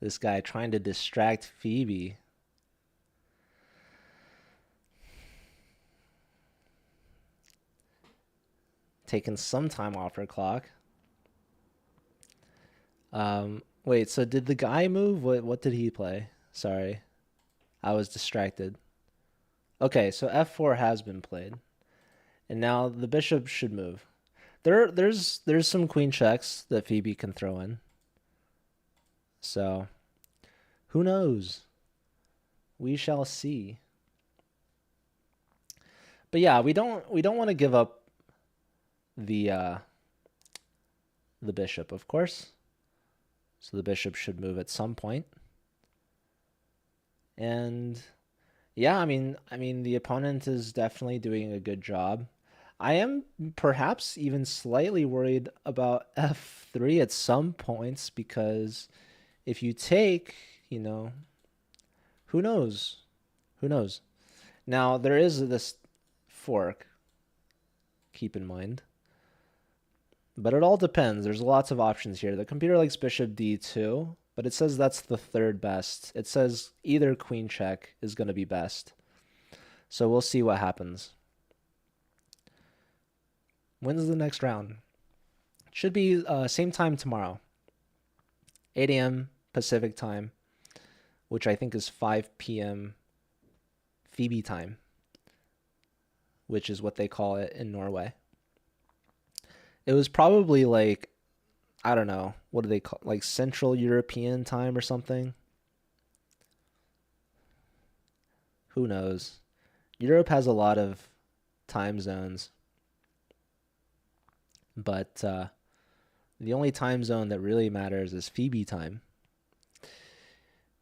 This guy trying to distract Phoebe. Taking some time off her clock. Wait, so did the guy move? What did he play? Sorry. I was distracted. Okay, so f4 has been played. And now the bishop should move. There's some queen checks that Phoebe can throw in. So, who knows? We shall see. But yeah, we don't want to give up the bishop, of course. So the bishop should move at some point. And yeah, I mean the opponent is definitely doing a good job. I am perhaps even slightly worried about f3 at some points because if you take, who knows? Who knows? Now, there is this fork, keep in mind. But it all depends. There's lots of options here. The computer likes bishop d2, but it says that's the third best. It says either queen check is going to be best. So we'll see what happens. When's the next round? Should be same time tomorrow. 8 a.m. Pacific time, which I think is 5 p.m. Phoebe time, which is what they call it in Norway. It was probably like, I don't know, what do they call, like Central European time or something? Who knows? Europe has a lot of time zones. But the only time zone that really matters is Phoebe time.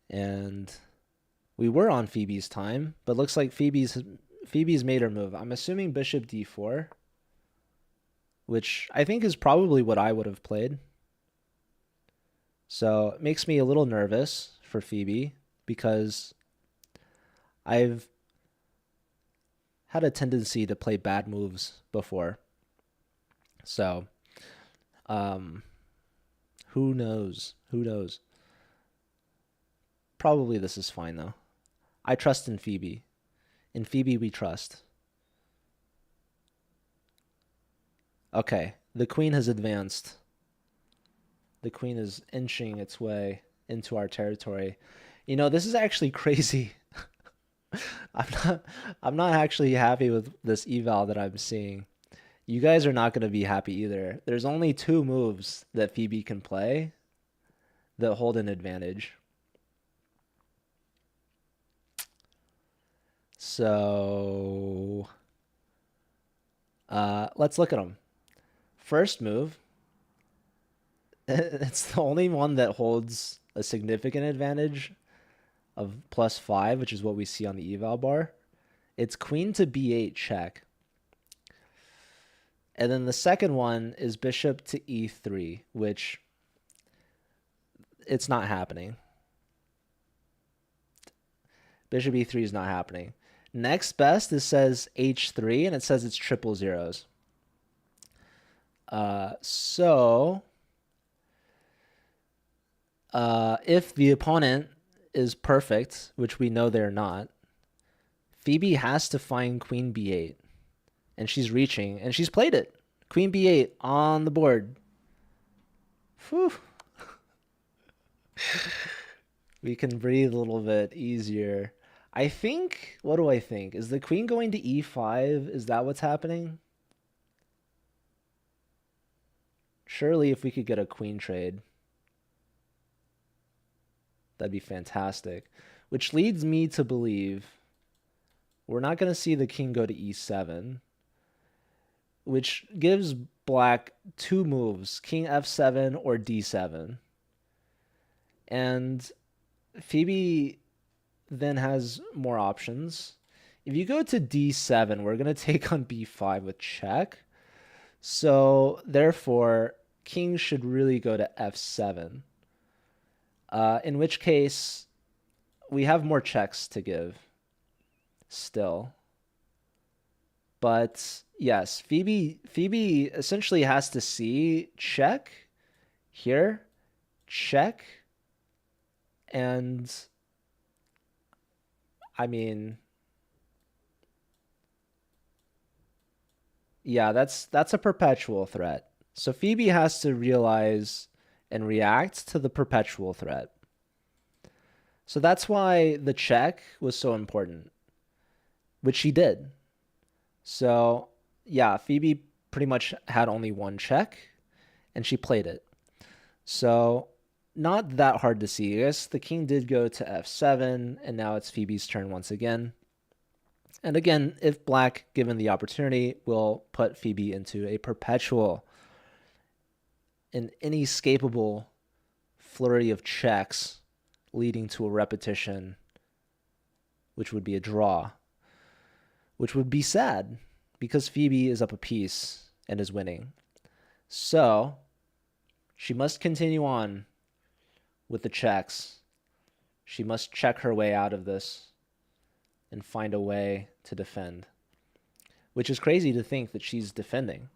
And we were on Phoebe's time, but looks like Phoebe's made her move. I'm assuming bishop d4, which I think is probably what I would have played. So it makes me a little nervous for Phoebe because I've had a tendency to play bad moves before. So, who knows? Who knows? Probably this is fine, though. I trust in Phoebe. In Phoebe, we trust. Okay, the queen has advanced. The queen is inching its way into our territory. This is actually crazy. I'm not actually happy with this eval that I'm seeing. You guys are not going to be happy either. There's only 2 moves that Phoebe can play, that hold an advantage. So let's look at them. First move, it's the only one that holds a significant advantage of +5, which is what we see on the eval bar. It's queen to b8 check. And then the second one is bishop to e3, which it's not happening. Bishop e3 is not happening. Next best, it says h3, and it says it's triple zeros. If the opponent is perfect, which we know they're not, Phoebe has to find queen b8. And she's reaching, and she's played it. Queen b8 on the board. Whew. We can breathe a little bit easier. I think, what do I think? Is the queen going to e5? Is that what's happening? Surely if we could get a queen trade, that'd be fantastic. Which leads me to believe we're not going to see the king go to e7, which gives black two moves, king f7 or d7. And Phoebe then has more options. If you go to d7, we're going to take on b5 with check. So therefore, king should really go to f7. In which case, we have more checks to give still. But yes, Phoebe essentially has to see check here, check, and I mean, yeah, that's a perpetual threat. So Phoebe has to realize and react to the perpetual threat. So that's why the check was so important, which she did. So yeah, Phoebe pretty much had only one check, and she played it. So not that hard to see. Yes, the king did go to f7, and now it's Phoebe's turn once again. And again, if black, given the opportunity, will put Phoebe into a perpetual, an inescapable flurry of checks leading to a repetition, which would be a draw, which would be sad because Phoebe is up a piece and is winning. So she must continue on with the checks. She must check her way out of this and find a way to defend, which is crazy to think that she's defending,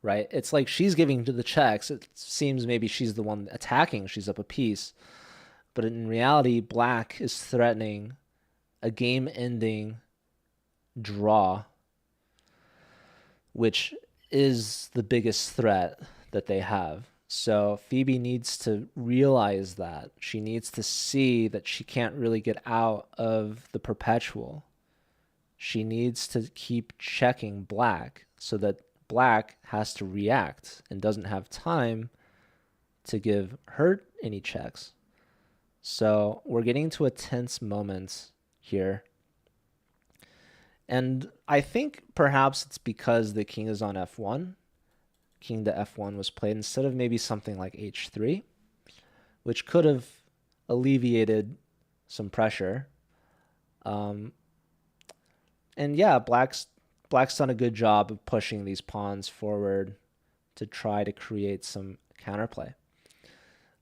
right? It's like she's giving to the checks. It seems maybe she's the one attacking. She's up a piece. But in reality, black is threatening a game-ending draw, which is the biggest threat that they have. So Phoebe needs to realize that. She needs to see that she can't really get out of the perpetual. She needs to keep checking black so that black has to react and doesn't have time to give her any checks. So we're getting to a tense moment here. And I think perhaps it's because the king is on f1. King to f1 was played instead of maybe something like h3, which could have alleviated some pressure. And yeah, black's done a good job of pushing these pawns forward to try to create some counterplay.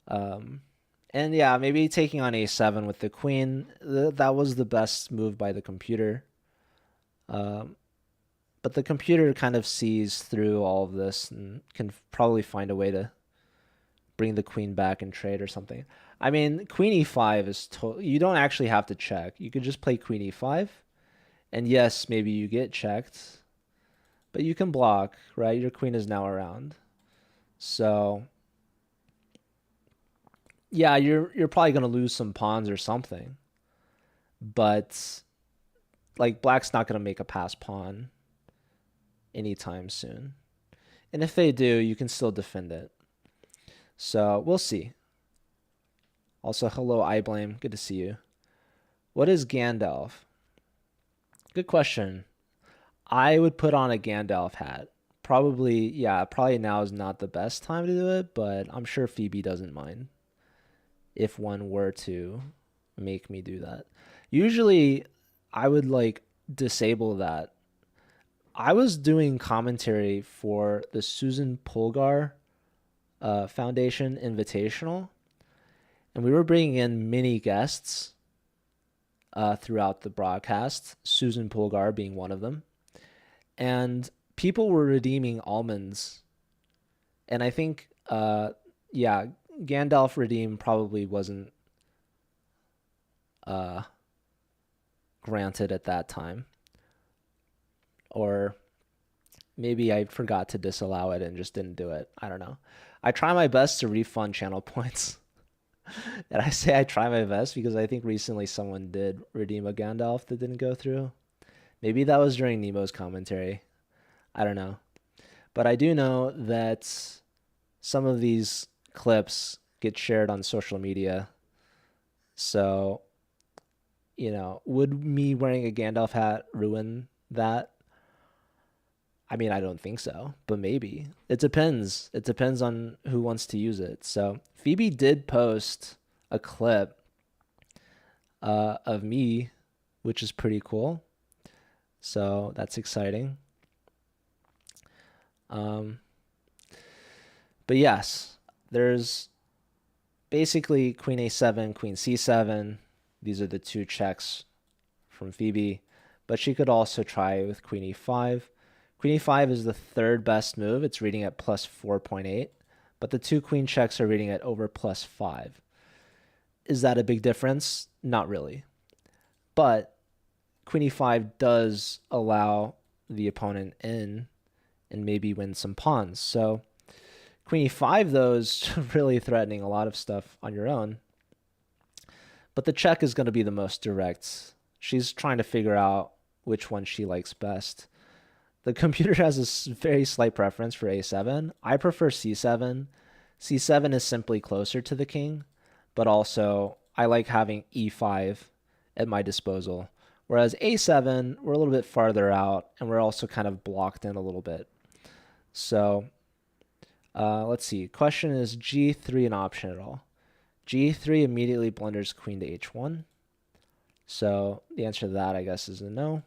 And yeah, maybe taking on a7 with the queen, that was the best move by the computer. But the computer kind of sees through all of this and can probably find a way to bring the queen back and trade or something. I mean, queen e5 is you don't actually have to check. You could just play queen e5. And yes, maybe you get checked, but you can block, right? Your queen is now around. So yeah, you're probably going to lose some pawns or something. But like black's not going to make a pass pawn anytime soon. And if they do, you can still defend it. So we'll see. Also, hello, I blame. Good to see you. What is Gandalf? Good question. I would put on a Gandalf hat. Probably, yeah, probably now is not the best time to do it, but I'm sure Phoebe doesn't mind if one were to make me do that. Usually, I would like disable that. I was doing commentary for the Susan Polgar Foundation Invitational, and we were bringing in many guests throughout the broadcast, Susan Polgar being one of them. And people were redeeming almonds. And I think, yeah, Gandalf redeem probably wasn't uh, granted at that time. Or maybe I forgot to disallow it and just didn't do it. I don't know. I try my best to refund channel points. And I say I try my best because I think recently someone did redeem a Gandalf that didn't go through. Maybe that was during Nemo's commentary. I don't know. But I do know that some of these clips get shared on social media. So, would me wearing a Gandalf hat ruin that? I mean, I don't think so, but maybe. It depends. It depends on who wants to use it. So, Phoebe did post a clip of me, which is pretty cool. So, that's exciting. But yes, there's basically Queen A7, Queen C7. These are the two checks from Phoebe, but she could also try with Queen E5. Queen E5 is the third best move. It's reading at plus 4.8, but the two queen checks are reading at over plus 5. Is that a big difference? Not really. But Queen E5 does allow the opponent in and maybe win some pawns. So Queen E5, though, is really threatening a lot of stuff on your own. But the check is going to be the most direct. She's trying to figure out which one she likes best. The computer has a very slight preference for A7. I prefer C7. C7 is simply closer to the king, but also I like having E5 at my disposal. Whereas A7, we're a little bit farther out, and we're also kind of blocked in a little bit. So let's see. Question is G3 an option at all? G3 immediately blunders queen to H1. So the answer to that, I guess, is a no.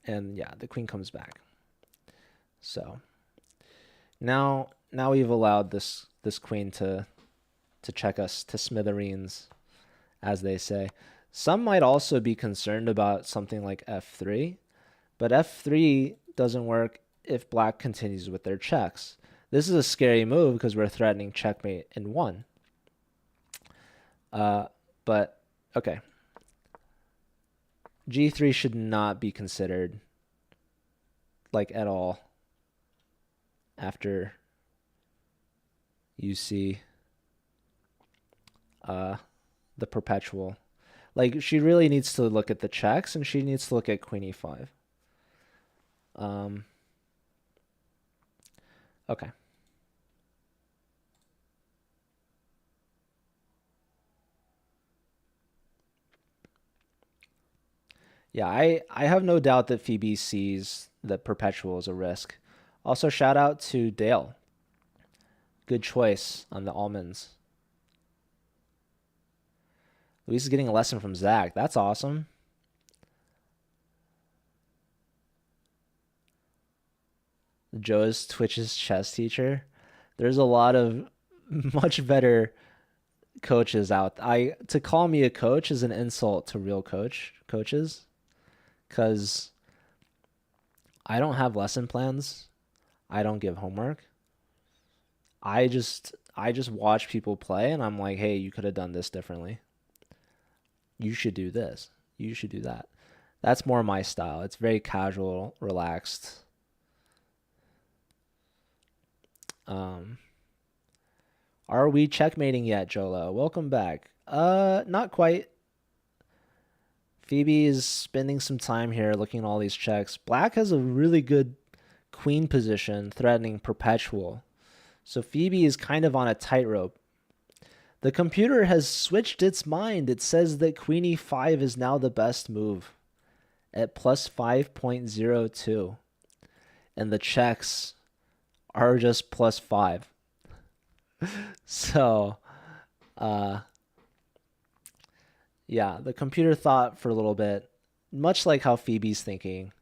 And yeah, the queen comes back. So now we've allowed this queen to check us to smithereens, as they say. Some might also be concerned about something like F3, but F3 doesn't work if black continues with their checks. This is a scary move because we're threatening checkmate in 1. But okay. G3 should not be considered like at all after you see the perpetual. Like, she really needs to look at the checks, and she needs to look at queen E5. Okay. Yeah, I have no doubt that Phoebe sees that perpetual as a risk. Also, shout out to Dale. Good choice on the almonds. Luis is getting a lesson from Zach. That's awesome. Joe is Twitch's chess teacher. There's a lot of much better coaches out. To call me a coach is an insult to real coaches, because I don't have lesson plans. I don't give homework. I just watch people play, and I'm like, hey, you could have done this differently. You should do this. You should do that. That's more my style. It's very casual, relaxed. Are we checkmating yet, Jolo? Welcome back. Not quite. Phoebe is spending some time here looking at all these checks. Black has a really good queen position threatening perpetual. So Phoebe is kind of on a tightrope The computer has switched its mind. It says that queen e5 is now the best move at plus 5.02. And the checks are just plus 5. So, yeah, the computer thought for a little bit, much like how Phoebe's thinking.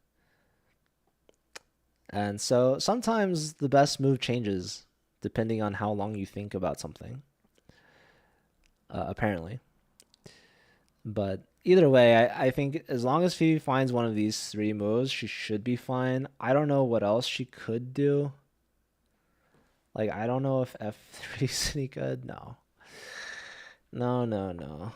And so sometimes the best move changes depending on how long you think about something, apparently. But either way, I think as long as Phoebe finds one of these three moves, she should be fine. I don't know what else she could do. Like, I don't know if F3 is any good. No. No, no, no.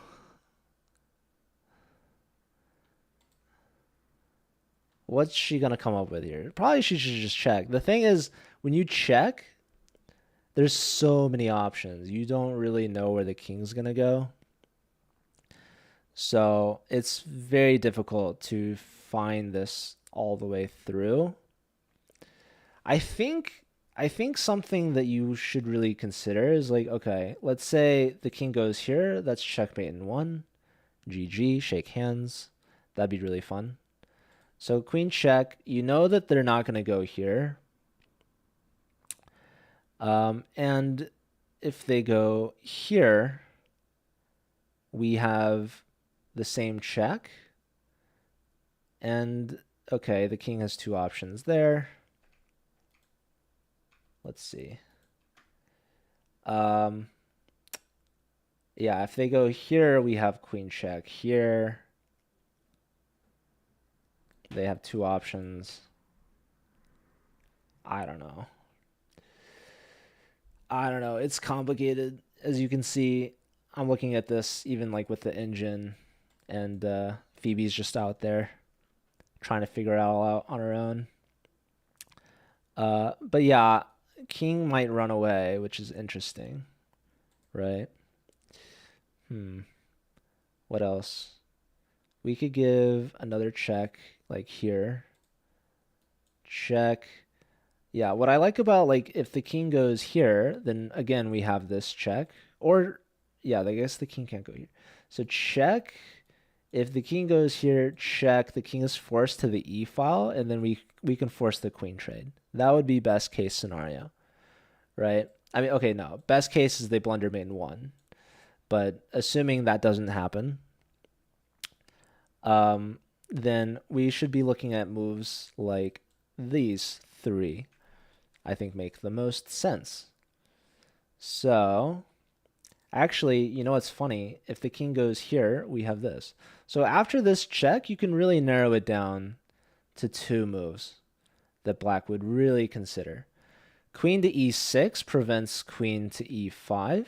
What's she going to come up with here? Probably she should just check. The thing is, when you check, there's so many options. You don't really know where the king's going to go. So it's very difficult to find this all the way through. I think something that you should really consider is like, okay, let's say the king goes here. That's checkmate in one. GG, shake hands. That'd be really fun. So queen check, you know that they're not going to go here. And if they go here, we have the same check. And okay, the king has two options there. Let's see. Yeah, if they go here, we have queen check here. They have two options. I don't know. It's complicated. As you can see, I'm looking at this even like with the engine, and Phoebe's just out there trying to figure it all out on her own. But yeah, king might run away, which is interesting, right? What else? We could give another check like here. Check. Yeah, what I like about like if the king goes here, then again we have this check. Or yeah, I guess the king can't go here. So check. If the king goes here, check. The king is forced to the e file, and then we can force the queen trade. That would be best case scenario, right? I mean, okay, no. Best case is they blunder mate in one. But assuming that doesn't happen, then we should be looking at moves like these three. I think make the most sense. So, actually, you know what's funny? If the king goes here, we have this. So after this check, you can really narrow it down to two moves that black would really consider. Queen to e6 prevents queen to e5.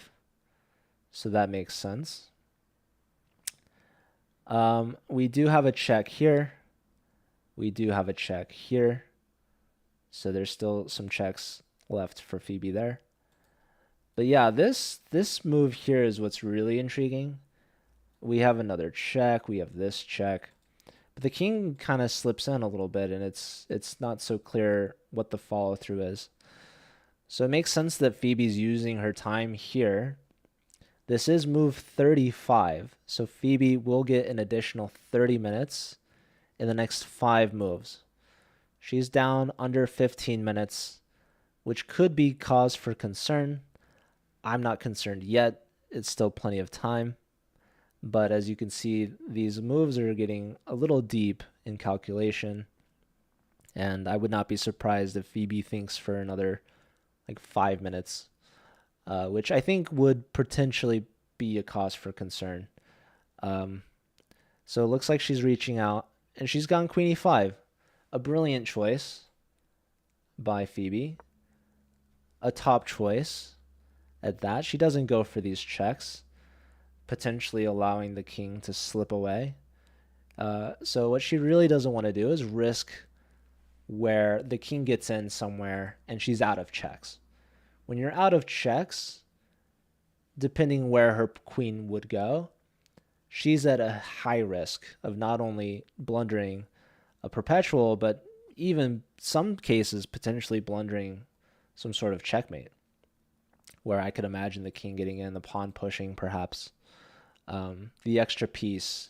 So that makes sense. We do have a check here. We do have a check here. So there's still some checks left for Phoebe there. But yeah, this move here is what's really intriguing. We have another check. We have this check. But the king kind of slips in a little bit, and it's not so clear what the follow through is. So it makes sense that Phoebe's using her time here. This is move 35, so Phoebe will get an additional 30 minutes in the next 5 moves. She's down under 15 minutes, which could be cause for concern. I'm not concerned yet. It's still plenty of time. But as you can see, these moves are getting a little deep in calculation. And I would not be surprised if Phoebe thinks for another like 5 minutes, which I think would potentially be a cause for concern. So it looks like she's reaching out, and she's gone queen e5. A brilliant choice by Phoebe. A top choice at that. She doesn't go for these checks, potentially allowing the king to slip away. So what she really doesn't want to do is risk where the king gets in somewhere and she's out of checks. When you're out of checks, depending where her queen would go, she's at a high risk of not only blundering a perpetual, but even some cases potentially blundering some sort of checkmate. where I could imagine the king getting in, the pawn pushing perhaps. The extra piece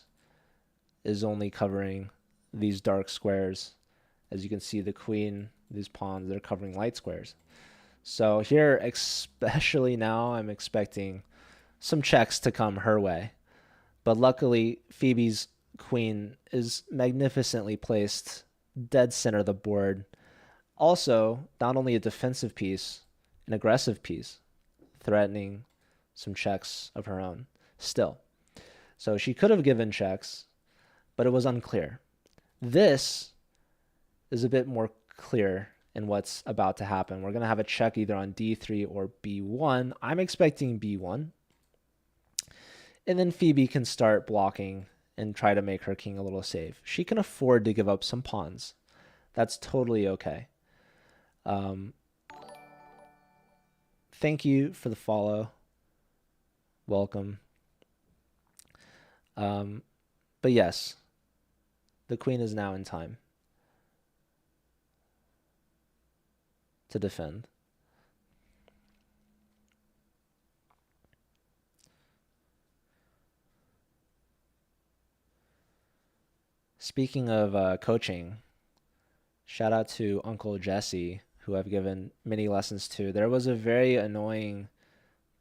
is only covering these dark squares. As you can see, the queen, these pawns, they're covering light squares. So here, especially now, I'm expecting some checks to come her way. But luckily, Phoebe's queen is magnificently placed dead center of the board. Also, not only a defensive piece, an aggressive piece, threatening some checks of her own still. So she could have given checks, but it was unclear. This is a bit more clear in what's about to happen. We're going to have a check either on d3 or b1. I'm expecting b1. And then Phoebe can start blocking and try to make her king a little safe. She can afford to give up some pawns. That's totally okay. Thank you for the follow. Welcome. But yes, the queen is now in time to defend. Speaking of coaching, shout out to Uncle Jesse, who I've given many lessons to. There was a very annoying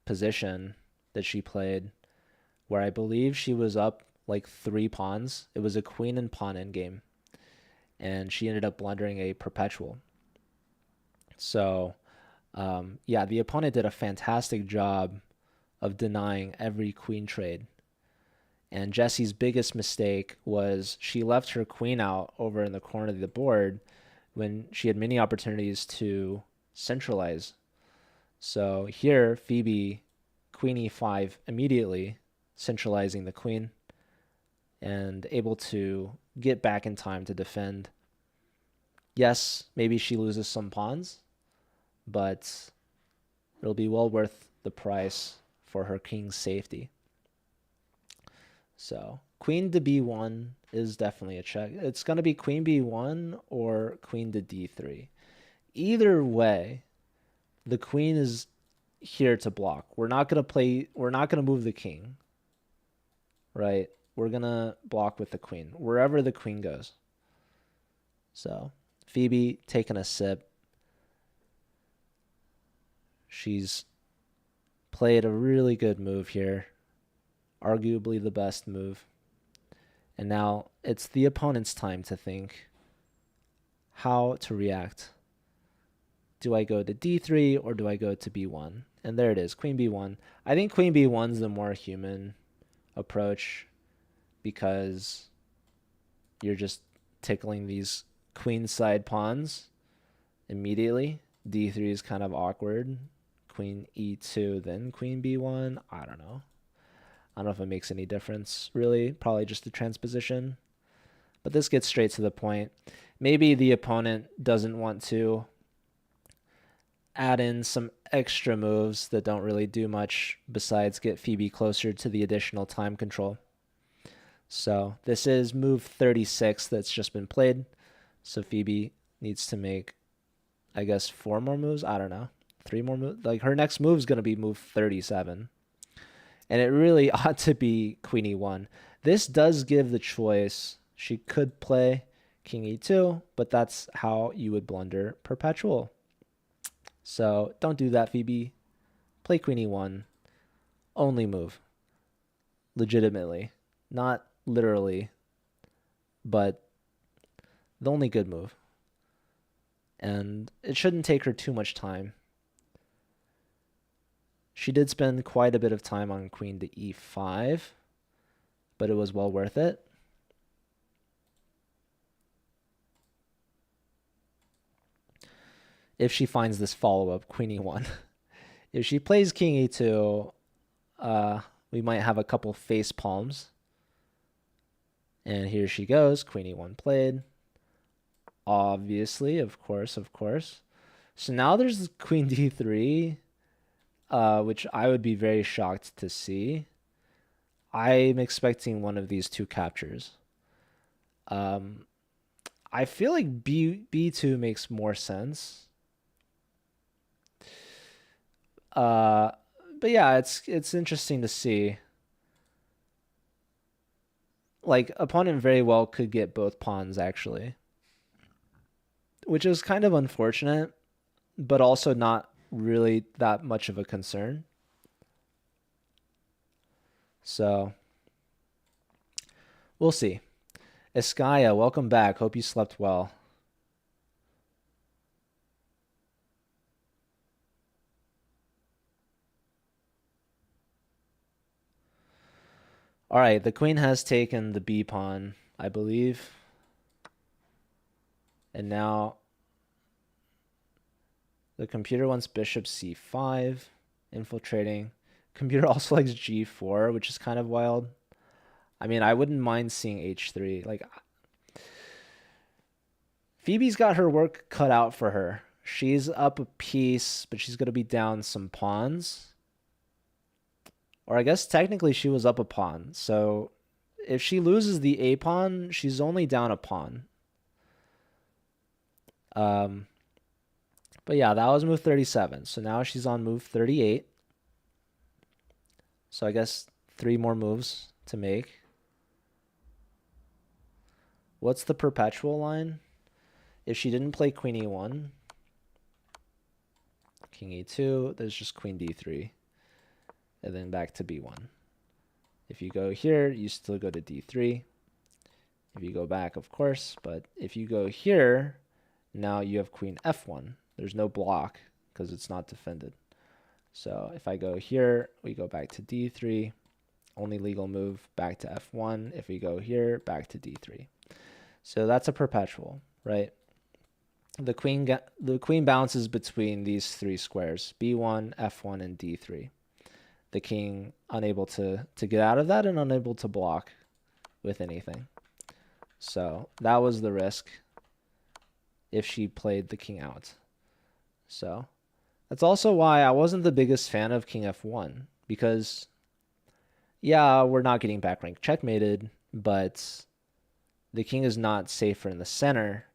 position that she played where I believe she was up like 3 pawns. It was a queen and pawn endgame, and she ended up blundering a perpetual. So, yeah, the opponent did a fantastic job of denying every queen trade. And Jessie's biggest mistake was she left her queen out over in the corner of the board when she had many opportunities to centralize. So here, Phoebe, queen e5 immediately, centralizing the queen and able to get back in time to defend. Yes, maybe she loses some pawns, but it'll be well worth the price for her king's safety. So queen to b1 is definitely a check. It's going to be queen b1 or queen to d3. Either way, the queen is here to block. We're not going to move the king, right? We're going to block with the queen, wherever the queen goes. So Phoebe taking a sip. She's played a really good move here. Arguably the best move. And now it's the opponent's time to think how to react. Do I go to d3 or do I go to b1? And there it is, queen b1. I think queen b1 is the more human approach because you're just tickling these queen side pawns immediately. d3 is kind of awkward. Queen e2, then queen b1. I don't know. I don't know if it makes any difference, really. Probably just the transposition. But this gets straight to the point. Maybe the opponent doesn't want to add in some extra moves that don't really do much besides get Phoebe closer to the additional time control. So this is move 36 that's just been played. So Phoebe needs to make, I guess, 4 more moves. I don't know. 3 more moves. Like her next move is going to be move 37. And it really ought to be queen e1. This does give the choice. She could play king e2, but that's how you would blunder perpetual. So don't do that, Phoebe. Play queen e1. Only move. Legitimately. Not literally, but the only good move. And it shouldn't take her too much time. She did spend quite a bit of time on queen to e5, but it was well worth it. If she finds this follow-up, queen e1. If she plays king e2, we might have a couple face palms. And here she goes, queen e1 played. Obviously, of course. So now there's queen d3, which I would be very shocked to see. I'm expecting one of these 2 captures. I feel like b2 makes more sense. Uh, but yeah, it's interesting to see. Like opponent very well could get both pawns actually, which is kind of unfortunate, but also not really that much of a concern. So we'll see. Iskaya, welcome back. Hope you slept well. All right, the queen has taken the B pawn, I believe. And now the computer wants bishop c5, infiltrating. Computer also likes g4, which is kind of wild. I mean, I wouldn't mind seeing h3. Like, Phoebe's got her work cut out for her. She's up a piece, but she's going to be down some pawns. Or I guess technically she was up a pawn. So if she loses the a pawn, she's only down a pawn. But yeah, that was move 37. So now she's on move 38. So I guess 3 more moves to make. What's the perpetual line? If she didn't play queen e1, king e2, there's just queen d3. And then back to b1. If you go here, you still go to d3. If you go back, of course. But if you go here, now you have queen f1. There's no block because it's not defended. So if I go here, we go back to d3. Only legal move, back to f1. If we go here, back to d3. So that's a perpetual, right? The queen bounces between these 3 squares, b1, f1, and d3. The king unable to get out of that and unable to block with anything. So that was the risk if she played the king out. So that's also why I wasn't the biggest fan of king f1, because yeah, we're not getting back rank checkmated, but the king is not safer in the center.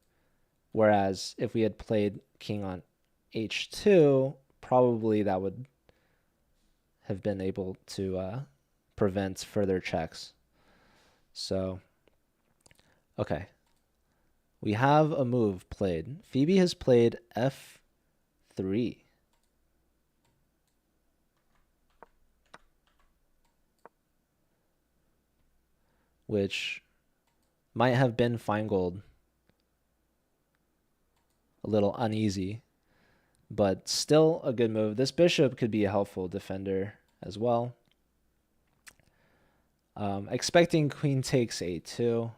Whereas if we had played king on h2, probably that would have been able to prevent further checks. So, okay. We have a move played. Phoebe has played f3. Which might have been Feingold a little uneasy, but still a good move. This bishop could be a helpful defender as well. Expecting queen takes a2.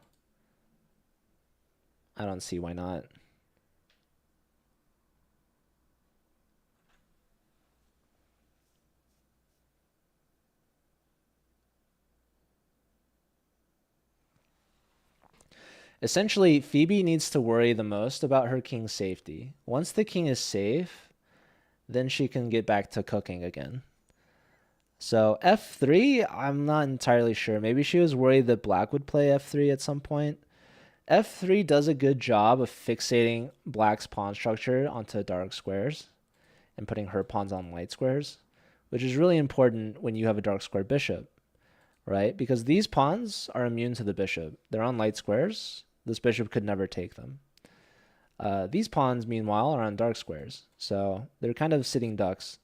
I don't see why not. Essentially, Phoebe needs to worry the most about her king's safety. Once the king is safe, then she can get back to cooking again. So f3, I'm not entirely sure. Maybe she was worried that black would play f3 at some point. f3 does a good job of fixating black's pawn structure onto dark squares and putting her pawns on light squares, which is really important when you have a dark square bishop, right? Because these pawns are immune to the bishop. They're on light squares. This bishop could never take them. These pawns, meanwhile, are on dark squares. So they're kind of sitting ducks.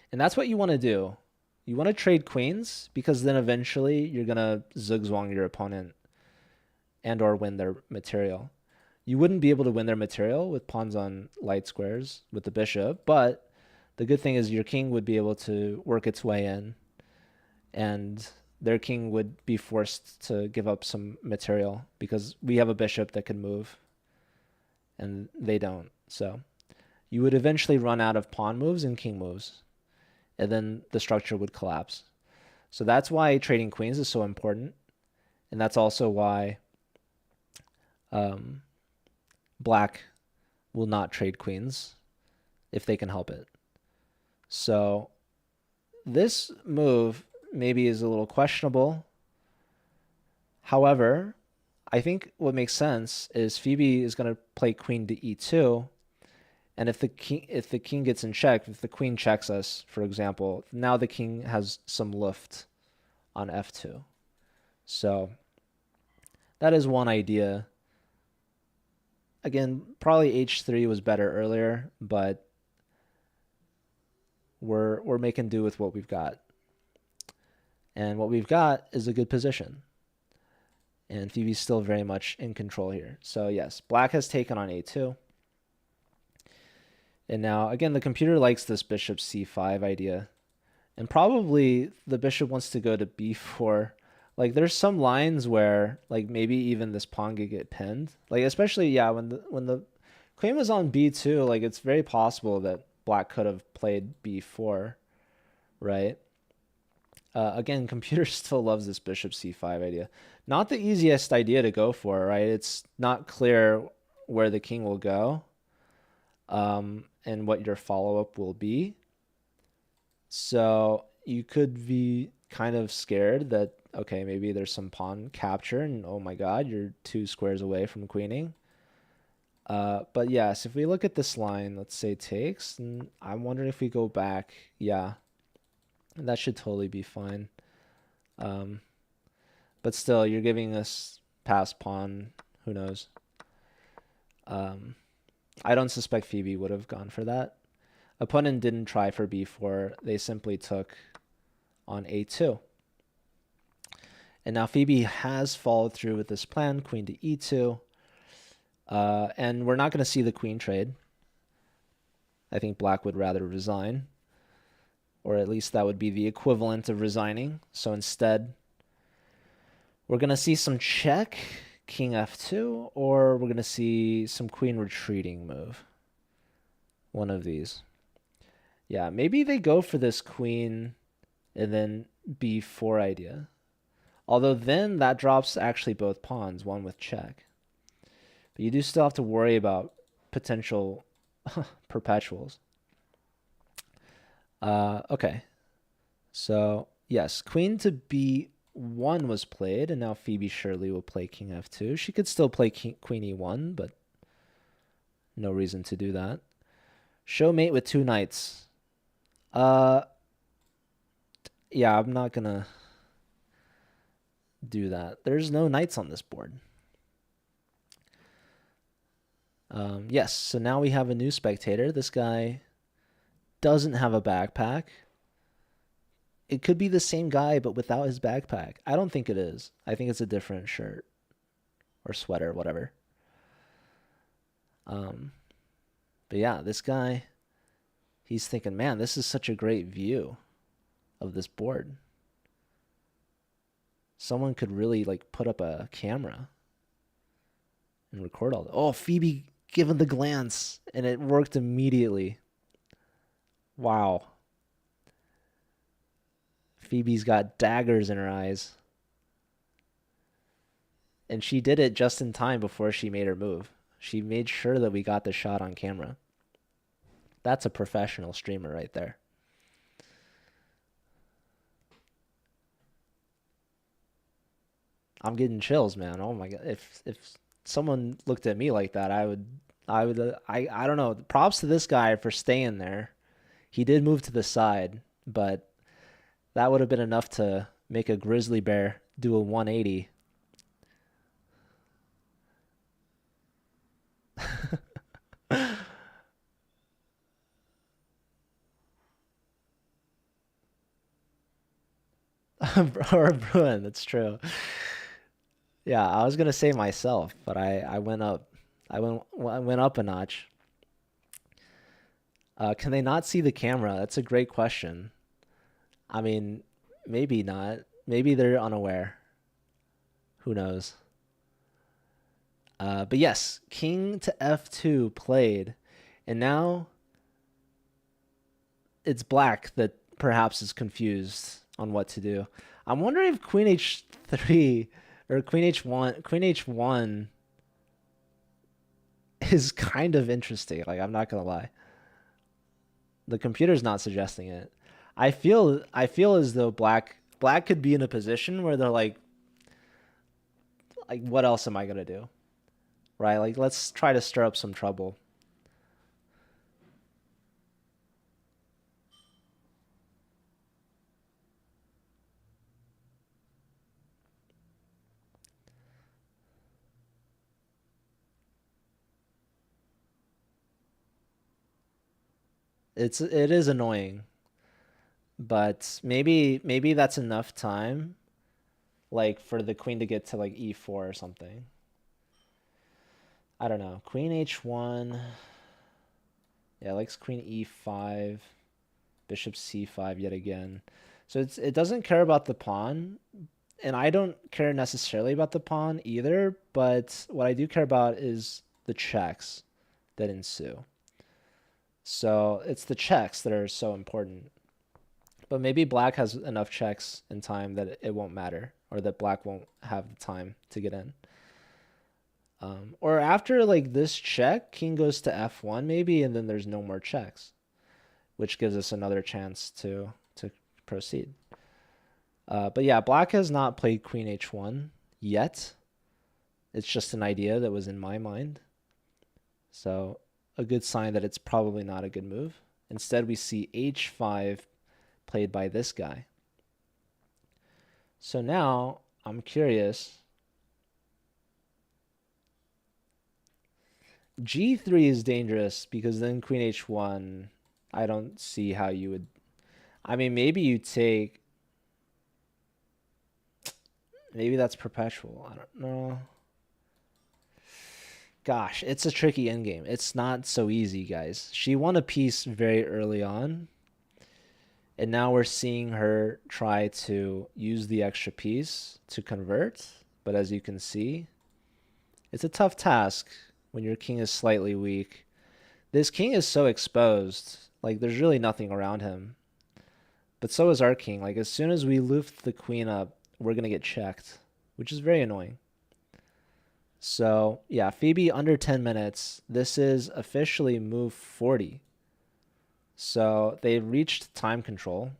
And that's what you want to do. You want to trade queens because then eventually you're going to zugzwang your opponent and or win their material. You wouldn't be able to win their material with pawns on light squares with the bishop, but the good thing is your king would be able to work its way in, and their king would be forced to give up some material because we have a bishop that can move and they don't. So you would eventually run out of pawn moves and king moves, and then the structure would collapse. So that's why trading queens is so important, and that's also why black will not trade queens if they can help it. So this move maybe is a little questionable. However, I think what makes sense is Phoebe is going to play queen to e2, And if the king gets in check, if the queen checks us, for example, now the king has some lift on f2. So that is one idea. Again, probably h3 was better earlier, but we're making do with what we've got. And what we've got is a good position. And Phoebe's still very much in control here. So yes, black has taken on a2. And now, again, the computer likes this bishop c5 idea. And probably the bishop wants to go to b4. Like, there's some lines where, like, maybe even this pawn could get pinned. Like, especially, yeah, when the queen was on b2, like, it's very possible that black could have played b4, right? Again, computer still loves this bishop c5 idea. Not the easiest idea to go for, right? It's not clear where the king will go, and what your follow-up will be. So you could be kind of scared that, okay, maybe there's some pawn capture, and oh my god, you're 2 squares away from queening. But yes, if we look at this line, let's say takes, and I'm wondering if we go back, yeah, that should totally be fine. But still, you're giving us pass pawn, who knows? I don't suspect Phoebe would have gone for that. Opponent didn't try for b4, they simply took on a2. And now Phoebe has followed through with this plan, queen to e2. And we're not going to see the queen trade. I think black would rather resign. Or at least that would be the equivalent of resigning. So instead, we're going to see some check, king f2, or we're going to see some queen retreating move. One of these. Yeah, maybe they go for this queen and then b4 idea. Although then that drops actually both pawns, one with check. But you do still have to worry about potential perpetuals. Okay. So, yes, queen to b1 was played, and now Phoebe surely will play king f2. She could still play queen e1, but no reason to do that. Show mate with 2 knights. Yeah, I'm not gonna do that. There's no knights on this board. Yes, so now we have a new spectator. This guy doesn't have a backpack. It could be the same guy, but without his backpack. I don't think it is. I think it's a different shirt or sweater, whatever. But yeah, this guy, he's thinking, man, this is such a great view of this board. Someone could really like put up a camera and record all that. Oh, Phoebe given the glance, and it worked immediately. Wow. Phoebe's got daggers in her eyes. And she did it just in time before she made her move. She made sure that we got the shot on camera. That's a professional streamer right there. I'm getting chills, man. Oh my god. If someone looked at me like that, I don't know. Props to this guy for staying there. He did move to the side, but that would have been enough to make a grizzly bear do a 180. Or a Bruin, that's true. Yeah, I was gonna say myself, but I went up. I went up a notch. Can they not see the camera? That's a great question. I mean, maybe not. Maybe they're unaware. Who knows? But yes, king to f2 played, and now it's black that perhaps is confused on what to do. I'm wondering if queen h3 or queen h1 is kind of interesting. Like, I'm not gonna lie. The computer's not suggesting it. I feel as though black could be in a position where they're like what else am I gonna do? Right? Like, let's try to stir up some trouble. it is annoying, but maybe that's enough time, like for the queen to get to like e4 or something. I don't know. Queen h1. Yeah, likes queen e5, bishop c5 yet again. So it doesn't care about the pawn, and I don't care necessarily about the pawn either, but what I do care about is the checks that ensue. So it's the checks that are so important. But maybe black has enough checks in time that it won't matter, or that black won't have the time to get in. Or after like this check, king goes to f1 maybe, and then there's no more checks, which gives us another chance to proceed. But yeah, black has not played queen h1 yet. It's just an idea that was in my mind. So a good sign that it's probably not a good move. Instead, we see h5 played by this guy. So now I'm curious. G3 is dangerous because then queen h1, I don't see how you would. I mean, maybe you take. Maybe that's perpetual. I don't know. Gosh, it's a tricky endgame. It's not so easy, guys. She won a piece very early on, and now we're seeing her try to use the extra piece to convert. But as you can see, it's a tough task when your king is slightly weak. This king is so exposed. Like, there's really nothing around him. But so is our king. Like, as soon as we lift the queen up, we're going to get checked, which is very annoying. So, yeah, Phoebe under 10 minutes. This is officially move 40. So they've reached time control,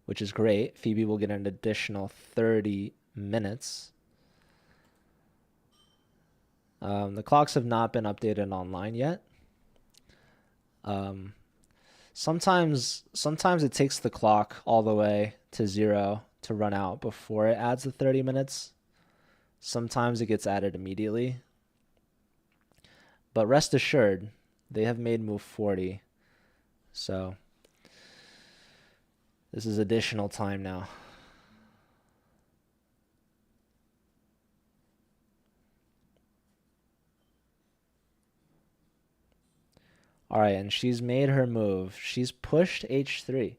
which is great. Phoebe will get an additional 30 minutes. The clocks have not been updated online yet. Sometimes it takes the clock all the way to 0 to run out before it adds the 30 minutes. Sometimes it gets added immediately. But rest assured, they have made move 40. So this is additional time now. All right, and she's made her move. She's pushed h3.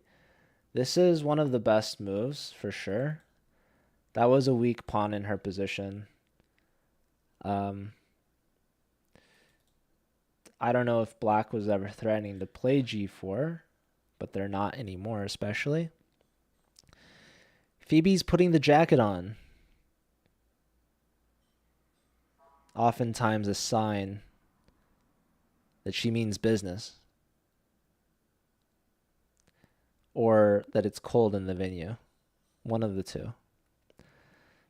This is one of the best moves for sure. That was a weak pawn in her position. I don't know if black was ever threatening to play g4, but they're not anymore, especially. Phoebe's putting the jacket on. Oftentimes a sign that she means business, or that it's cold in the venue. One of the two.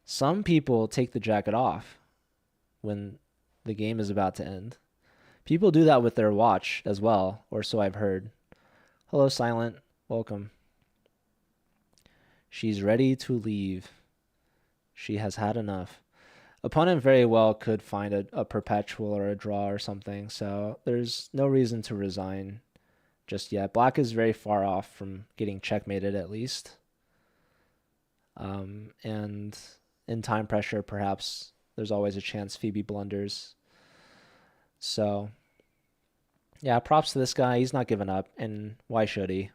Some people take the jacket off when the game is about to end. People do that with their watch as well, or so I've heard. Hello, Silent. Welcome. She's ready to leave. She has had enough. Opponent very well could find a perpetual or a draw or something, so there's no reason to resign just yet. Black is very far off from getting checkmated at least. And in time pressure, perhaps there's always a chance Phoebe blunders. So, yeah, props to this guy. He's not giving up, and why should he?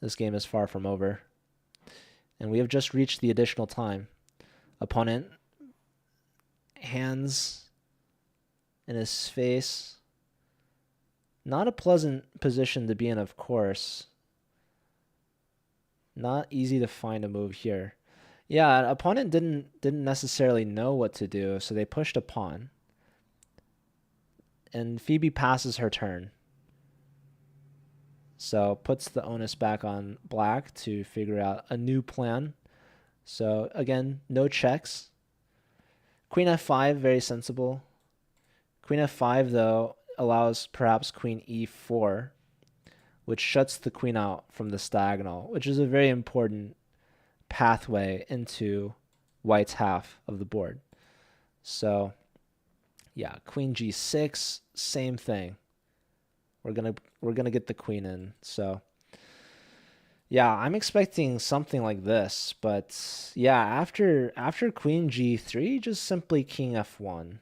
This game is far from over. And we have just reached the additional time. Opponent, hands in his face. Not a pleasant position to be in, of course. Not easy to find a move here. Yeah, opponent didn't necessarily know what to do, so they pushed a pawn. And Phoebe passes her turn. So puts the onus back on black to figure out a new plan. So again, no checks. Queen f5, very sensible. Queen f5, though, allows perhaps queen e4, which shuts the queen out from the diagonal, which is a very important pathway into white's half of the board. So, yeah, queen g6, same thing. We're gonna get the queen in. So yeah, I'm expecting something like this, but yeah, after queen g3, just simply king f1,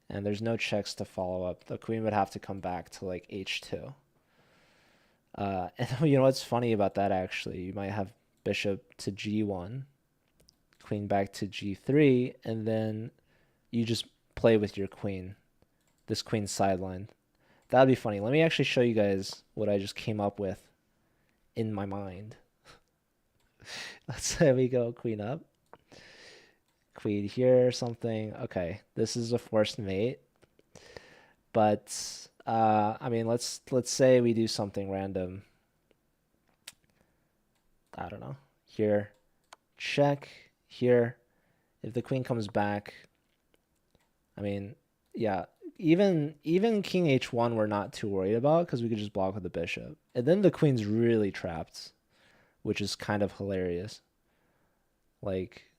and there's no checks to follow up. The queen would have to come back to like h2. And you know what's funny about that actually? You might have bishop to g1, queen back to g3, and then you just play with your queen, this queen sideline. That'd be funny. Let me actually show you guys what I just came up with in my mind. Let's say we go queen up, queen here or something. Okay, this is a forced mate, but I mean, let's say we do something random. I don't know. Here, check. Here, if the queen comes back, I mean, yeah, even king h1 we're not too worried about because we could just block with the bishop. And then the queen's really trapped, which is kind of hilarious. Like,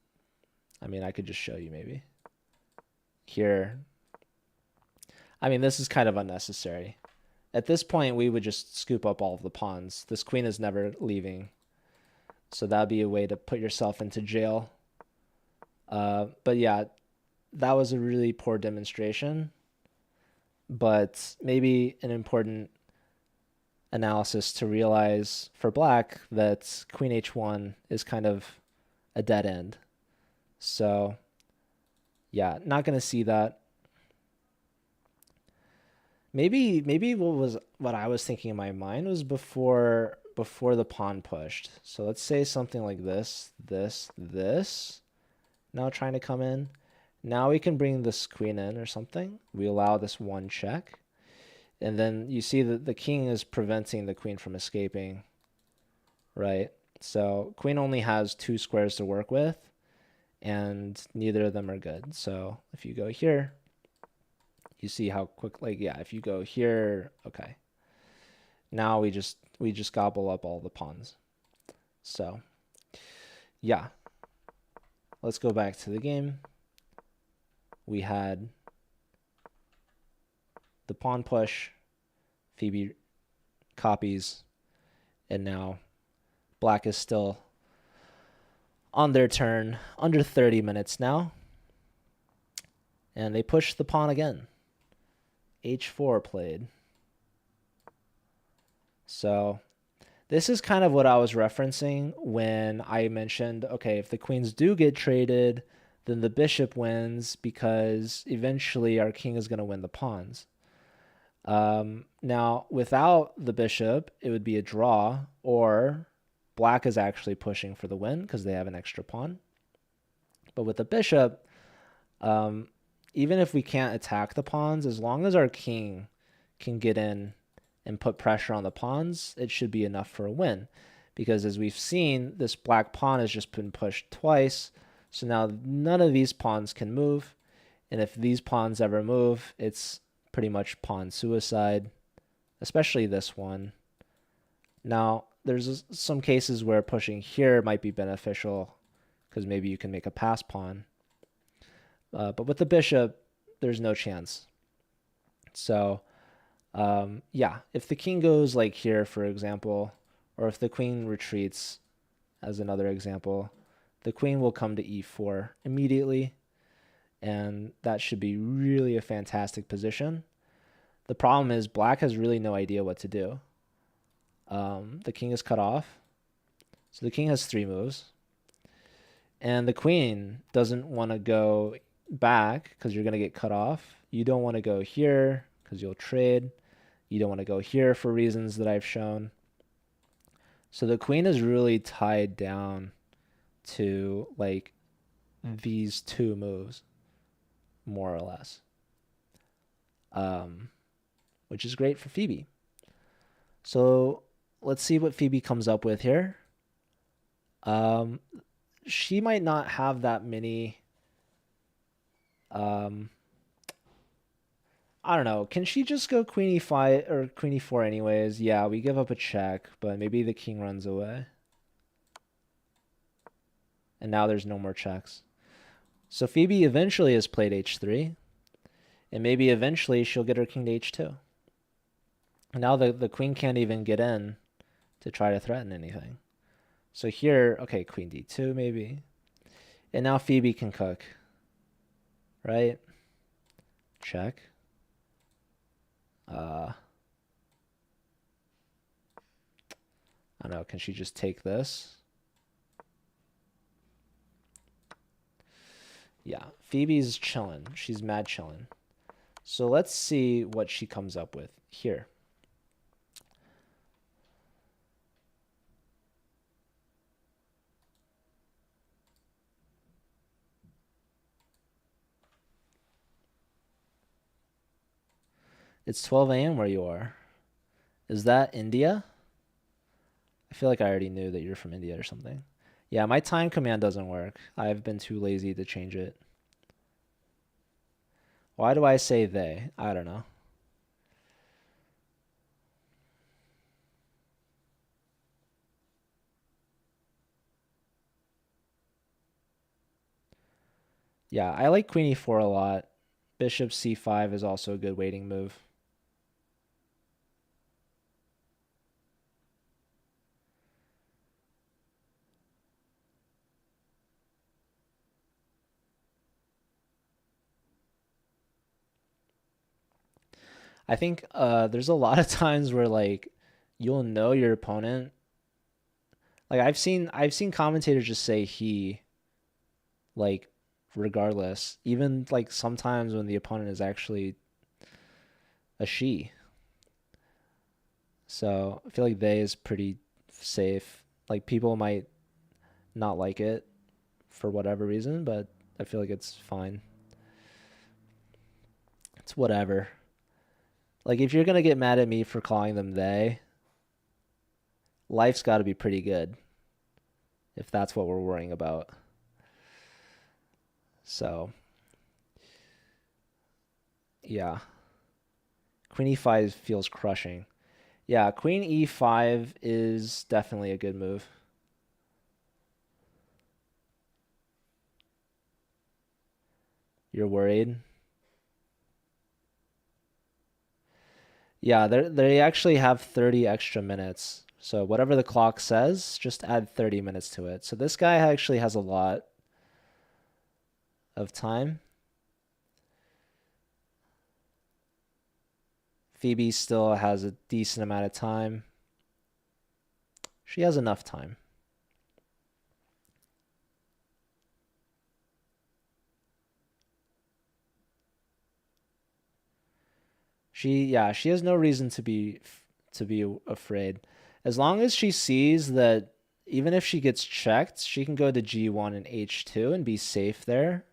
I mean, I could just show you maybe. Here, I mean, this is kind of unnecessary. At this point, we would just scoop up all of the pawns. This queen is never leaving. So that'd be a way to put yourself into jail. But yeah, that was a really poor demonstration. But maybe an important analysis to realize for black that queen h1 is kind of a dead end. So yeah, not going to see that. Maybe what I was thinking in my mind was before the pawn pushed. So let's say something like this, this. Now trying to come in. Now we can bring this queen in or something. We allow this one check. And then you see that the king is preventing the queen from escaping, right? So queen only has 2 squares to work with, and neither of them are good. So if you go here, you see how quick, like, yeah, if you go here, okay. Now we just gobble up all the pawns. So yeah, let's go back to the game. We had the pawn push, Phoebe copies, and now black is still on their turn, under 30 minutes now. And they push the pawn again. H4 played. So this is kind of what I was referencing when I mentioned, okay, if the queens do get traded, then the bishop wins because eventually our king is going to win the pawns. Now, without the bishop, it would be a draw, or black is actually pushing for the win because they have an extra pawn. But with the bishop, even if we can't attack the pawns, as long as our king can get in and put pressure on the pawns, it should be enough for a win. Because as we've seen, this black pawn has just been pushed twice. So now none of these pawns can move. And if these pawns ever move, it's pretty much pawn suicide, especially this one. Now, there's some cases where pushing here might be beneficial because maybe you can make a pass pawn. But with the bishop, there's no chance. So, yeah, if the king goes like here, for example, or if the queen retreats, as another example, the queen will come to e4 immediately, and that should be really a fantastic position. The problem is black has really no idea what to do. The king is cut off, so the king has 3 moves, and the queen doesn't want to go back because you're going to get cut off. You don't want to go here because you'll trade. You don't want to go here for reasons that I've shown. So the queen is really tied down to like these 2 moves, more or less, which is great for Phoebe. So let's see what Phoebe comes up with here. She might not have that many. I don't know. Can she just go queen e5 or queen e4 anyways? Yeah, we give up a check, but maybe the king runs away. And now there's no more checks. So Phoebe eventually has played h3, and maybe eventually she'll get her king to h2. Now the queen can't even get in to try to threaten anything. So here, okay, queen d2 maybe. And now Phoebe can cook, right? Check. I don't know, can she just take this? Yeah, Phoebe's chilling. She's mad chilling. So let's see what she comes up with here. It's 12 a.m. where you are. Is that India? I feel like I already knew that you're from India or something. Yeah, my time command doesn't work. I've been too lazy to change it. Why do I say they? I don't know. Yeah, I like queen e4 a lot. Bishop c5 is also a good waiting move. I think there's a lot of times where like you'll know your opponent. Like I've seen commentators just say he, like, regardless, even like sometimes when the opponent is actually a she. So I feel like they is pretty safe. Like people might not like it for whatever reason, but I feel like it's fine. It's whatever. Like if you're gonna get mad at me for calling them they, life's got to be pretty good if that's what we're worrying about. So yeah, queen e5 feels crushing. Yeah, queen e5 is definitely a good move. You're worried? Yeah, they actually have 30 extra minutes. So whatever the clock says, just add 30 minutes to it. So this guy actually has a lot of time. Phoebe still has a decent amount of time. She has enough time. She has no reason to be afraid. As long as she sees that even if she gets checked, she can go to G1 and H2 and be safe there.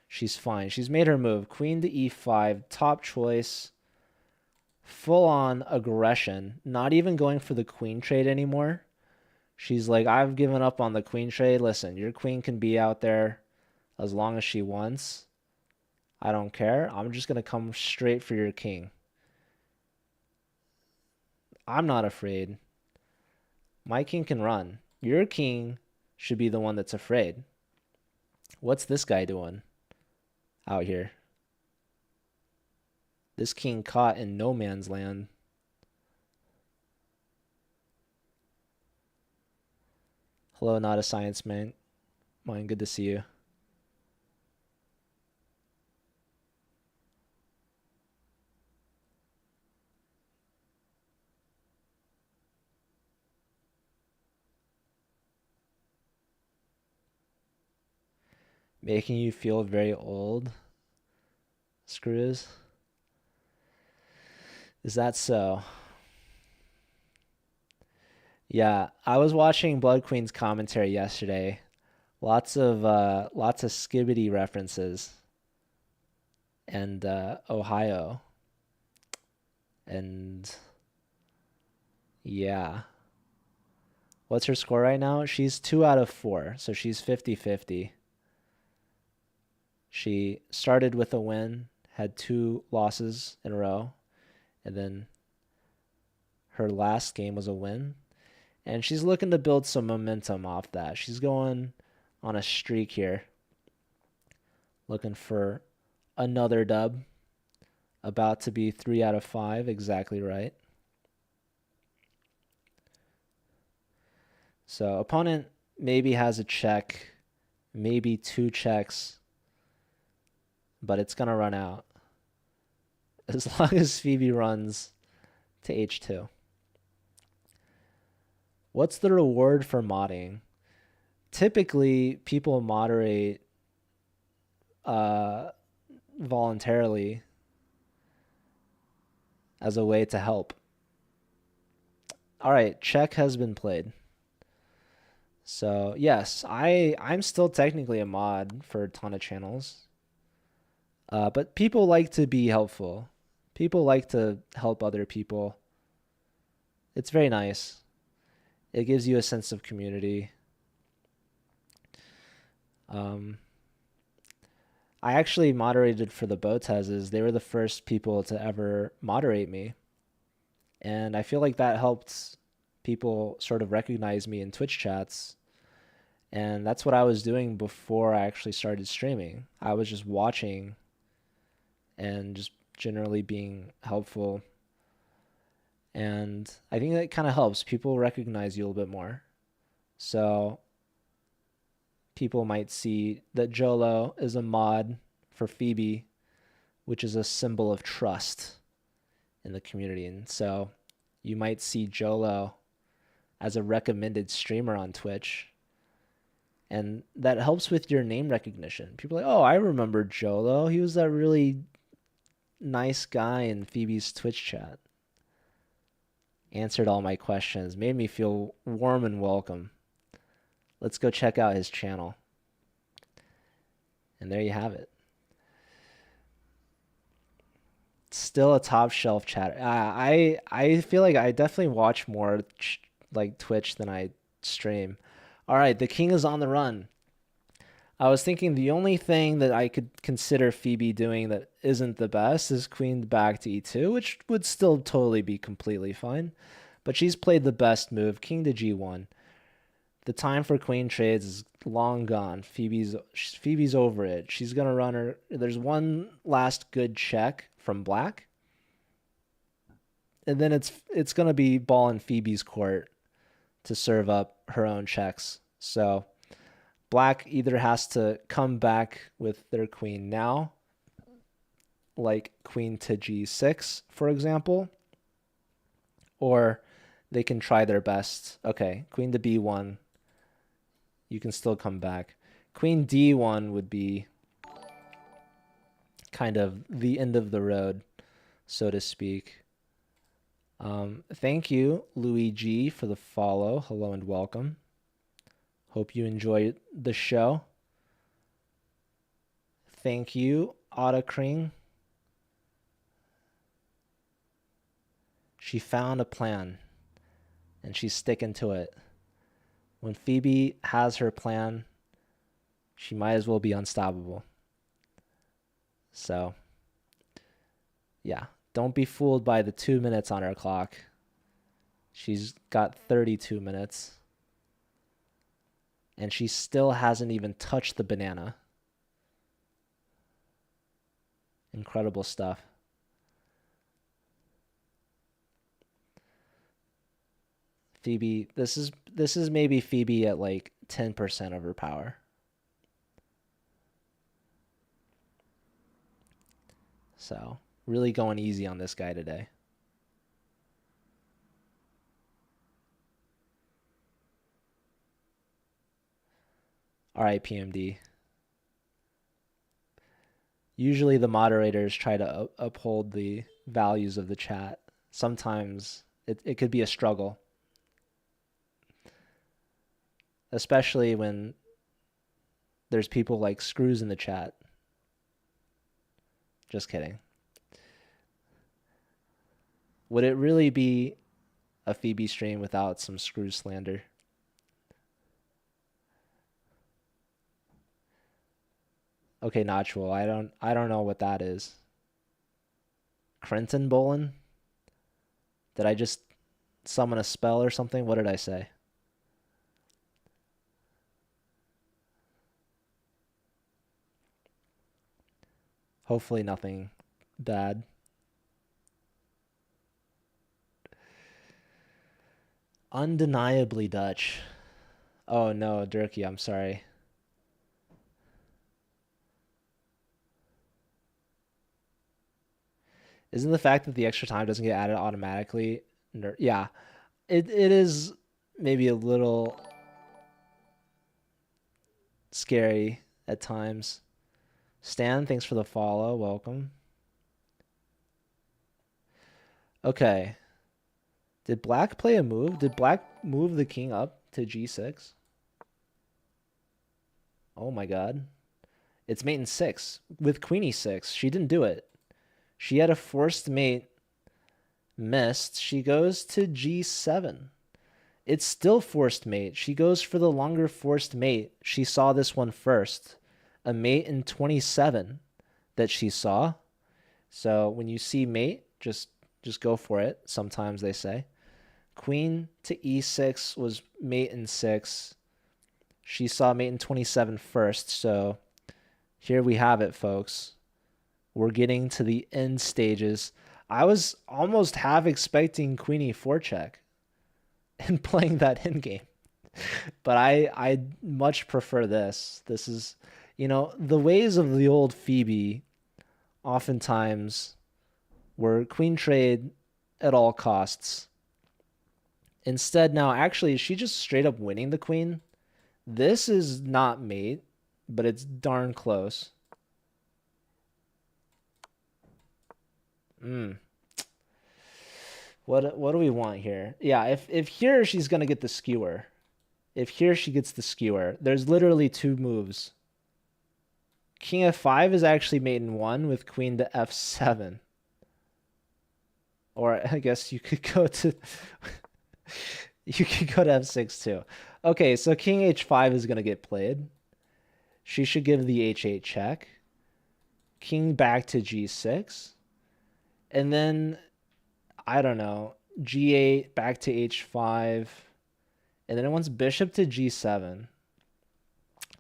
She's fine. She's made her move. Queen to E5, top choice. Full on aggression. Not even going for the queen trade anymore. She's like, I've given up on the queen trade. Listen, your queen can be out there as long as she wants. I don't care. I'm just going to come straight for your king. I'm not afraid. My king can run. Your king should be the one that's afraid. What's this guy doing out here? This king caught in no man's land. Hello, not a science man. Mine, good to see you. Making you feel very old, Screws. Is that so? Yeah, I was watching Blood Queen's commentary yesterday. Lots of Skibbity references and Ohio. And yeah. What's her score right now? She's 2 out of 4, so she's 50-50. She started with a win, had 2 losses in a row, and then her last game was a win. And she's looking to build some momentum off that. She's going on a streak here, looking for another dub. About to be 3 out of 5, exactly right. So opponent maybe has a check, maybe two checks, but it's gonna run out as long as Phoebe runs to h2. What's the reward for modding? Typically, people moderate uh, voluntarily as a way to help. All right, check has been played. So yes, I'm still technically a mod for a ton of channels, but people like to be helpful. People like to help other people. It's very nice. It gives you a sense of community. Um, I actually moderated for the Botezes. They were the first people to ever moderate me. And I feel like that helped people sort of recognize me in Twitch chats. And that's what I was doing before I actually started streaming. I was just watching and just generally being helpful. And I think that kind of helps. People recognize you a little bit more. So people might see that Jolo is a mod for Phoebe, which is a symbol of trust in the community. And so you might see Jolo as a recommended streamer on Twitch. And that helps with your name recognition. People are like, oh, I remember Jolo. He was that really nice guy in Phoebe's Twitch chat. Answered all my questions, made me feel warm and welcome. Let's go check out his channel. And there you have it. Still a top shelf chat. I feel like I definitely watch more like Twitch than I stream. All right, the king is on the run. I was thinking the only thing that I could consider Phoebe doing that isn't the best is queen back to e2, which would still totally be completely fine. But she's played the best move, king to g1. The time for queen trades is long gone. Phoebe's over it. She's gonna run her. There's one last good check from black, and then it's gonna be ball in Phoebe's court to serve up her own checks. So black either has to come back with their queen now, like queen to g6, for example, or they can try their best. Okay, queen to b1. You can still come back. Queen d1 would be kind of the end of the road, so to speak. Thank you, Luigi, for the follow. Hello and welcome. Hope you enjoyed the show. Thank you, Ottakring. She found a plan, and she's sticking to it. When Phoebe has her plan, she might as well be unstoppable. So, yeah, don't be fooled by the 2 minutes on her clock. She's got 32 minutes. And she still hasn't even touched the banana. Incredible stuff. Phoebe, this is maybe Phoebe at like 10% of her power. So, really going easy on this guy today. All right, PMD. Usually the moderators try to uphold the values of the chat. Sometimes it could be a struggle. Especially when there's people like Screws in the chat. Just kidding. Would it really be a Phoebe stream without some Screw slander? Okay, Notchwell, I don't know what that is. Crenton Bolin? Did I just summon a spell or something? What did I say? Hopefully nothing bad. Undeniably Dutch. Oh no, Durkee, I'm sorry. Isn't the fact that the extra time doesn't get added automatically? Yeah, it is maybe a little scary at times. Stan, thanks for the follow. Welcome. Okay. Did black play a move? Did black move the king up to g6? Oh my god. It's mate in 6 with queen e6. She didn't do it. She had a forced mate, missed. She goes to g7. It's still forced mate. She goes for the longer forced mate. She saw this one first. A mate in 27 that she saw. So when you see mate, just go for it. Sometimes they say. Queen to e6 was mate in 6. She saw mate in 27 first. So here we have it, folks. We're getting to the end stages. I was almost half expecting queen e4 check and playing that end game. But I much prefer this. This is, the ways of the old Phoebe oftentimes were queen trade at all costs. Instead, now actually, is she just straight up winning the queen? This is not mate, but it's darn close. What do we want here? Yeah, if here she's gonna get the skewer. If here she gets the skewer, there's literally two moves. King f5 is actually mate in 1 with queen to f7. Or I guess you could go to you could go to f6 too. Okay, so king h5 is gonna get played. She should give the h8 check. King back to g6. And then I don't know, g8 back to h5. And then it wants bishop to g7.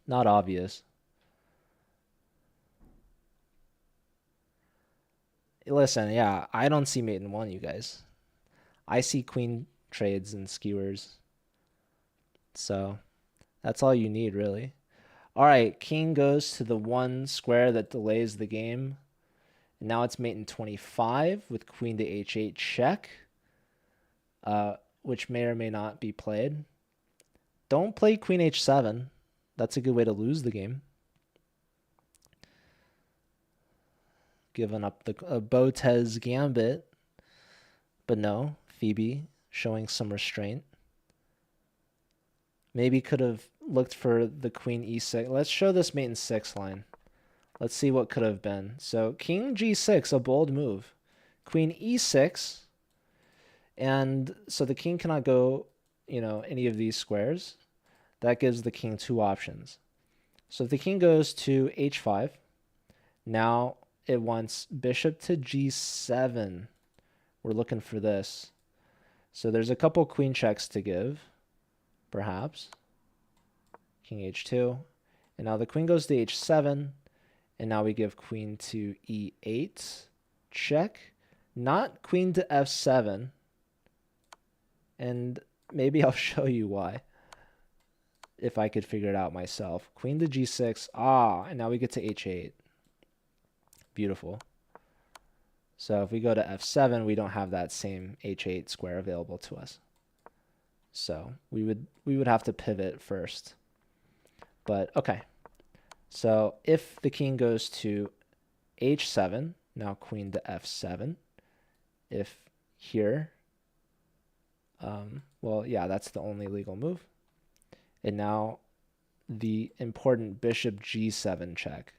Not obvious. Listen, yeah, I don't see mate in 1, you guys. I see queen trades and skewers. So that's all you need, really. All right, king goes to the 1 square that delays the game. And now it's mate in 25 with queen to h8 check, which may or may not be played. Don't play queen h7. That's a good way to lose the game. Giving up the Botez gambit. But no, Phoebe showing some restraint. Maybe could have looked for the queen e6. Let's show this mate in 6 line. Let's see what could have been. So king g6, a bold move. Queen e6. And so the king cannot go, any of these squares. That gives the king 2 options. So if the king goes to h5, now it wants bishop to g7. We're looking for this. So there's a couple queen checks to give, perhaps. King h2. And now the queen goes to h7. And now we give queen to e8. Check. Not queen to f7. And maybe I'll show you why, if I could figure it out myself. Queen to g6. And now we get to h8. Beautiful. So if we go to f7, we don't have that same h8 square available to us. So we would have to pivot first. But okay. So if the king goes to h7, now queen to f7. If here, well, yeah, that's the only legal move. And now the important bishop g7 check.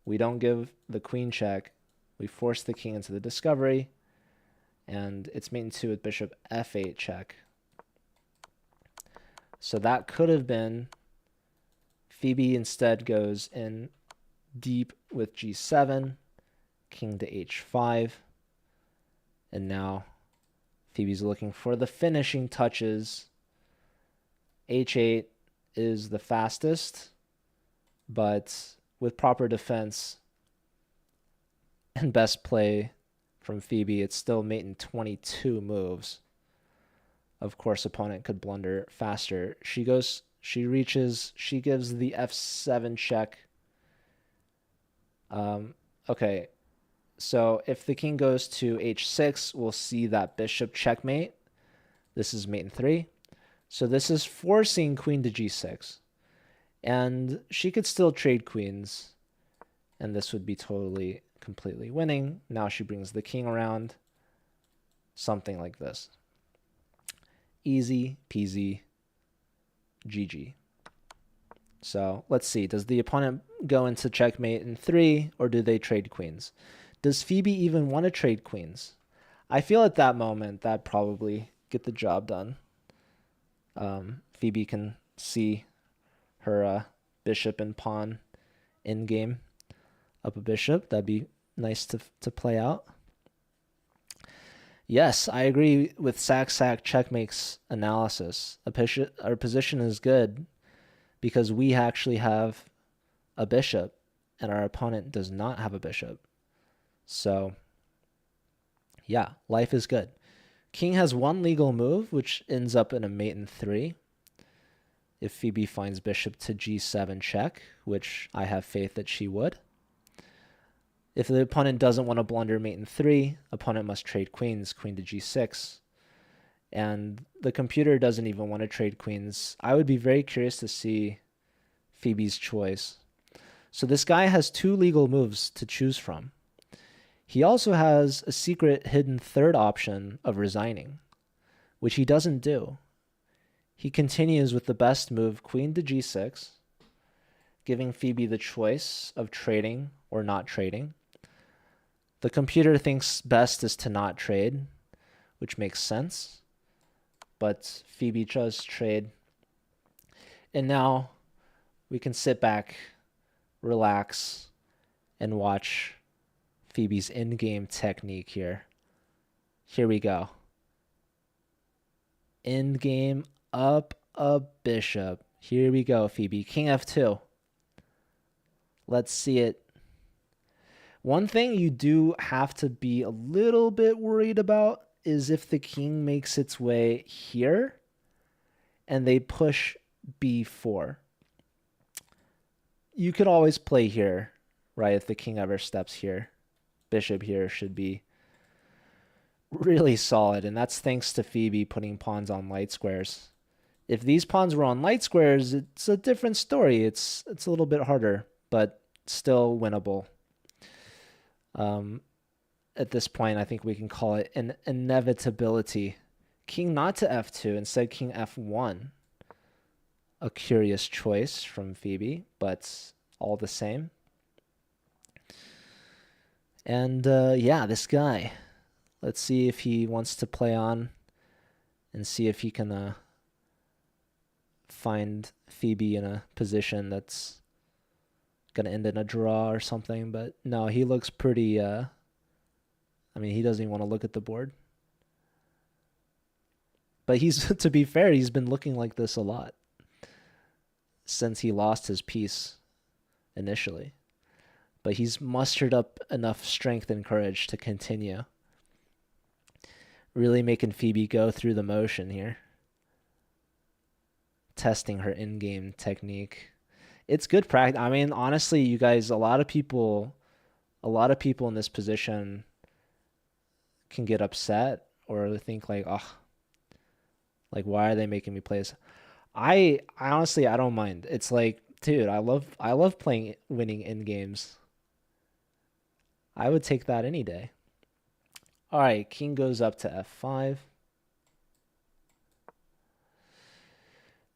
We don't give the queen check. We force the king into the discovery. And it's mate in 2 with bishop f8 check. So that could have been Phoebe instead goes in deep with g7, king to h5. And now Phoebe's looking for the finishing touches. h8 is the fastest, but with proper defense and best play from Phoebe, it's still mate in 22 moves. Of course, opponent could blunder faster. She She gives the f7 check. Okay, so if the king goes to h6, we'll see that bishop checkmate. This is mate in 3. So this is forcing queen to g6. And she could still trade queens, and this would be totally, completely winning. Now she brings the king around. Something like this. Easy peasy, GG. So let's see. Does the opponent go into checkmate in 3, or do they trade queens? Does Phoebe even want to trade queens? I feel at that moment that probably get the job done. Phoebe can see her bishop and pawn in game up a bishop. That'd be nice to play out. Yes, I agree with sac checkmate's analysis. Our position is good because we actually have a bishop and our opponent does not have a bishop. So, yeah, life is good. King has one legal move, which ends up in a mate in 3. If Phoebe finds bishop to g7 check, which I have faith that she would. If the opponent doesn't want to blunder mate in 3, opponent must trade queens, queen to g6. And the computer doesn't even want to trade queens. I would be very curious to see Phoebe's choice. So this guy has 2 legal moves to choose from. He also has a secret hidden third option of resigning, which he doesn't do. He continues with the best move, queen to g6, giving Phoebe the choice of trading or not trading. The computer thinks best is to not trade, which makes sense. But Phoebe does trade. And now we can sit back, relax, and watch Phoebe's in-game technique here. Here we go. In-game up a bishop. Here we go, Phoebe. King f2. Let's see it. One thing you do have to be a little bit worried about is if the king makes its way here and they push b4. You could always play here, right? If the king ever steps here. Bishop here should be really solid, and that's thanks to Phoebe putting pawns on light squares. If these pawns were on light squares, it's a different story. It's a little bit harder, but still winnable. At this point, I think we can call it an inevitability. King not to f2, instead king f1. A curious choice from Phoebe, but all the same. And yeah, this guy. Let's see if he wants to play on and see if he can find Phoebe in a position that's going to end in a draw or something. But no, he looks pretty... I mean, he doesn't even want to look at the board. But he's, to be fair, he's been looking like this a lot since he lost his piece initially. But he's mustered up enough strength and courage to continue. Really making Phoebe go through the motion here. Testing her in-game technique. It's good practice. I mean, honestly, you guys, a lot of people in this position can get upset or think like, oh, like why are they making me play this? I honestly, I don't mind. It's like, dude, I love playing winning in games. I would take that any day. All right, king goes up to f5.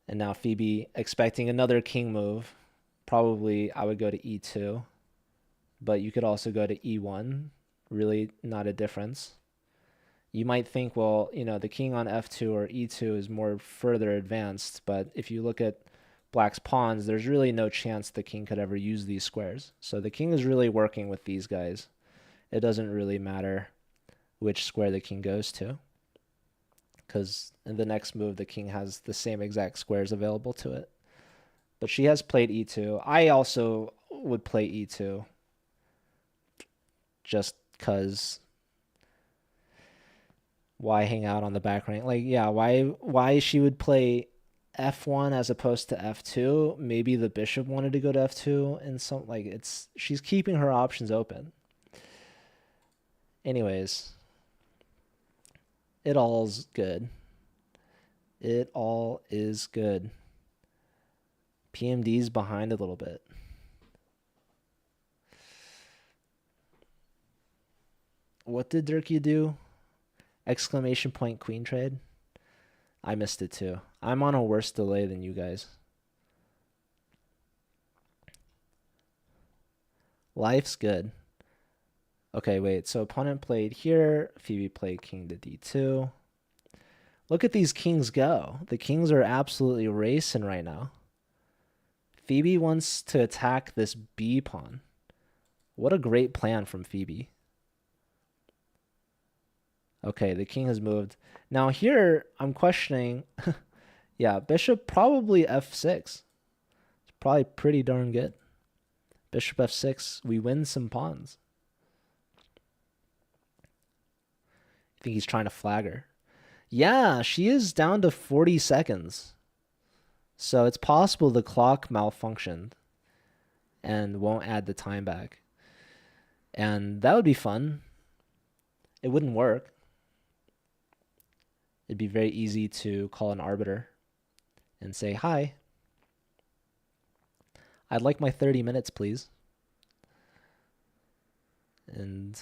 And now Phoebe expecting another king move. Probably I would go to e2. But you could also go to e1. Really not a difference. You might think, well, you know, the king on f2 or e2 is more further advanced. But if you look at black's pawns, there's really no chance the king could ever use these squares. So the king is really working with these guys. It doesn't really matter which square the king goes to, because in the next move, the king has the same exact squares available to it. But she has played e2. I also would play e2, just because why hang out on the back rank? Like, yeah, why she would play f1 as opposed to f2. Maybe the bishop wanted to go to f2 and some like she's keeping her options open. Anyways, it all's good. It all is good. PMD's behind a little bit. What did Durkee do? Exclamation point queen trade. I missed it too. I'm on a worse delay than you guys. Life's good. Okay, wait. So opponent played here. Phoebe played king to d2. Look at these kings go. The kings are absolutely racing right now. Phoebe wants to attack this b pawn. What a great plan from Phoebe. Okay, the king has moved. Now here, I'm questioning. Yeah, bishop probably f6. It's probably pretty darn good. Bishop f6, we win some pawns. I think he's trying to flag her. Yeah, she is down to 40 seconds. So it's possible the clock malfunctioned and won't add the time back. And that would be fun. It wouldn't work. It'd be very easy to call an arbiter and say, hi, I'd like my 30 minutes, please. And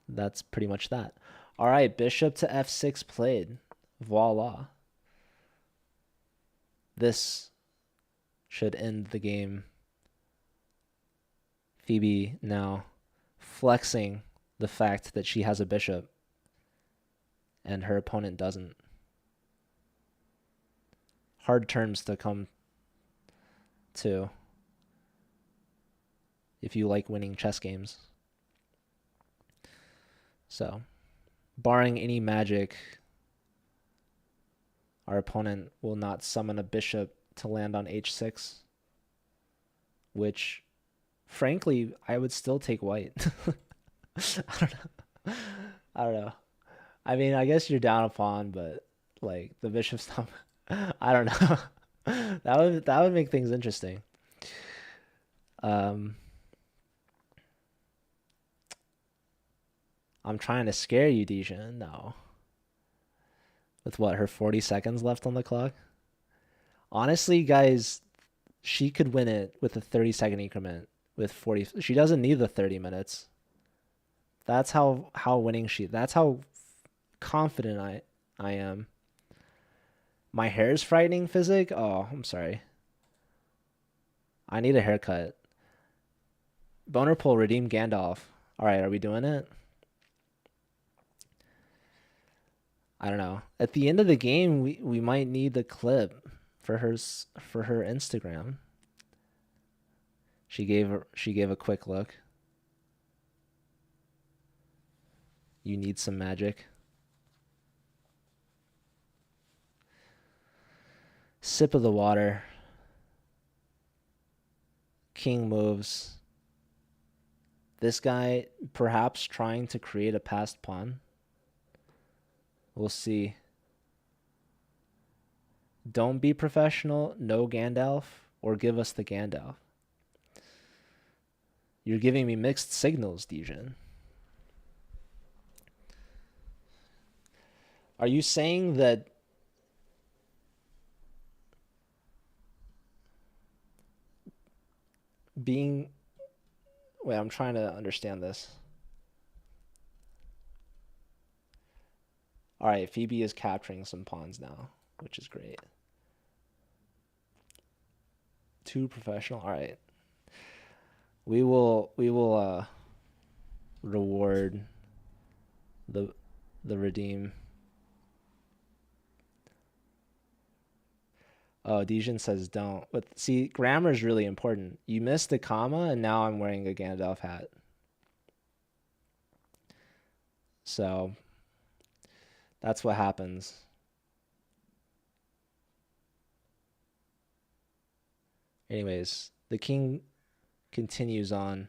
that's pretty much that. All right, bishop to f6 played. Voila. This should end the game. Phoebe now flexing the fact that she has a bishop and her opponent doesn't. Hard terms to come to if you like winning chess games. So, barring any magic, our opponent will not summon a bishop to land on h6, which, frankly, I would still take white. I don't know. I mean, I guess you're down a pawn, but like the bishop's not. I don't know. That would make things interesting. I'm trying to scare you, Dijon. No. With what, her 40 seconds left on the clock? Honestly, guys, she could win it with a 30-second increment with 40. She doesn't need the 30 minutes. That's how winning that's how confident I am. My hair is frightening, Physic? Oh, I'm sorry. I need a haircut. Boner Pull, redeem Gandalf. All right, are we doing it? I don't know. At the end of the game, we might need the clip for her Instagram. She gave a quick look. You need some magic. Sip of the water. King moves. This guy perhaps trying to create a passed pawn. We'll see. Don't be professional, no Gandalf, or give us the Gandalf. You're giving me mixed signals, Dijon. Are you saying that being... Wait, I'm trying to understand this. All right, Phoebe is capturing some pawns now, which is great. Too professional. All right. We will reward the redeem. Oh, Dijon says don't. But see, grammar is really important. You missed a comma, and now I'm wearing a Gandalf hat. So that's what happens. Anyways, the king continues on.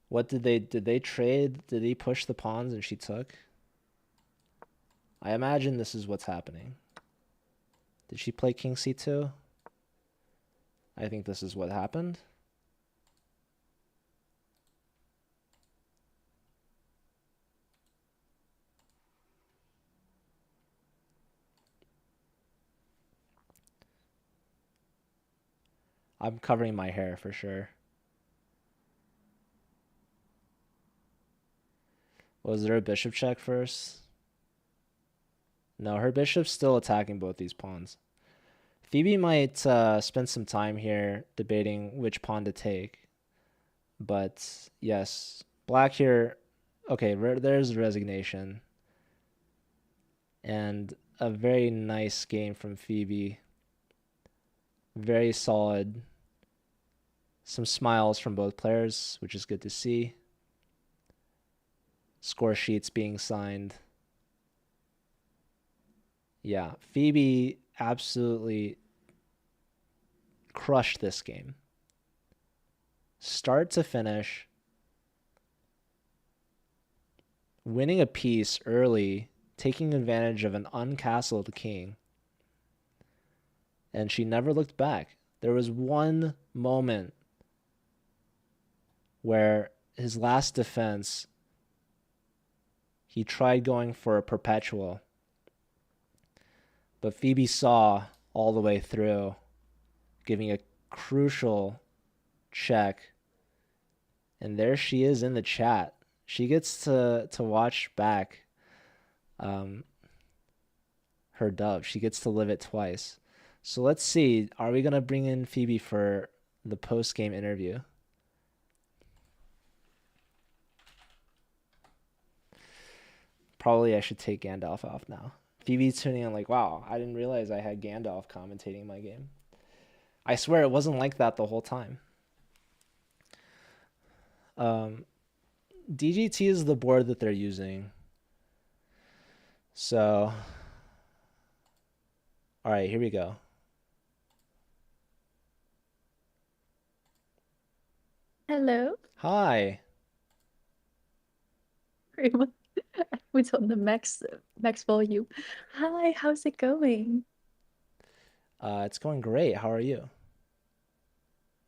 What did they trade? Did he push the pawns and she took? I imagine this is what's happening. Did she play king c2? I think this is what happened. I'm covering my hair for sure. Was there a bishop check first? No, her bishop's still attacking both these pawns. Phoebe might spend some time here debating which pawn to take. But yes, black here. Okay, there's resignation. And a very nice game from Phoebe. Very solid. Some smiles from both players, which is good to see. Score sheets being signed. Yeah, Phoebe absolutely crushed this game. Start to finish. Winning a piece early, taking advantage of an uncastled king. And she never looked back. There was one moment where his last defense, he tried going for a perpetual, but Phoebe saw all the way through, giving a crucial check. And there she is in the chat. She gets to watch back her dove. She gets to live it twice. So let's see. Are we going to bring in Phoebe for the post-game interview? Probably I should take Gandalf off now. Phoebe's tuning in like, wow, I didn't realize I had Gandalf commentating my game. I swear it wasn't like that the whole time. DGT is the board that they're using. So, all right, here we go. Hello. Hi. It's on the max volume. Hi, how's it going? It's going great. How are you?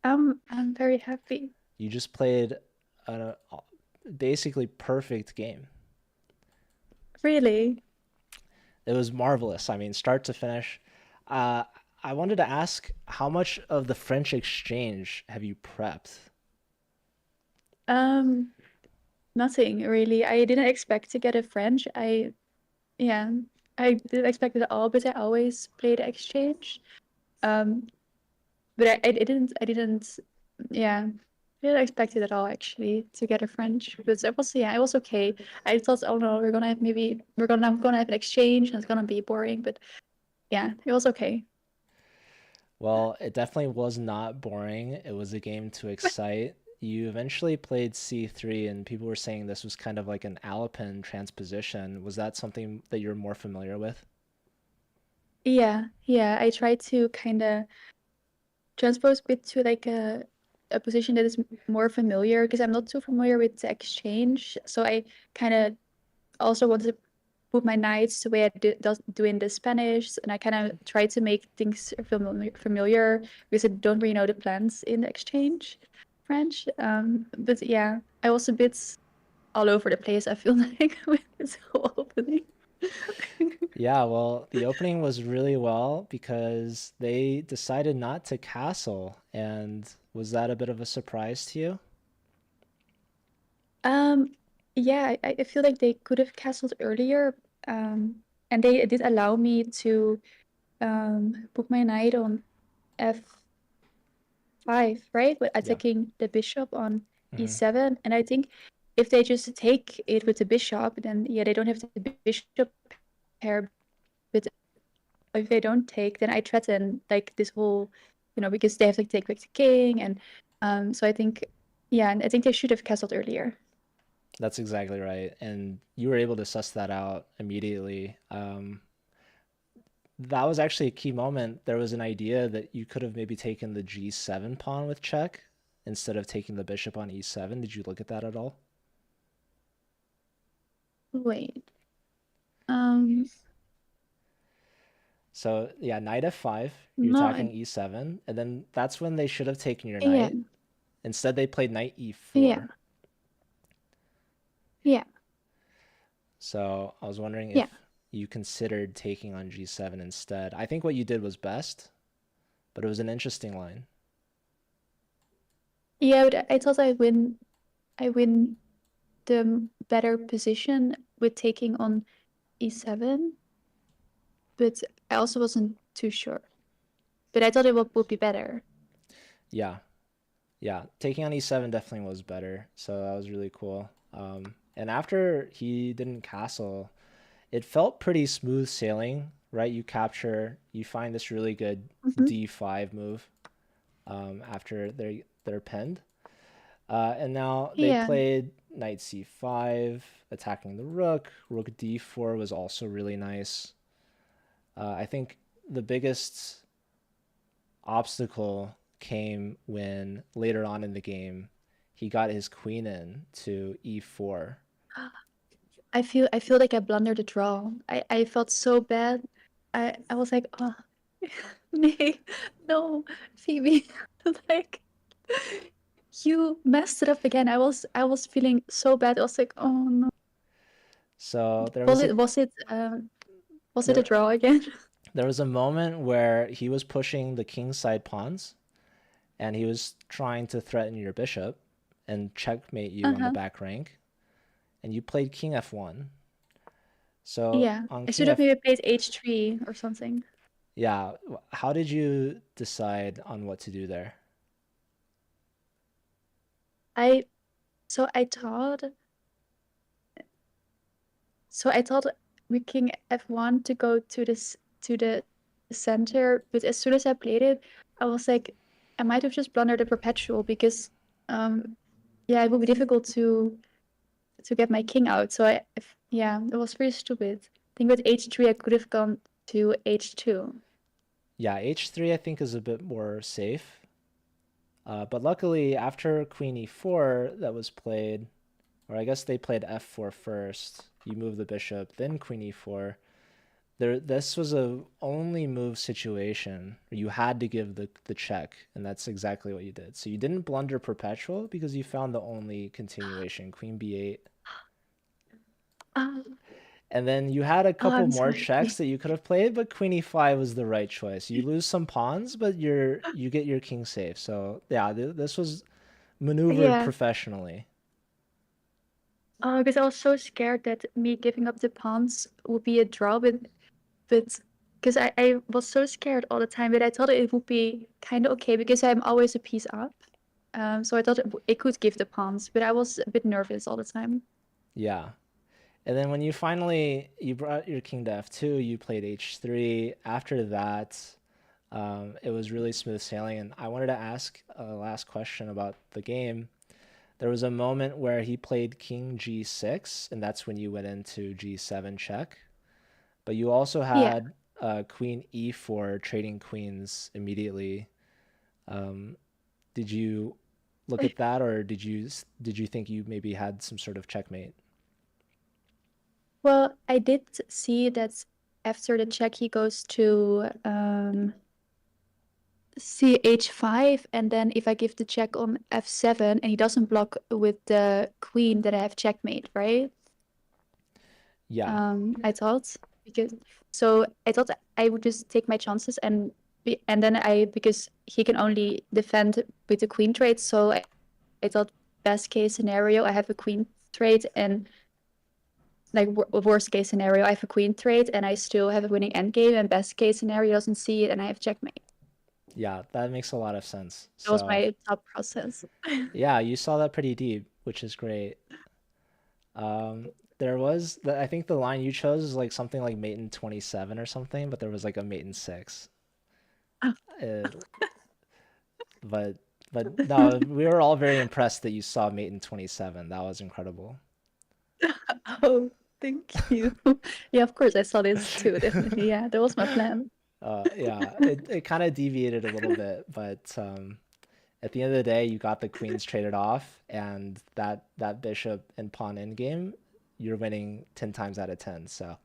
I'm very happy. You just played a basically perfect game. Really. It was marvelous. I mean, start to finish. Uh, I wanted to ask, how much of the French exchange have you prepped? Um, Nothing really. I didn't expect to get a French. Yeah, I didn't expect it at all, but I always played exchange. Um, but yeah, I didn't expect it at all actually to get a French. But it was okay. I thought, oh no, we're gonna have an exchange and it's gonna be boring, but yeah, it was okay. Well, it definitely was not boring. It was a game to excite. You eventually played C3, and people were saying this was kind of like an Alapin transposition. Was that something that you're more familiar with? Yeah. I tried to kind of transpose a bit to like a position that is more familiar because I'm not too familiar with the exchange. So I kind of also wanted to put my knights the way do in the Spanish, and I kind of try to make things familiar because I don't really know the plans in the exchange French. But yeah, I was a bit all over the place, I feel like, with this whole opening. Yeah, well, the opening was really well because they decided not to castle. And was that a bit of a surprise to you? Um, yeah, I feel like they could have castled earlier, and they did allow me to put my knight on f5, right? But Yeah. attacking the bishop on Hmm. e7, and I think if they just take it with the bishop, then yeah, they don't have the bishop pair. But if they don't take, then I threaten like this whole, because they have to take back the king, and so I think, yeah, and I think they should have castled earlier. That's exactly right. And you were able to suss that out immediately. That was actually a key moment. There was an idea that you could have maybe taken the g7 pawn with check instead of taking the bishop on e7. Did you look at that at all? Wait. Um, So yeah, knight f5, you're No, attacking e7, and then that's when they should have taken your yeah, knight. Instead, they played knight yeah, e4. yeah, So I was wondering yeah, if you considered taking on g7 instead. I think what you did was best, but it was an interesting line. yeah. But I thought I win the better position with taking on e7, but I also wasn't too sure. But I thought it would be better. Yeah, yeah. Taking on e7 definitely was better, so that was really cool. And after he didn't castle, it felt pretty smooth sailing, right? You capture, you find this really good Hmm. d5 move after they're pinned. And now they Yeah. played knight c5, attacking the rook. Rook d4 was also really nice. I think the biggest obstacle came when later on in the game he got his queen in to e4. I feel like I blundered a draw. I felt so bad. I was like, oh, nee, no, Phoebe, like you messed it up again. I was feeling so bad. I was like, oh no. So there was a Was it a there draw again? there was a moment where he was pushing the kingside pawns and he was trying to threaten your bishop and checkmate you on the Uh-huh. back rank, and you played king f1. So Yeah. on I king should have f, maybe played h3 or something. yeah, how did you decide on what to do there? I so I thought with king f1 to go to this to the center, but as soon as I played it, I was like, I might have just blundered a perpetual because, um, yeah, it would be difficult to get my king out. So yeah, it was pretty stupid. I think with h3 I could have gone to h2. Yeah, h3 I think is a bit more safe. But luckily, after queen e4 that was played, or I guess they played f4 first, you move the bishop, then queen e4. This was a only move situation. You had to give the check, and that's exactly what you did. So you didn't blunder perpetual because you found the only continuation, queen b8. Um, And then you had a oh, couple I'm more sorry. checks that you could have played, but queen e5 was the right choice. You lose some pawns, but you get your king safe. So yeah, this was maneuvered Yeah. professionally. Because I was so scared that me giving up the pawns would be a draw, but because I was so scared all the time, but I thought it would be kind of okay because I'm always a piece up. So I thought it could give the pawns, but I was a bit nervous all the time. Yeah. And then when you brought your king to f2, you played h3. After that, it was really smooth sailing. And I wanted to ask a last question about the game. There was a moment where he played king g6, and that's when you went into g7 check. But you also Yeah. had queen e4 trading queens immediately. Um, did you look at that, or did you think you maybe had some sort of checkmate? Well, I did see that after the check, he goes to CH5, and then if I give the check on F7 and he doesn't block with the queen, then I have checkmate, right? Yeah, I thought because so I thought I would just take my chances and then I because he can only defend with the queen trade, so I thought best case scenario I have a queen trade and like worst case scenario I have a queen trade and I still have a winning endgame and best case scenario doesn't see it and I have checkmate. yeah, that makes a lot of sense. That was So my thought process. yeah, you saw that pretty deep, which is great. There was I think the line you chose is like something like mate in 27 or something, but there was like a mate in 6. Uh, but no, we were all very impressed that you saw mate in 27. That was incredible. Oh, thank you. Yeah, of course I saw this too, definitely. Yeah, that was my plan. Yeah, it kind of deviated a little bit, but at the end of the day, you got the queens traded off, and that bishop and pawn endgame, you're winning 10 times out of 10. So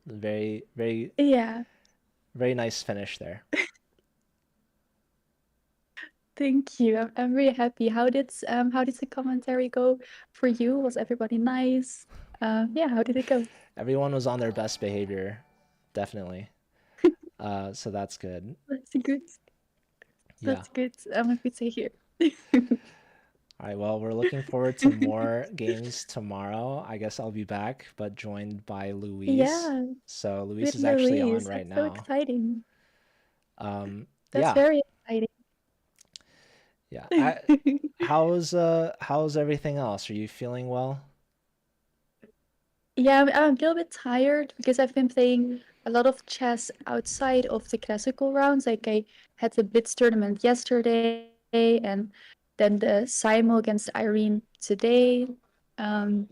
very, very, Yeah. very nice finish there. Thank you. I'm really happy. How did the commentary go for you? Was everybody nice? Yeah, how did it go? Everyone was on their best behavior, definitely. So that's good. That's good. Yeah. That's good. I'm happy to hear. All right. Well, we're looking forward to more games tomorrow. I guess I'll be back, but joined by Louise. Yeah, So Louise with is actually on Louise. right That's so now. exciting. That's Yeah. very exciting. Yeah. How's everything else? Are you feeling well? Yeah, I'm a little bit tired because I've been playing a lot of chess outside of the classical rounds. Like I had the Blitz tournament yesterday and then the Simul against Irene today. Um,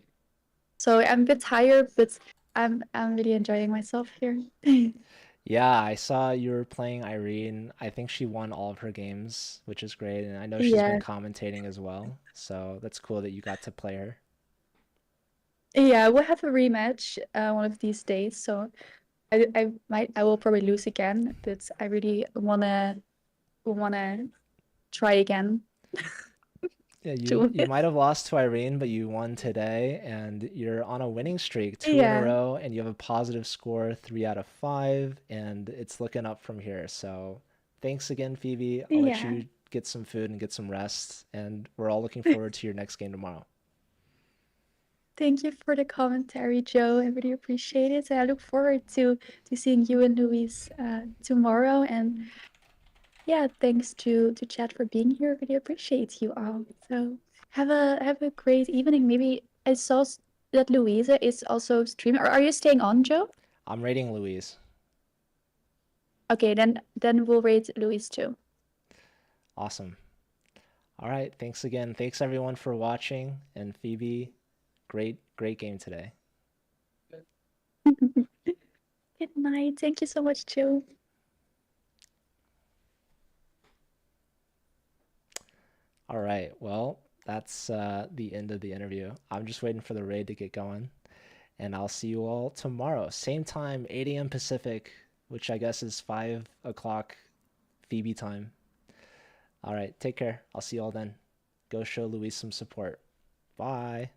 so I'm a bit tired, but I'm really enjoying myself here. Yeah, I saw you were playing Irene. I think she won all of her games, which is great, and I know she's been Yeah. commentating as well. So that's cool that you got to play her. Yeah, we'll have a rematch one of these days. So I will probably lose again, but I really wanna try again Yeah, to you win. might have lost to Irene, but you won today, and you're on a winning streak, two in a Yeah, row, and you have a positive score, 3 out of 5, and it's looking up from here. So thanks again, Phoebe. I'll let yeah. you get some food and get some rest, and we're all looking forward to your next game tomorrow. Thank you for the commentary, Joe. I really appreciate it. I look forward to seeing you and Luis tomorrow. And yeah, thanks to Chad for being here. Really appreciate you all. So have a great evening. Maybe I saw that Louisa is also streaming. Or are you staying on, Joe? I'm rating Louise. Okay, then we'll rate Luis too. Awesome. All right, thanks again. Thanks everyone for watching, and Phoebe, great game today. Good night. Thank you so much, Joe. All right, well, that's the end of the interview. I'm just waiting for the raid to get going, and I'll see you all tomorrow. Same time, 8 a.m. Pacific, which I guess is 5 o'clock Phoebe time. All right, take care. I'll see you all then. Go show Luis some support. Bye.